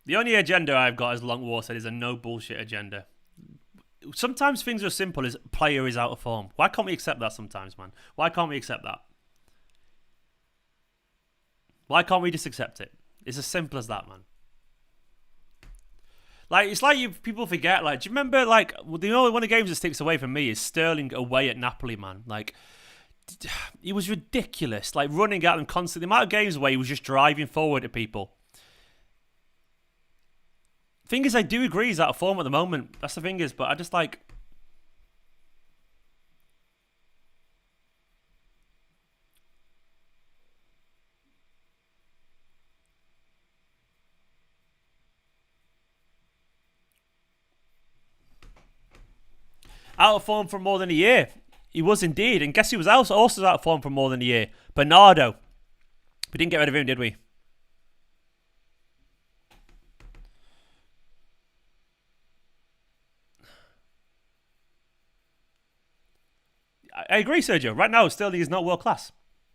The only agenda I've got, as Longwar said, is a no bullshit agenda. Sometimes things are as simple as player is out of form. Why can't we accept that sometimes, man? Why can't we accept that? Why can't we just accept it? It's as simple as that, man. Like, it's like people forget, like, do you remember, like, the only one of the games that sticks away from me is Sterling away at Napoli, man. Like, he was ridiculous. Like, running at them constantly. The amount of games where he was just driving forward at people. Thing is, I do agree he's out of form at the moment. That's the thing is, but I just like... Out of form for more than a year. He was indeed. And guess who was also out of form for more than a year? Bernardo. We didn't get rid of him, did we? I agree, Sergio. Right now, Sterling is not world class.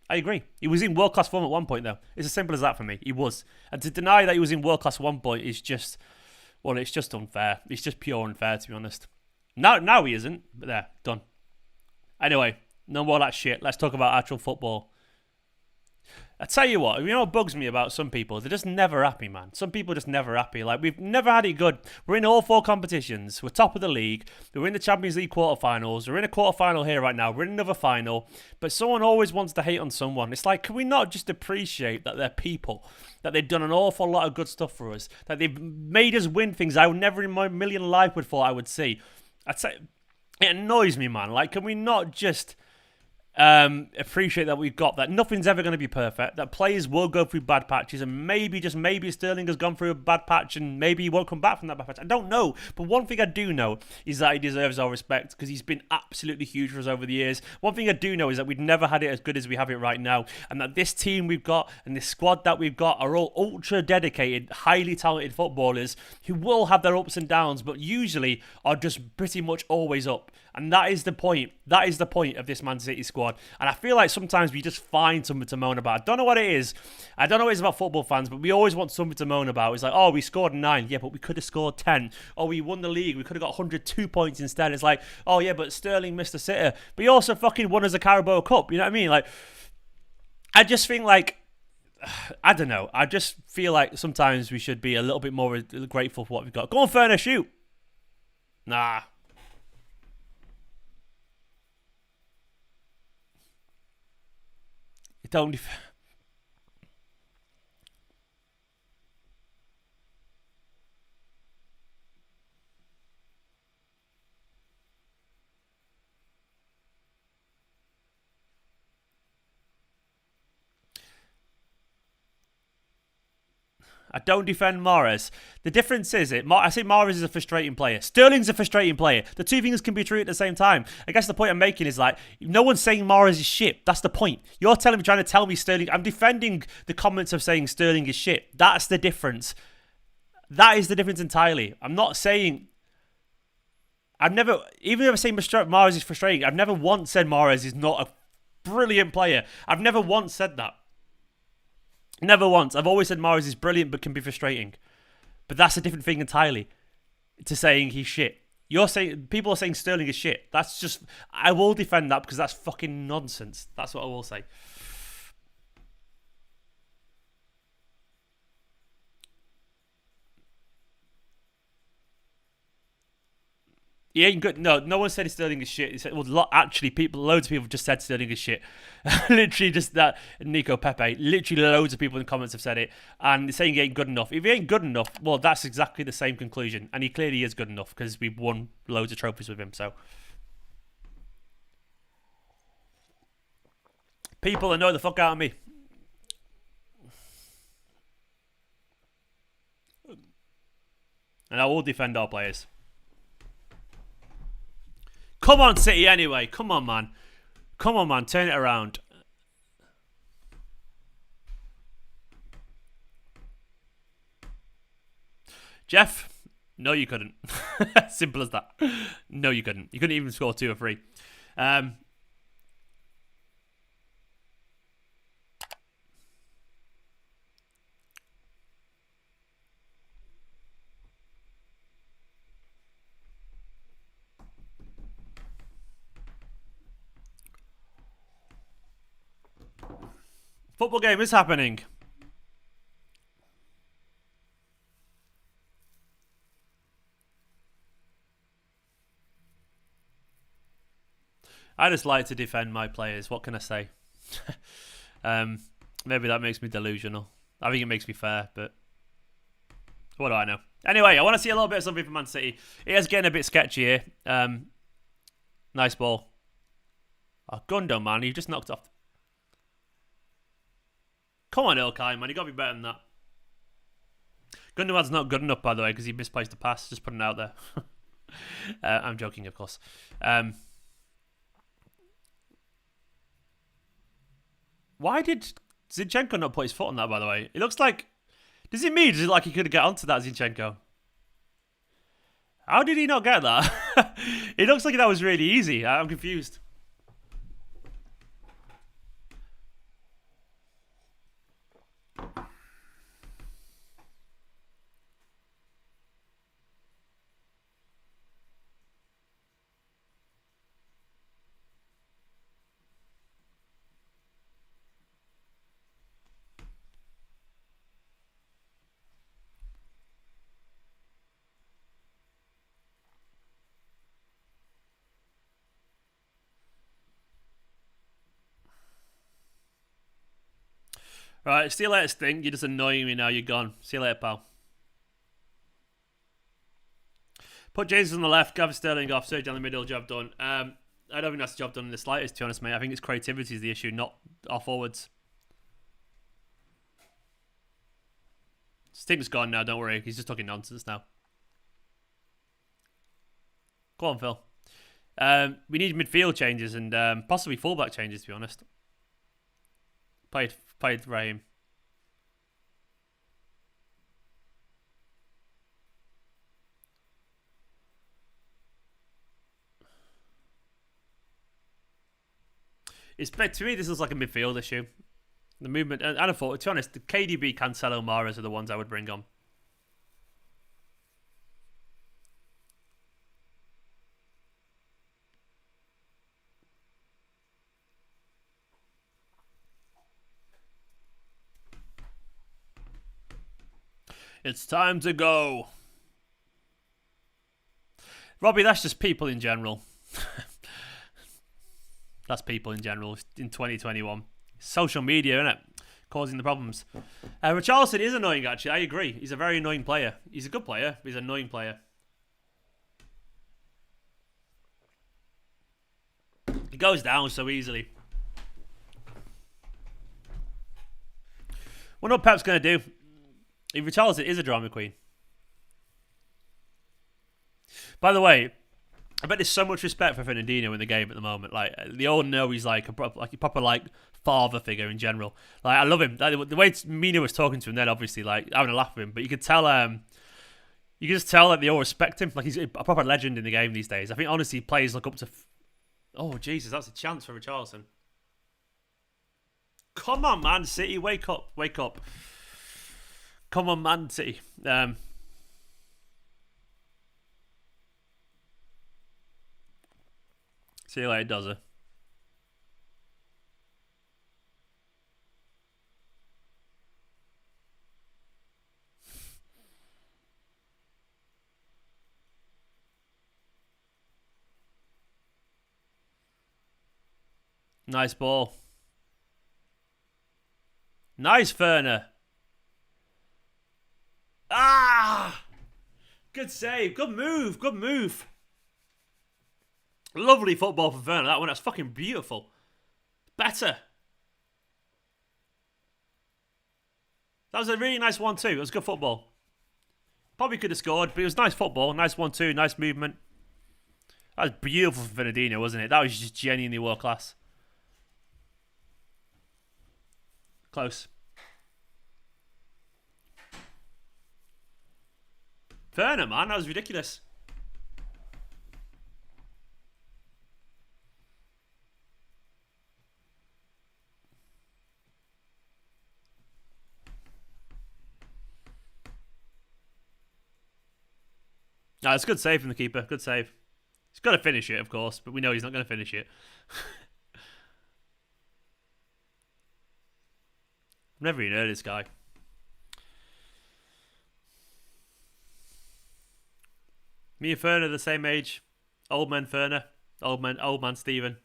I agree. He was in world class form at one point, though. It's as simple as that for me. He was. And to deny that he was in world class at one point is just... Well, it's just unfair. It's just pure unfair, to be honest. Now he isn't. But there, done. Anyway, no more of that shit. Let's talk about actual football. I tell you what bugs me about some people? They're just never happy, man. Some people are just never happy. Like, we've never had it good. We're in all 4 competitions. We're top of the league. We're in the Champions League quarterfinals. We're in a quarterfinal here right now. We're in another final. But someone always wants to hate on someone. It's like, can we not just appreciate that they're people? That they've done an awful lot of good stuff for us? That they've made us win things I would never in my million life would thought I would see? I'd say it annoys me, man. Like, can we not just appreciate that we've got that? Nothing's ever going to be perfect, that players will go through bad patches, and maybe, just maybe, Sterling has gone through a bad patch and maybe he won't come back from that bad patch. I don't know, but one thing I do know is that he deserves our respect because he's been absolutely huge for us over the years. One thing I do know is that we've never had it as good as we have it right now, and that this team we've got and this squad that we've got are all ultra dedicated, highly talented footballers who will have their ups and downs, but usually are just pretty much always up. And that is the point. That is the point of this Man City squad. And I feel like sometimes we just find something to moan about. I don't know what it is. I don't know what it is about football fans, but we always want something to moan about. It's like, oh, we scored 9. Yeah, but we could have scored 10. Oh, we won the league. We could have got 102 points instead. It's like, oh, yeah, but Sterling missed a sitter. But he also fucking won us a Carabao Cup. You know what I mean? Like, I just think, like, I don't know. I just feel like sometimes we should be a little bit more grateful for what we've got. Go on, Ferner, shoot. Nah. It only... I don't defend Mahrez. The difference is, I say Mahrez is a frustrating player. Sterling's a frustrating player. The two things can be true at the same time. I guess the point I'm making is, like, no one's saying Mahrez is shit. That's the point. You're trying to tell me Sterling... I'm defending the comments of saying Sterling is shit. That's the difference. That is the difference entirely. I'm not saying... Even if I say Mahrez is frustrating, I've never once said Mahrez is not a brilliant player. I've never once said that. Never once. I've always said Mahrez is brilliant but can be frustrating. But that's a different thing entirely to saying he's shit. People are saying Sterling is shit. That's just... I will defend that because that's fucking nonsense. That's what I will say. He ain't good. No one said Sterling is shit. He said, well, actually, loads of people just said Sterling is shit. Literally, just that. Nico Pepe. Literally, loads of people in the comments have said it. And saying he ain't good enough. If he ain't good enough, well, that's exactly the same conclusion. And he clearly is good enough because we've won loads of trophies with him. So, people annoy the fuck out of me. And I will defend our players. Come on, City, anyway. Come on, man. Come on, man. Turn it around. Jeff, no, you couldn't. Simple as that. No, you couldn't. You couldn't even score 2 or 3. Football game is happening. I just like to defend my players. What can I say? Maybe that makes me delusional. I think it makes me fair, but what do I know? Anyway, I want to see a little bit of something from Man City. It is getting a bit sketchy here. Nice ball. Oh, Gundogan, man. You just knocked off. Come on, Ilkay, man. You got to be better than that. Gundogan's not good enough, by the way, because he misplaced the pass. Just putting it out there. I'm joking, of course. Why did Zinchenko not put his foot on that, by the way? It looks like... Does it mean like he could get onto that, Zinchenko? How did he not get that? It looks like that was really easy. I'm confused. Right, see you later, Sting. You're just annoying me now. You're gone. See you later, pal. Put Jesus on the left, Gavin Sterling off, Serge down the middle, job done. I don't think that's the job done in the slightest, to be honest, mate. I think it's creativity is the issue, not our forwards. Sting's gone now, don't worry. He's just talking nonsense now. Go on, Phil. We need midfield changes and possibly fullback changes, to be honest. Played Raheem. To me, this is like a midfield issue. The movement, and I thought, to be honest, the KDB, Cancelo, Mahrez are the ones I would bring on. It's time to go. Robbie, that's just people in general. That's people in general in 2021. Social media, innit? Causing the problems. Richarlison is annoying, actually. I agree. He's a very annoying player. He's a good player, but he's an annoying player. He goes down so easily. What Pep's going to do? If Richarlison is a drama queen. By the way, I bet there's so much respect for Fernandinho in the game at the moment. Like, they all know he's like a proper father figure in general. Like, I love him. Like, the way Mina was talking to him then, obviously, like, having a laugh with him. But you could tell, you can just tell that they all respect him. Like, he's a proper legend in the game these days. I think, honestly, players look up to... Oh, Jesus, that's a chance for Richarlison. Come on, Man City, wake up, wake up. Come on, Man City. See you later, does it? Nice ball. Nice, Werner. Ah! Good save. Good move. Good move. Lovely football from Werner. That one, that's fucking beautiful. Better. That was a really nice 1-2. It was good football. Probably could have scored, but it was nice football. Nice 1-2. Nice movement. That was beautiful from Fernandinho, wasn't it? That was just genuinely world class. Close. Werner, man, that was ridiculous. No, it's a good save from the keeper. Good save. He's got to finish it, of course, but we know he's not going to finish it. I've never even heard of this guy. Me and Ferner the same age. Old man Ferner. Old man Steven.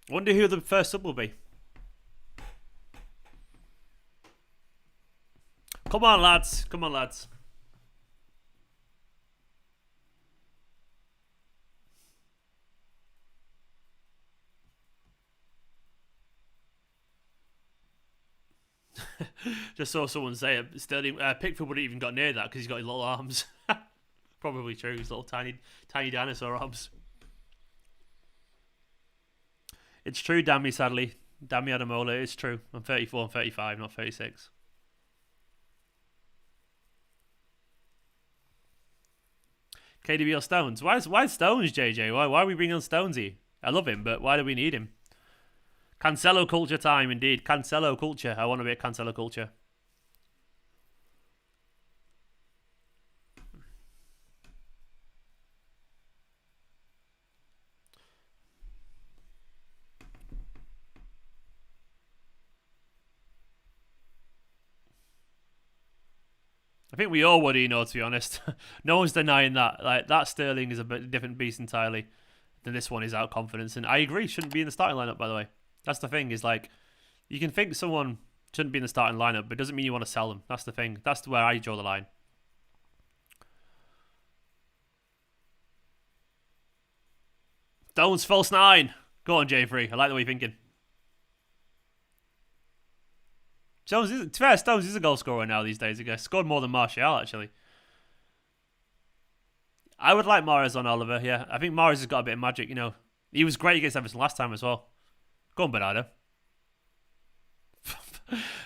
Wonder who the first sub will be. Come on, lads. Come on, lads. Just saw someone say it. Sterling Pickford wouldn't even got near that because he's got his little arms. Probably true. His little tiny dinosaur arms. It's true, Dammy. Sadly, Dammy Adamola. It's true. I'm 34 and 35, not 36. KDB or Stones? Why Stones, JJ? Why are we bringing on Stonesy? I love him, but why do we need him? Cancelo culture time, indeed. Cancelo culture. I want to be a Cancelo culture. I think we all would, to be honest. No one's denying that. Like, that Sterling is a different beast entirely. then this one is out of confidence. And I agree, shouldn't be in the starting lineup, by the way. That's the thing, is like, you can think someone shouldn't be in the starting lineup, but it doesn't mean you want to sell them. That's the thing. That's where I draw the line. Stones false 9. Go on, J3. I like the way you're thinking. Stones is a goal scorer now these days. He scored more than Martial, actually. I would like Mahrez on Oliver, yeah. I think Mahrez has got a bit of magic, you know. He was great against Everton last time as well. Go on, Bernardo.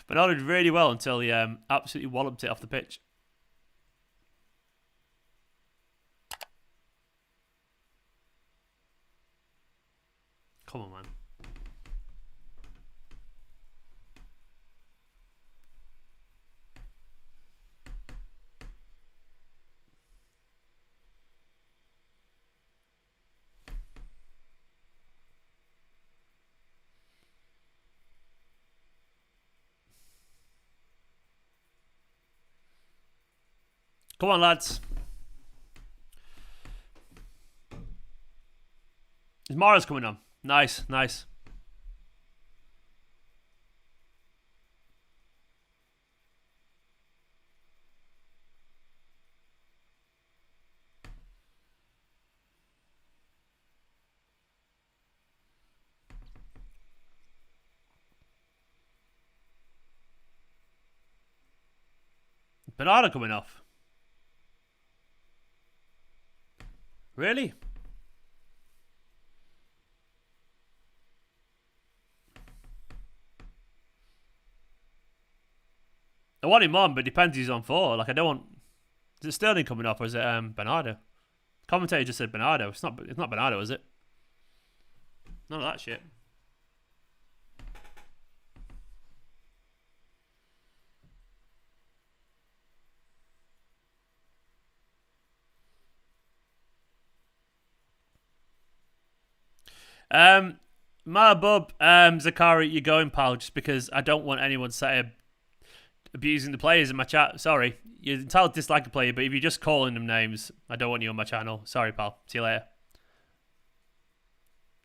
Bernardo did really well until he absolutely walloped it off the pitch. Come on, man. Come on, lads. Is Mahrez coming on? Nice, nice. Bernardo coming off. Really? I want him on, but it depends who's on for. Like, I don't want... Is it Sterling coming off, or is it Bernardo? The commentator just said Bernardo. It's not Bernardo, is it? None of that shit. Mahbub, Zakari, you're going, pal, just because I don't want anyone abusing the players in my chat. Sorry. You're entitled to dislike a player, but if you're just calling them names, I don't want you on my channel. Sorry, pal. See you later.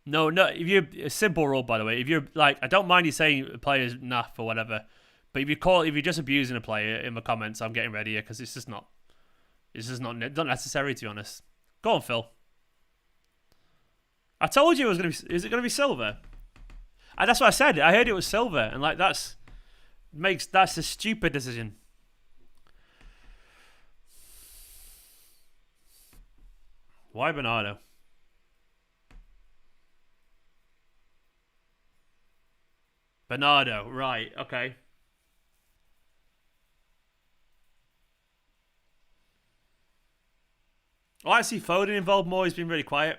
No, if you're a simple rule, by the way. If you're like, I don't mind you saying a player's naff or whatever, but if you're just abusing a player in my comments, I'm getting ready here because it's just not necessary, to be honest. Go on, Phil. I told you it was going to be... Is it going to be silver? That's what I said. I heard it was silver. And, like, that's a stupid decision. Why Bernardo? Bernardo. Right. Okay. I like to see Foden involved more. He's been really quiet.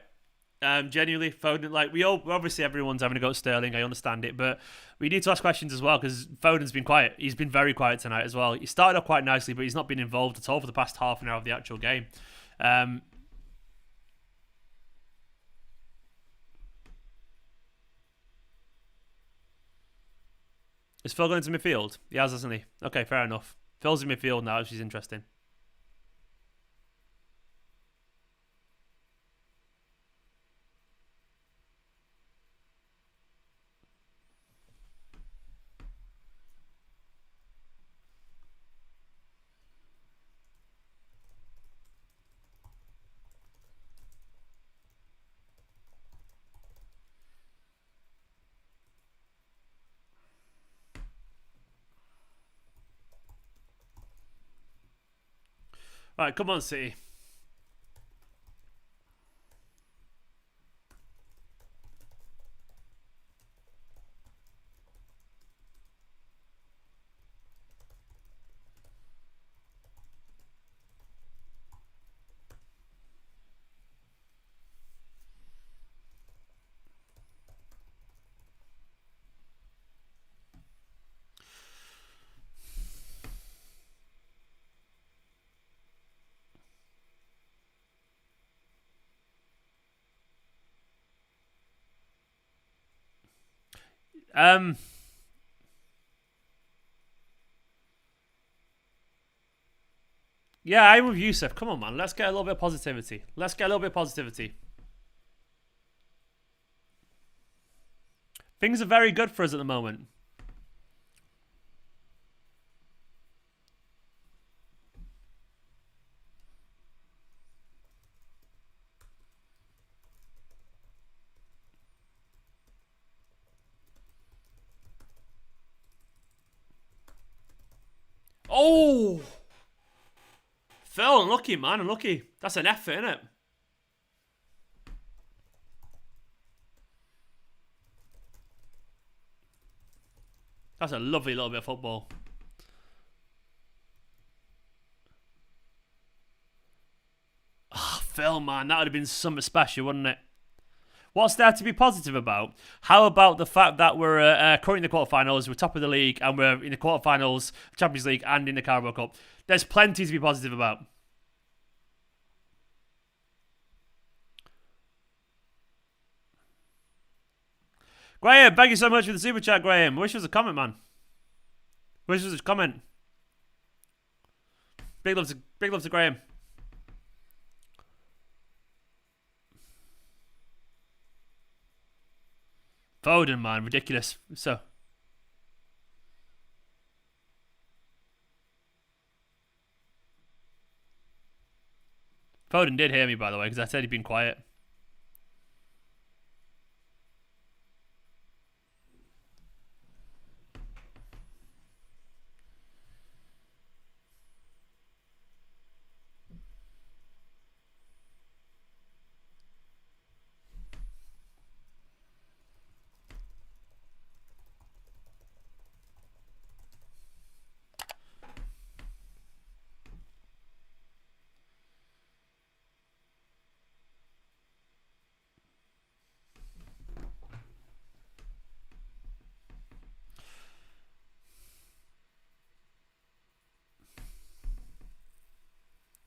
Genuinely, Foden, like, obviously everyone's having to go at Sterling, I understand it, but we need to ask questions as well, because Foden's been quiet. He's been very quiet tonight as well. He started off quite nicely, but he's not been involved at all for the past half an hour of the actual game. Is Phil going to midfield? He has, hasn't he? Okay, fair enough. Phil's in midfield now, which is interesting. Right, come on, City. Yeah, I'm with Yusuf. Come on, man. Let's get a little bit of positivity. Things are very good for us at the moment. Oh! Phil, unlucky, man, unlucky. That's an effort, isn't it? That's a lovely little bit of football. Oh, Phil, man, that would have been something special, wouldn't it? What's there to be positive about? How about the fact that we're currently in the quarterfinals, we're top of the league, and we're in the quarterfinals, Champions League, and in the Carabao Cup? There's plenty to be positive about. Graham, thank you so much for the super chat, Graham. Wish it was a comment, man. Wish it was a comment. Big love to Graham. Foden, man, ridiculous. So, Foden did hear me, by the way, because I said he'd been quiet.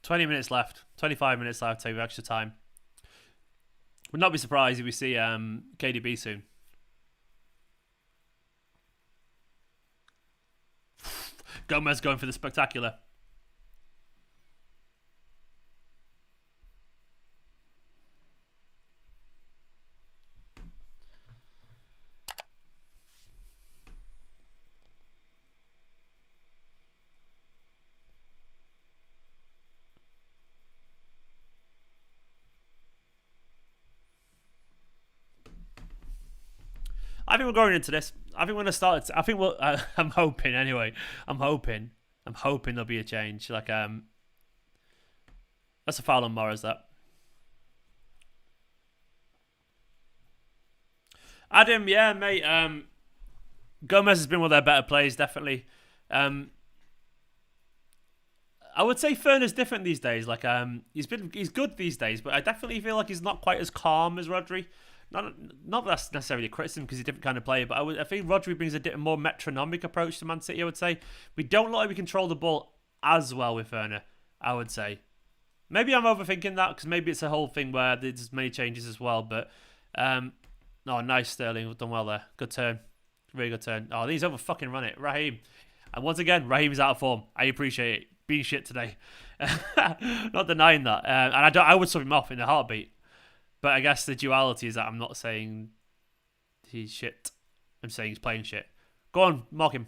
$20 minutes left. 25 minutes left. Take extra time. Would not be surprised if we see KDB soon. Gomez going for the spectacular. I think we're going into this. I think we're going to start. I think we'll. I'm hoping anyway. I'm hoping there'll be a change. Like that's a foul on Morris. That. Adam, yeah, mate. Gomez has been one of their better players, definitely. I would say Ferner's different these days. Like he's good these days, but I definitely feel like he's not quite as calm as Rodri. Not that that's necessarily a criticism because he's a different kind of player, but I think Rodri brings a more metronomic approach to Man City, I would say. We don't look like we control the ball as well with Werner, I would say. Maybe I'm overthinking that because maybe it's a whole thing where there's many changes as well, but nice Sterling, done well there. Good turn. Really good turn. Oh, these over fucking run it. Raheem. And once again, Raheem is out of form. I appreciate it. Being shit today. Not denying that. And I would sub him off in a heartbeat. But I guess the duality is that I'm not saying he's shit. I'm saying he's playing shit. Go on, mark him.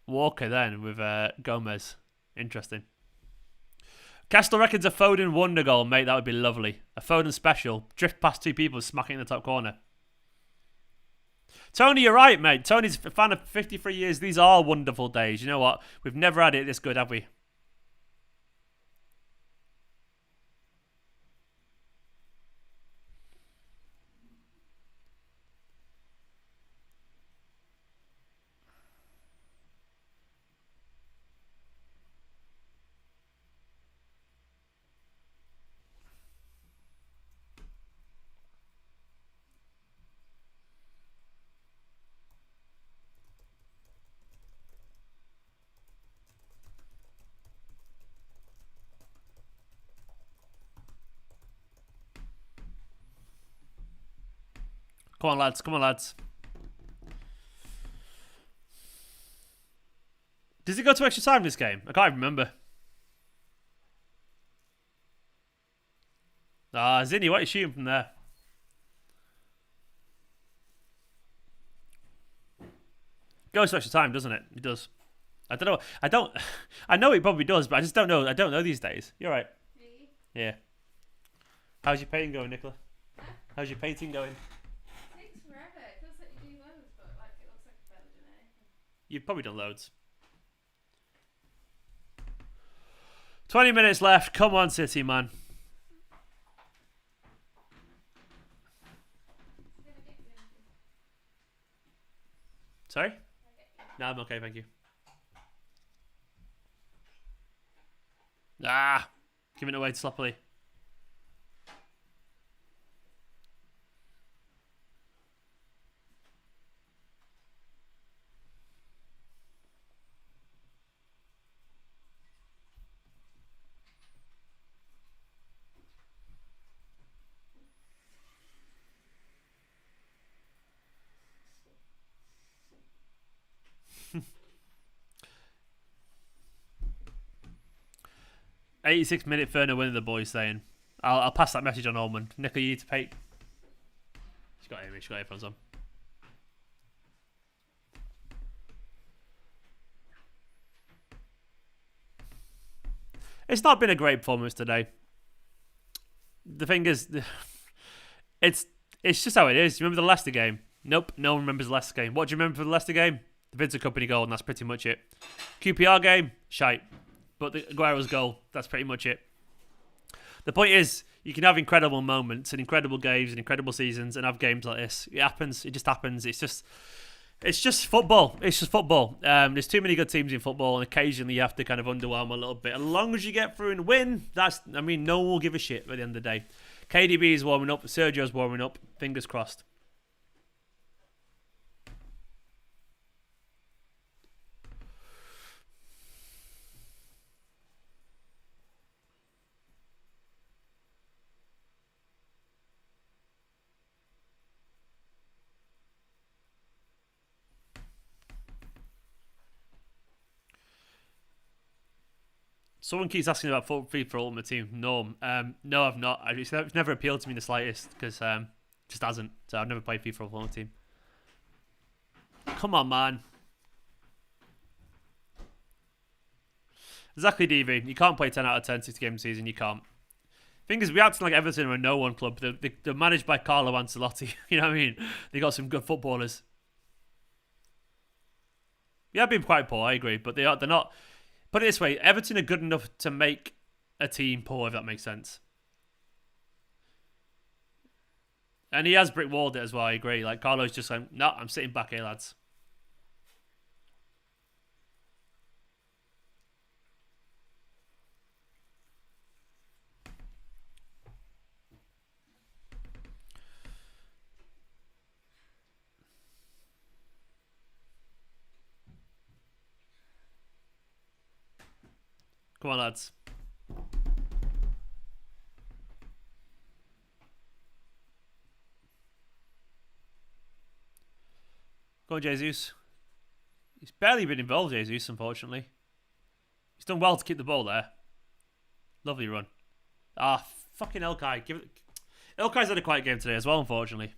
Walker then with Gomez. Interesting. Castle reckons a Foden wonder goal, mate. That would be lovely. A Foden special. Drift past two people, smack it in the top corner. Tony, you're right, mate. Tony's a fan of 53 years. These are wonderful days. You know what? We've never had it this good, have we? Come on, lads. Come on, lads. Does it go to extra time this game? I can't even remember. Ah, Zinni, what are you shooting from there? Goes to extra time, doesn't it? It does. I don't know. I know it probably does, but I just don't know. I don't know these days. You're right. Me? Yeah. How's your painting going, Nicola? How's your painting going? It takes forever. It feels like you do loads, but like it looks like I've barely done anything. You've probably done loads. 20 minutes left. Come on, City, man. Can I get you anything? Sorry? Can I get you? No, I'm okay, thank you. Ah, giving it away sloppily. "86-minute Ferner winning," the boys saying. I'll pass that message on Ormond. Nicola, you need to pay. She's got headphones on. It's not been a great performance today. The thing is, it's just how it is. You remember the Leicester game? Nope, no one remembers the Leicester game. What do you remember for the Leicester game? The Vincent Kompany goal, and that's pretty much it. QPR game, shite. But the Aguero's goal, that's pretty much it. The point is, you can have incredible moments and incredible games and incredible seasons and have games like this. It happens. It just happens. It's just football. It's just football. There's too many good teams in football, and occasionally you have to kind of underwhelm a little bit. As long as you get through and win, no one will give a shit at the end of the day. KDB is warming up. Sergio's warming up. Fingers crossed. Someone keeps asking about FIFA Ultimate Team. No, no, I've not. It's never appealed to me in the slightest because it just hasn't. So I've never played FIFA Ultimate Team. Come on, man. Exactly, DV. You can't play 10 out of 10 60-game season. You can't. Thing is, we acting like Everton are a no-one club. They're managed by Carlo Ancelotti. You know what I mean? They got some good footballers. Yeah, been quite poor. I agree, but they're not. Put it this way, Everton are good enough to make a team poor, if that makes sense. And he has brick walled it as well, I agree. Like, Carlo's just like, no, I'm sitting back here, lads. Come on, lads. Go on, Jesus. He's barely been involved, Jesus, unfortunately. He's done well to keep the ball there. Lovely run. Ah, fucking Ilkay. Ilkay's had a quiet game today as well, unfortunately.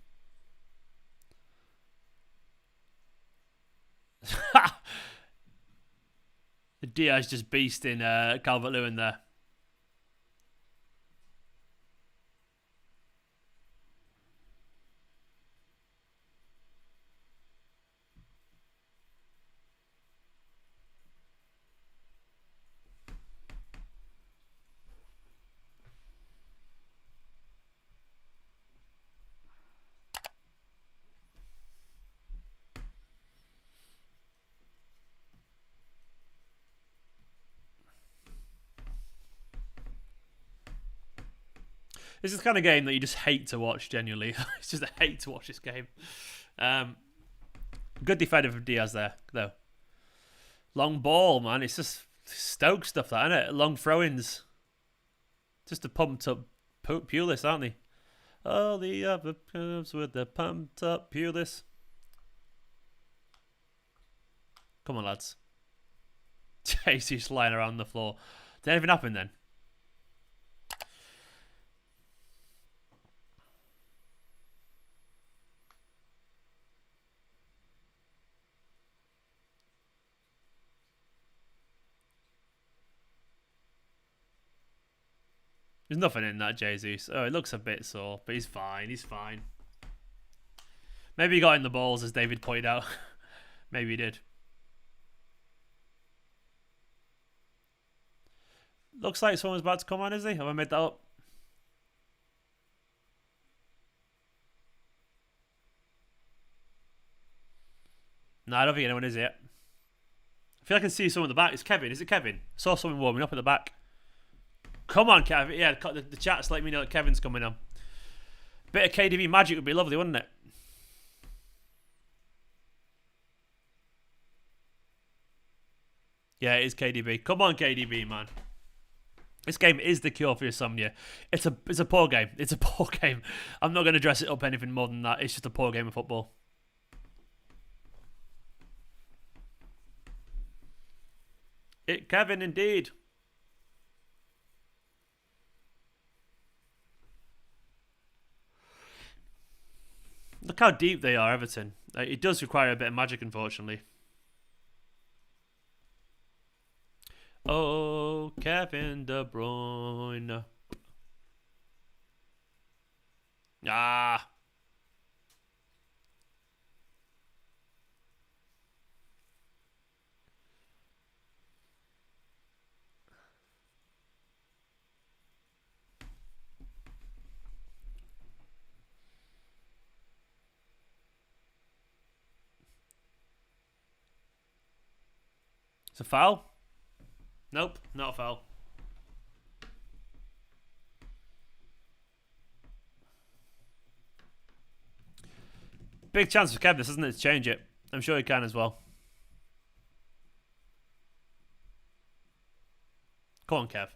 Diaz just beasting Calvert-Lewin there. This is the kind of game that you just hate to watch, genuinely. It's just a hate to watch this game. Good defender from Diaz there, though. Long ball, man. It's just Stoke stuff, that, isn't it? Long throw-ins. Just a pumped-up Pulis, aren't they? All the other pubs with the pumped-up Pulis. Come on, lads. Jesus lying around the floor. Did anything happen then? There's nothing in that, Jesus. Oh, it looks a bit sore, but he's fine. He's fine. Maybe he got in the balls, as David pointed out. Maybe he did. Looks like someone's about to come on, is he? Have I made that up? No, I don't think anyone is yet. I feel like I can see someone at the back. It's Kevin. Is it Kevin? I saw someone warming up at the back. Come on, Kevin. Yeah, the chat's letting me know that Kevin's coming on. Bit of KDB magic would be lovely, wouldn't it? Yeah, it is KDB. Come on, KDB, man. This game is the cure for insomnia. It's a poor game. It's a poor game. I'm not going to dress it up anything more than that. It's just a poor game of football. Kevin, indeed. Look how deep they are, Everton. It does require a bit of magic, unfortunately. Oh, Kevin De Bruyne. Ah. It's a foul? Nope, not a foul. Big chance for Kev, this isn't it, to change it. I'm sure he can as well. Come on, Kev.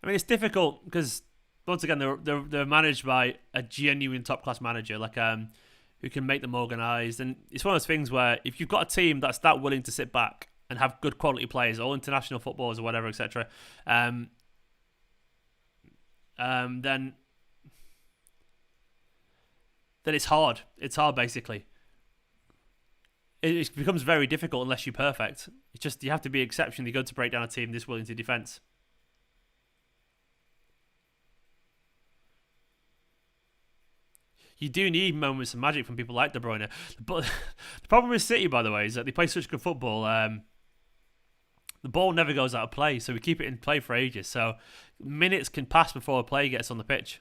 I mean, it's difficult because once again they're managed by a genuine top class manager, like who can make them organised. And it's one of those things where if you've got a team that's that willing to sit back and have good quality players, all international footballers or whatever, etc., then it's hard. It's hard, basically. It becomes very difficult unless you're perfect. It's just you have to be exceptionally good to break down a team this willing to defence. You do need moments of magic from people like De Bruyne. But the problem with City, by the way, is that they play such good football. The ball never goes out of play, so we keep it in play for ages. So minutes can pass before a player gets on the pitch.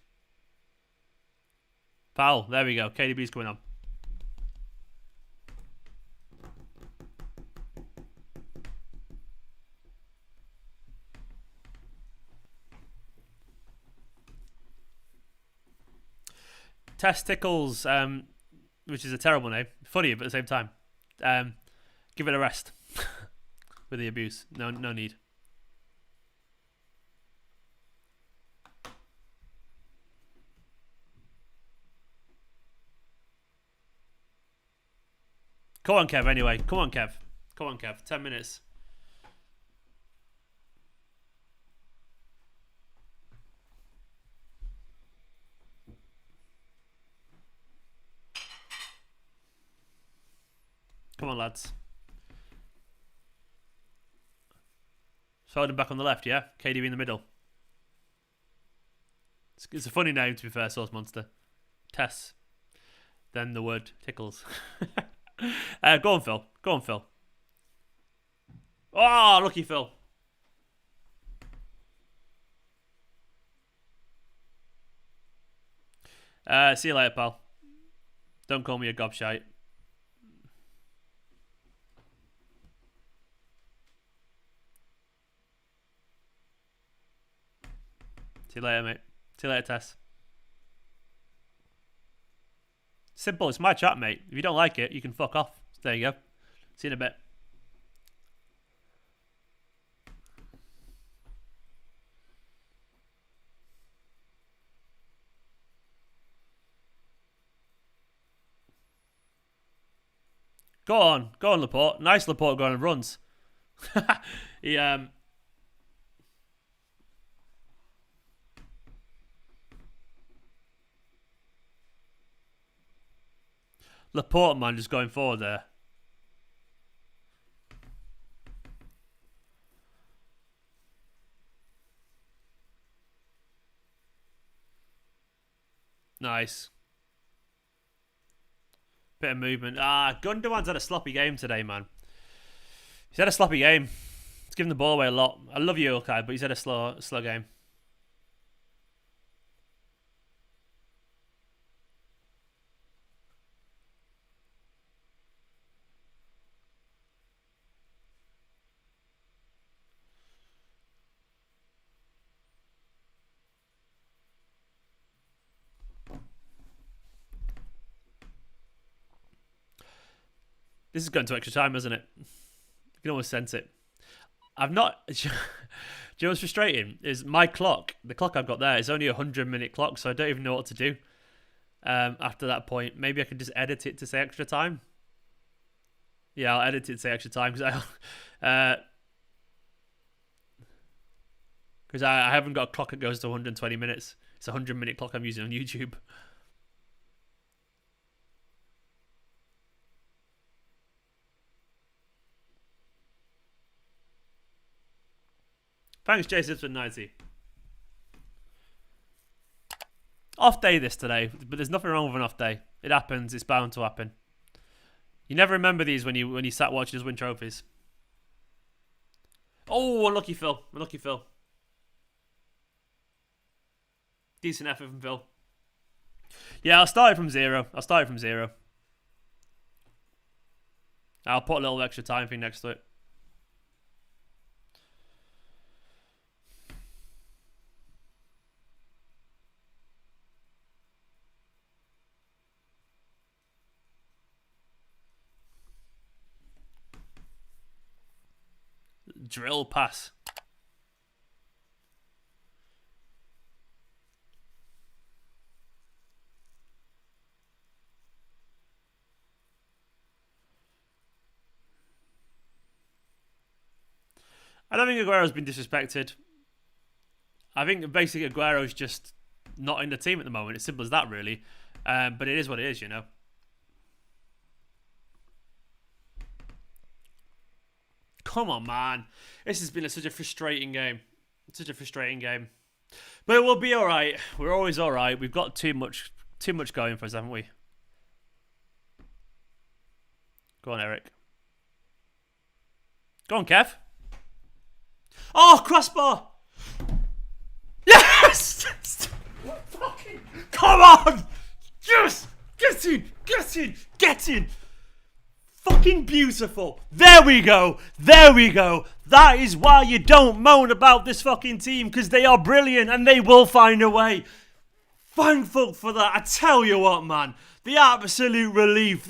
Foul. There we go. KDB's coming on. Testicles, which is a terrible name. Funny, but at the same time. Give it a rest. With the abuse. No need. Come on, Kev, anyway. Come on, Kev. 10 minutes. Come on, lads. Foden back on the left, yeah? KDB in the middle. It's a funny name, to be fair, Sauce Monster. Tess. Then the word tickles. Go on, Phil. Oh, lucky Phil. See you later, pal. Don't call me a gobshite. See you later, mate. See you later, Tess. Simple. It's my chat, mate. If you don't like it, you can fuck off. There you go. See you in a bit. Go on, Laporte. Nice Laporte going and runs. He Laporte, man, just going forward there. Nice. Bit of movement. Gundogan's had a sloppy game today, man. He's had a sloppy game. He's given the ball away a lot. I love you, okay, but he's had a slow game. This is going to extra time, isn't it? You can almost sense it. I've not... Do you know what's frustrating? Is my clock, the clock I've got there, is only a 100-minute clock, so I don't even know what to do after that point. Maybe I could just edit it to say extra time. Yeah, I'll edit it to say extra time, because I haven't got a clock that goes to 120 minutes. It's a 100-minute clock I'm using on YouTube. Thanks, Jason, for 90. Off day this today, but there's nothing wrong with an off day. It happens. It's bound to happen. You never remember these when you sat watching us win trophies. Oh, unlucky Phil. Unlucky Phil. Decent effort from Phil. Yeah, I'll start it from zero. I'll put a little extra time thing next to it. Drill pass. I don't think Aguero's been disrespected. I think basically Aguero's just not in the team at the moment. It's simple as that, really. But it is what it is, you know. Come on, man. This has been such a frustrating game. Such a frustrating game. But we'll be alright. We're always alright. We've got too much going for us, haven't we? Go on, Eric. Go on, Kev. Oh, crossbar! Yes! Fucking come on! Yes! Get in! Fucking beautiful. There we go. That is why you don't moan about this fucking team, because they are brilliant and they will find a way. Thankful for that. I tell you what, man. The absolute relief.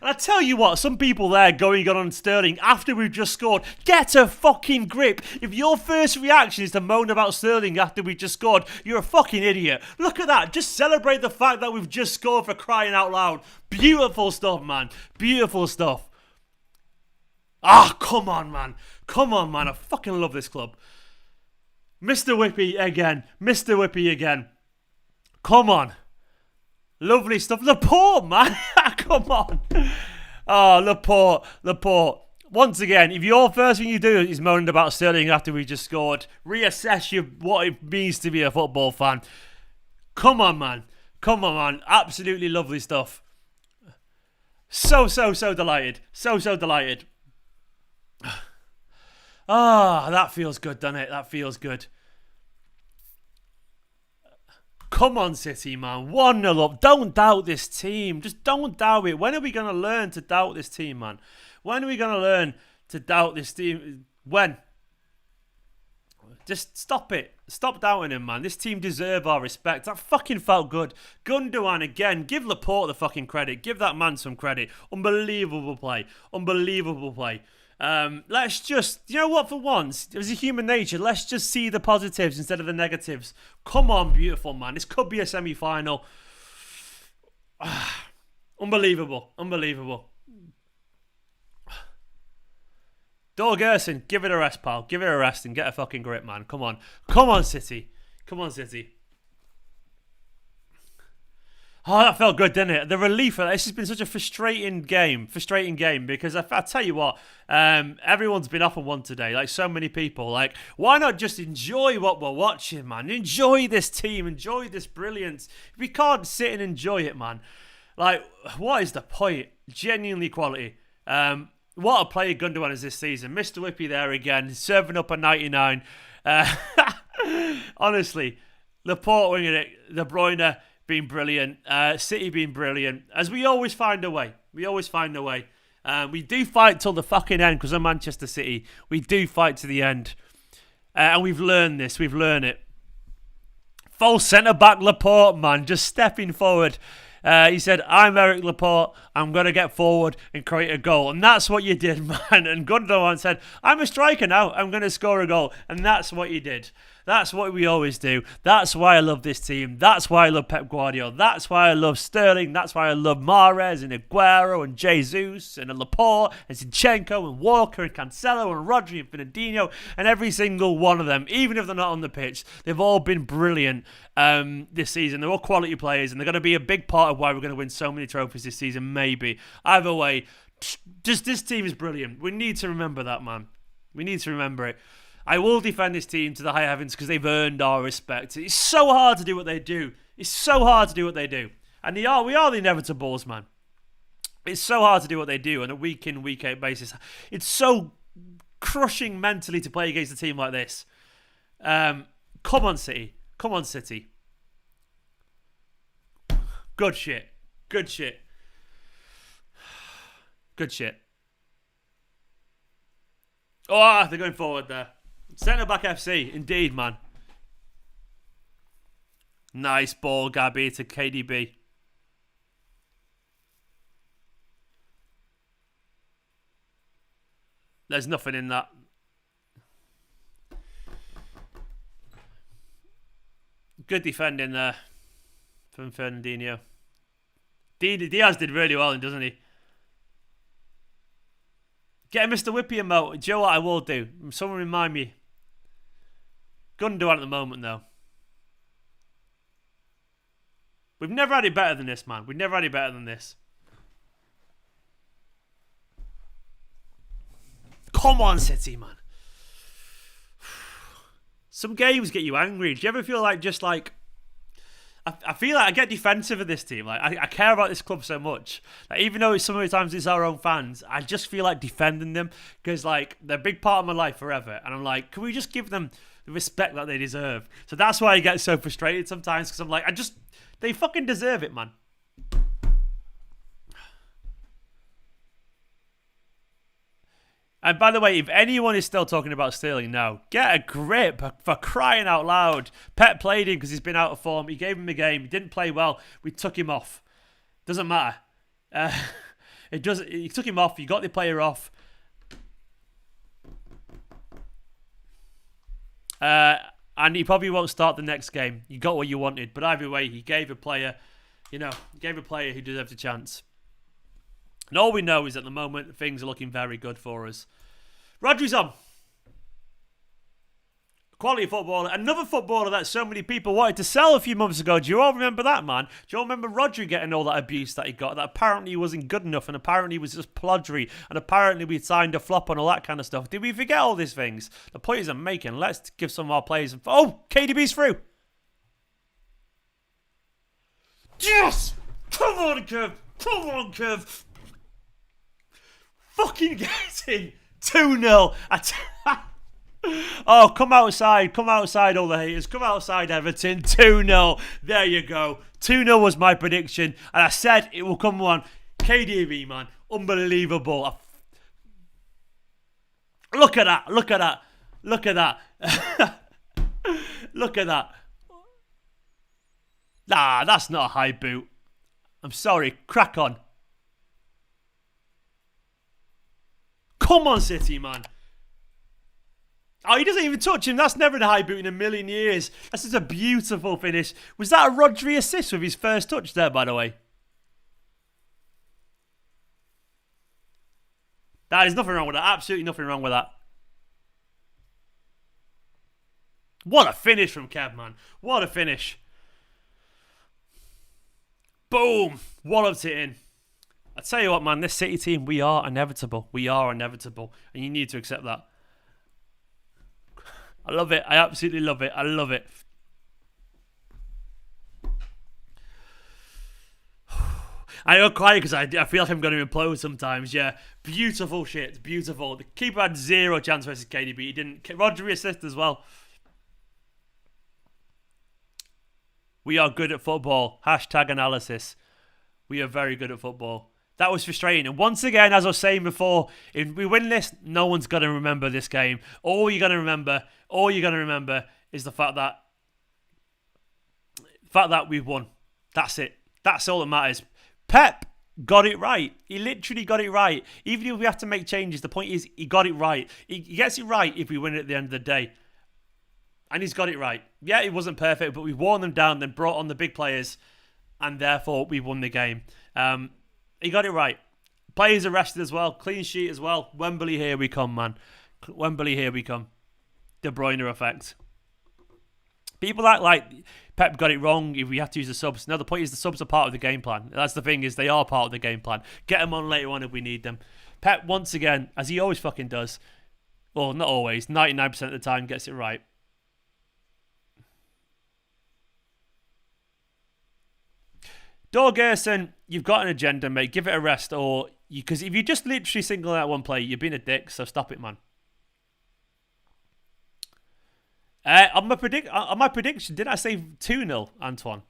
And I tell you what, some people there going on Sterling after we've just scored. Get a fucking grip. If your first reaction is to moan about Sterling after we just scored, you're a fucking idiot. Look at that. Just celebrate the fact that we've just scored, for crying out loud. Beautiful stuff, man. Beautiful stuff. Come on, man. I fucking love this club. Mr. Whippy again. Come on. Lovely stuff. Laporte, man. Come on. Oh, Laporte. Once again, if your first thing you do is moaning about Sterling after we just scored, reassess what it means to be a football fan. Come on, man. Absolutely lovely stuff. So delighted. So delighted. That feels good, doesn't it? That feels good. Come on, City, man. 1-0 up. Don't doubt this team. Just don't doubt it. When are we going to learn to doubt this team, man? When are we going to learn to doubt this team? When? Just stop it. Stop doubting him, man. This team deserve our respect. That fucking felt good. Gundogan again. Give Laporte the fucking credit. Give that man some credit. Unbelievable play. Let's just, you know what, for once, there's a human nature. Let's just see the positives instead of the negatives. Come on, beautiful, man. This could be a semi-final. Unbelievable. Goodison, give it a rest, pal. Give it a rest and get a fucking grip, man. Come on, City. Oh, that felt good, didn't it? The relief of that. This has been such a frustrating game because I tell you what, everyone's been off on one today. Like so many people. Like, why not just enjoy what we're watching, man? Enjoy this team, enjoy this brilliance. We can't sit and enjoy it, man. Like, what is the point? Genuinely quality. What a player Gundogan is this season. Mr. Whippy there again, serving up a 99. Honestly, Laporte winging it, De Bruyne being brilliant, City being brilliant, as we always find a way. We do fight till the fucking end because of Manchester City. We do fight to the end. And we've learned this. We've learned it. Full centre-back Laporte, man, just stepping forward. He said, I'm Eric Laporte. I'm going to get forward and create a goal. And that's what you did, man. And Gundogan said, I'm a striker now. I'm going to score a goal. And that's what you did. That's what we always do. That's why I love this team. That's why I love Pep Guardiola. That's why I love Sterling. That's why I love Mahrez and Aguero and Jesus and Laporte and Zinchenko and Walker and Cancelo and Rodri and Fernandinho and every single one of them, even if they're not on the pitch. They've all been brilliant this season. They're all quality players and they're going to be a big part of why we're going to win so many trophies this season, maybe. Either way, just this team is brilliant. We need to remember that, man. We need to remember it. I will defend this team to the high heavens because they've earned our respect. It's so hard to do what they do. And we are the inevitables, man. It's so hard to do what they do on a week in, week out basis. It's so crushing mentally to play against a team like this. Come on, City. Good shit. Oh, they're going forward there. Centre-back FC, indeed, man. Nice ball, Gabby, to KDB. There's nothing in that. Good defending there from Fernandinho. Diaz did really well, doesn't he? Get Mr. Whippy emote. Do you know what I will do? Someone remind me. Gundogan at the moment, though. We've never had it better than this, man. We've never had it better than this. Come on, City, man. Some games get you angry. Do you ever feel like I feel like I get defensive of this team. Like I care about this club so much. Like, even though sometimes it's our own fans, I just feel like defending them because like they're a big part of my life forever. And I'm like, can we just give them the respect that they deserve? So that's why I get so frustrated sometimes because I'm like, they fucking deserve it, man. And by the way, if anyone is still talking about Sterling now, get a grip, for crying out loud. Pep played him because he's been out of form. He gave him a game. He didn't play well. We took him off. Doesn't matter. He took him off. You got the player off. And he probably won't start the next game. You got what you wanted. But either way, he gave a player, who deserved a chance. And all we know is at the moment, things are looking very good for us. Rodri's on. Quality footballer. Another footballer that so many people wanted to sell a few months ago. Do you all remember that, man? Do you all remember Rodri getting all that abuse that he got? That apparently he wasn't good enough and apparently he was just ploddery and apparently we signed a flop and all that kind of stuff. Did we forget all these things? The point I'm making, let's give some of our players... Oh, KDB's through. Yes! Come on, Kev. Fucking get in. 2-0. Oh, come outside, all the haters. Come outside, Everton. 2-0. There you go. 2-0 was my prediction. And I said it will come on. KDB, man. Unbelievable. Look at that. Look at that. Nah, that's not a high boot. I'm sorry. Crack on. Come on, City, man. Oh, he doesn't even touch him. That's never a high boot in a million years. That's just a beautiful finish. Was that a Rodri assist with his first touch there, by the way? There's nothing wrong with that. Absolutely nothing wrong with that. What a finish from Kev, man. What a finish. Boom! Walloped it in. I tell you what, man, this City team, we are inevitable. We are inevitable. And you need to accept that. I love it. I absolutely love it. I love it. I go quiet because I feel like I'm going to implode sometimes, yeah. Beautiful shit. Beautiful. The keeper had 0 chance versus KDB. He didn't. Rodri assist as well. We are good at football. Hashtag analysis. We are very good at football. That was frustrating. And once again, as I was saying before, if we win this, no one's going to remember this game. All you're going to remember is the fact that we've won. That's it. That's all that matters. Pep got it right. He literally got it right. Even if we have to make changes, the point is he got it right. He gets it right if we win it at the end of the day. And he's got it right. Yeah, it wasn't perfect, but we worn them down, then brought on the big players, and therefore we won the game. He got it right. Players are rested as well. Clean sheet as well. Wembley, here we come, man. Wembley, here we come. De Bruyne effect. People act like Pep got it wrong if we have to use the subs. No, the point is the subs are part of the game plan. That's the thing, is they are part of the game plan. Get them on later on if we need them. Pep, once again, as he always fucking does, well, not always, 99% of the time, gets it right. Goodison, you've got an agenda, mate. Give it a rest, or because if you just literally single out one play, you're being a dick. So stop it, man. On my prediction, did I say 2-0, Antoine?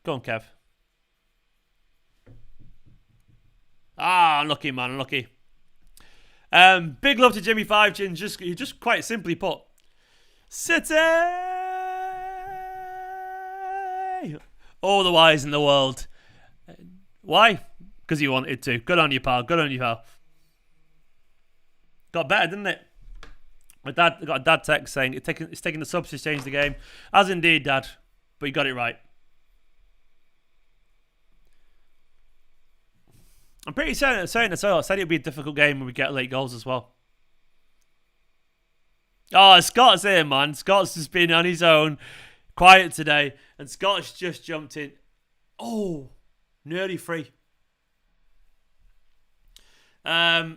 Go on, Kev. Unlucky, man, unlucky. Big love to Jimmy Five Chins. Just quite simply put, City. All the whys in the world. Why? Because you wanted to. Good on you, pal. Good on you, pal. Got better, didn't it? My dad got a dad text saying it's taking the subs to change the game. As indeed, Dad. But you got it right. I'm pretty certain as well. I said it would be a difficult game when we get late goals as well. Oh, Scott's here, man. Scott's just been on his own. Quiet today. And Scott's just jumped in. Oh, nearly free.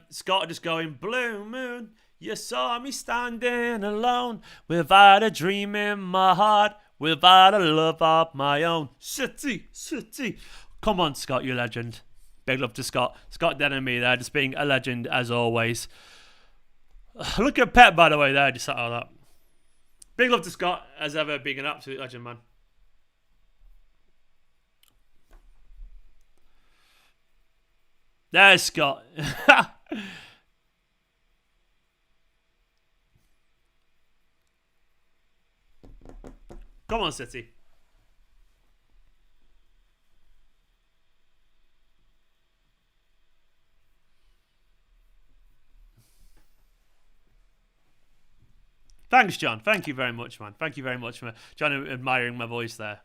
Scott just going, blue moon, you saw me standing alone, without a dream in my heart, without a love of my own. City. Come on, Scott, you legend. Big love to Scott. Scott Den and me there, just being a legend as always. Look at Pep, by the way, there, just out of that. Big love to Scott, as ever, being an absolute legend, man. There's Scott. Come on, City. Thanks, John. Thank you very much, man. Thank you very much for John admiring my voice there.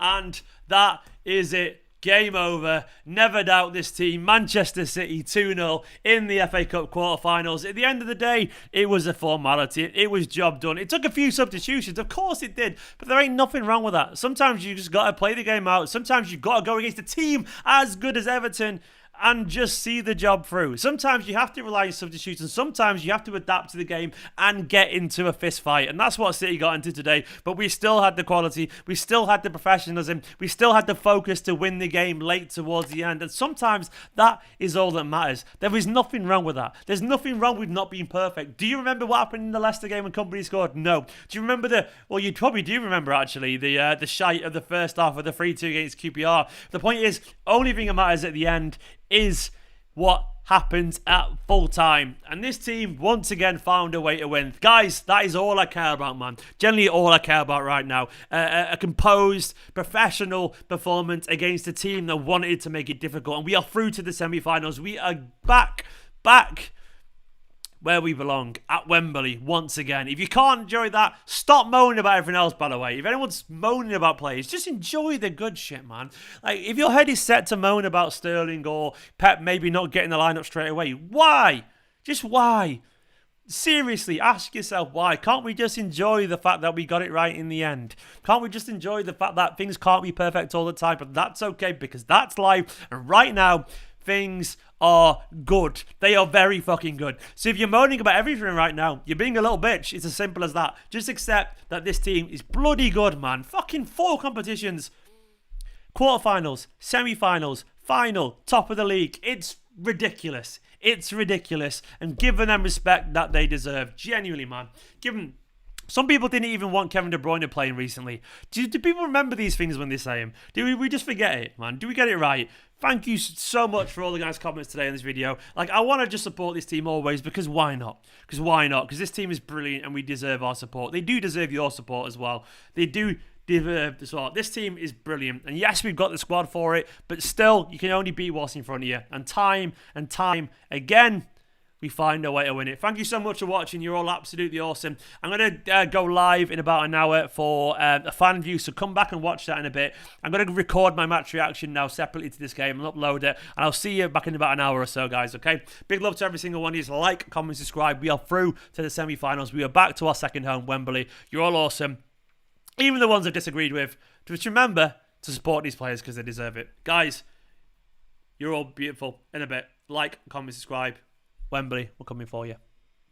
And that is it. Game over. Never doubt this team. Manchester City 2-0 in the FA Cup quarterfinals. At the end of the day, it was a formality. It was job done. It took a few substitutions. Of course it did. But there ain't nothing wrong with that. Sometimes you just got to play the game out. Sometimes you've got to go against a team as good as Everton and just see the job through. Sometimes you have to rely on substitutes, and sometimes you have to adapt to the game and get into a fist fight. And that's what City got into today. But we still had the quality, we still had the professionalism, we still had the focus to win the game late towards the end. And sometimes that is all that matters. There is nothing wrong with that. There's nothing wrong with not being perfect. Do you remember what happened in the Leicester game when Kompany scored? No. Do you remember well, you probably do remember actually, the shite of the first half of the 3-2 against QPR. The point is, only thing that matters at the end is what happens at full time. And this team once again found a way to win. Guys, that is all I care about, man. Generally all I care about right now. A composed, professional performance against a team that wanted to make it difficult. And we are through to the semi-finals. We are back where we belong, at Wembley once again. If you can't enjoy that, stop moaning about everything else, by the way. If anyone's moaning about players, just enjoy the good shit, man. Like, if your head is set to moan about Sterling or Pep maybe not getting the lineup straight away, why? Just why? Seriously, ask yourself why. Can't we just enjoy the fact that we got it right in the end? Can't we just enjoy the fact that things can't be perfect all the time, but that's okay because that's life. And right now, things are good. They are very fucking good. So if you're moaning about everything right now, you're being a little bitch. It's as simple as that. Just accept that this team is bloody good, man. Fucking 4 competitions. Quarterfinals, semi-finals, final, top of the league. It's ridiculous. It's ridiculous. And give them respect that they deserve. Genuinely, man. Give them... Some people didn't even want Kevin De Bruyne playing recently. Do people remember these things when they say them? Do we just forget it, man? Do we get it right? Thank you so much for all the guys' comments today in this video. Like, I want to just support this team always because why not? Because why not? Because this team is brilliant and we deserve our support. They do deserve your support as well. They do deserve the support. This team is brilliant. And yes, we've got the squad for it, but still, you can only beat what's in front of you. And time again, we find a way to win it. Thank you so much for watching. You're all absolutely awesome. I'm going to go live in about an hour for a fan view, so come back and watch that in a bit. I'm going to record my match reaction now separately to this game and upload it, and I'll see you back in about an hour or so, guys, okay? Big love to every single one of you. Like, comment, subscribe. We are through to the semi-finals. We are back to our second home, Wembley. You're all awesome. Even the ones I've disagreed with. Just remember to support these players because they deserve it. Guys, you're all beautiful. In a bit. Like, comment, subscribe. Wembley, we're coming for you.